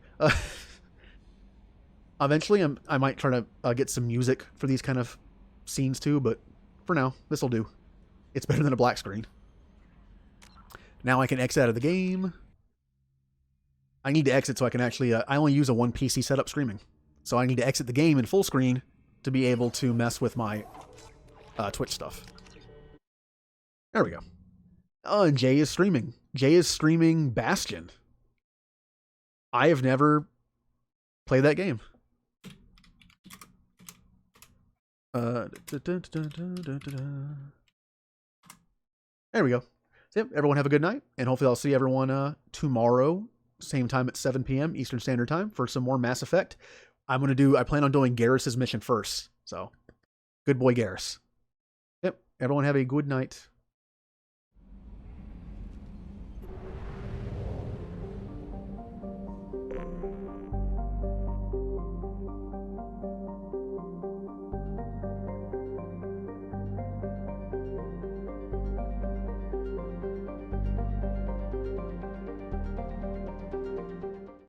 Eventually, I might try to get some music for these kind of scenes too, but for now, this will do. It's better than a black screen. Now I can exit out of the game. I need to exit so I can actually... I only use a 1 PC setup streaming. So I need to exit the game in full screen to be able to mess with my Twitch stuff. There we go. Oh, and Jay is streaming. Jay is streaming Bastion. I have never played that game. There we go. So, yep, everyone have a good night, and hopefully I'll see everyone tomorrow, same time at 7 p.m. Eastern Standard Time for some more Mass Effect. I plan on doing Garrus's mission first, so good boy Garrus. Yep, everyone have a good night.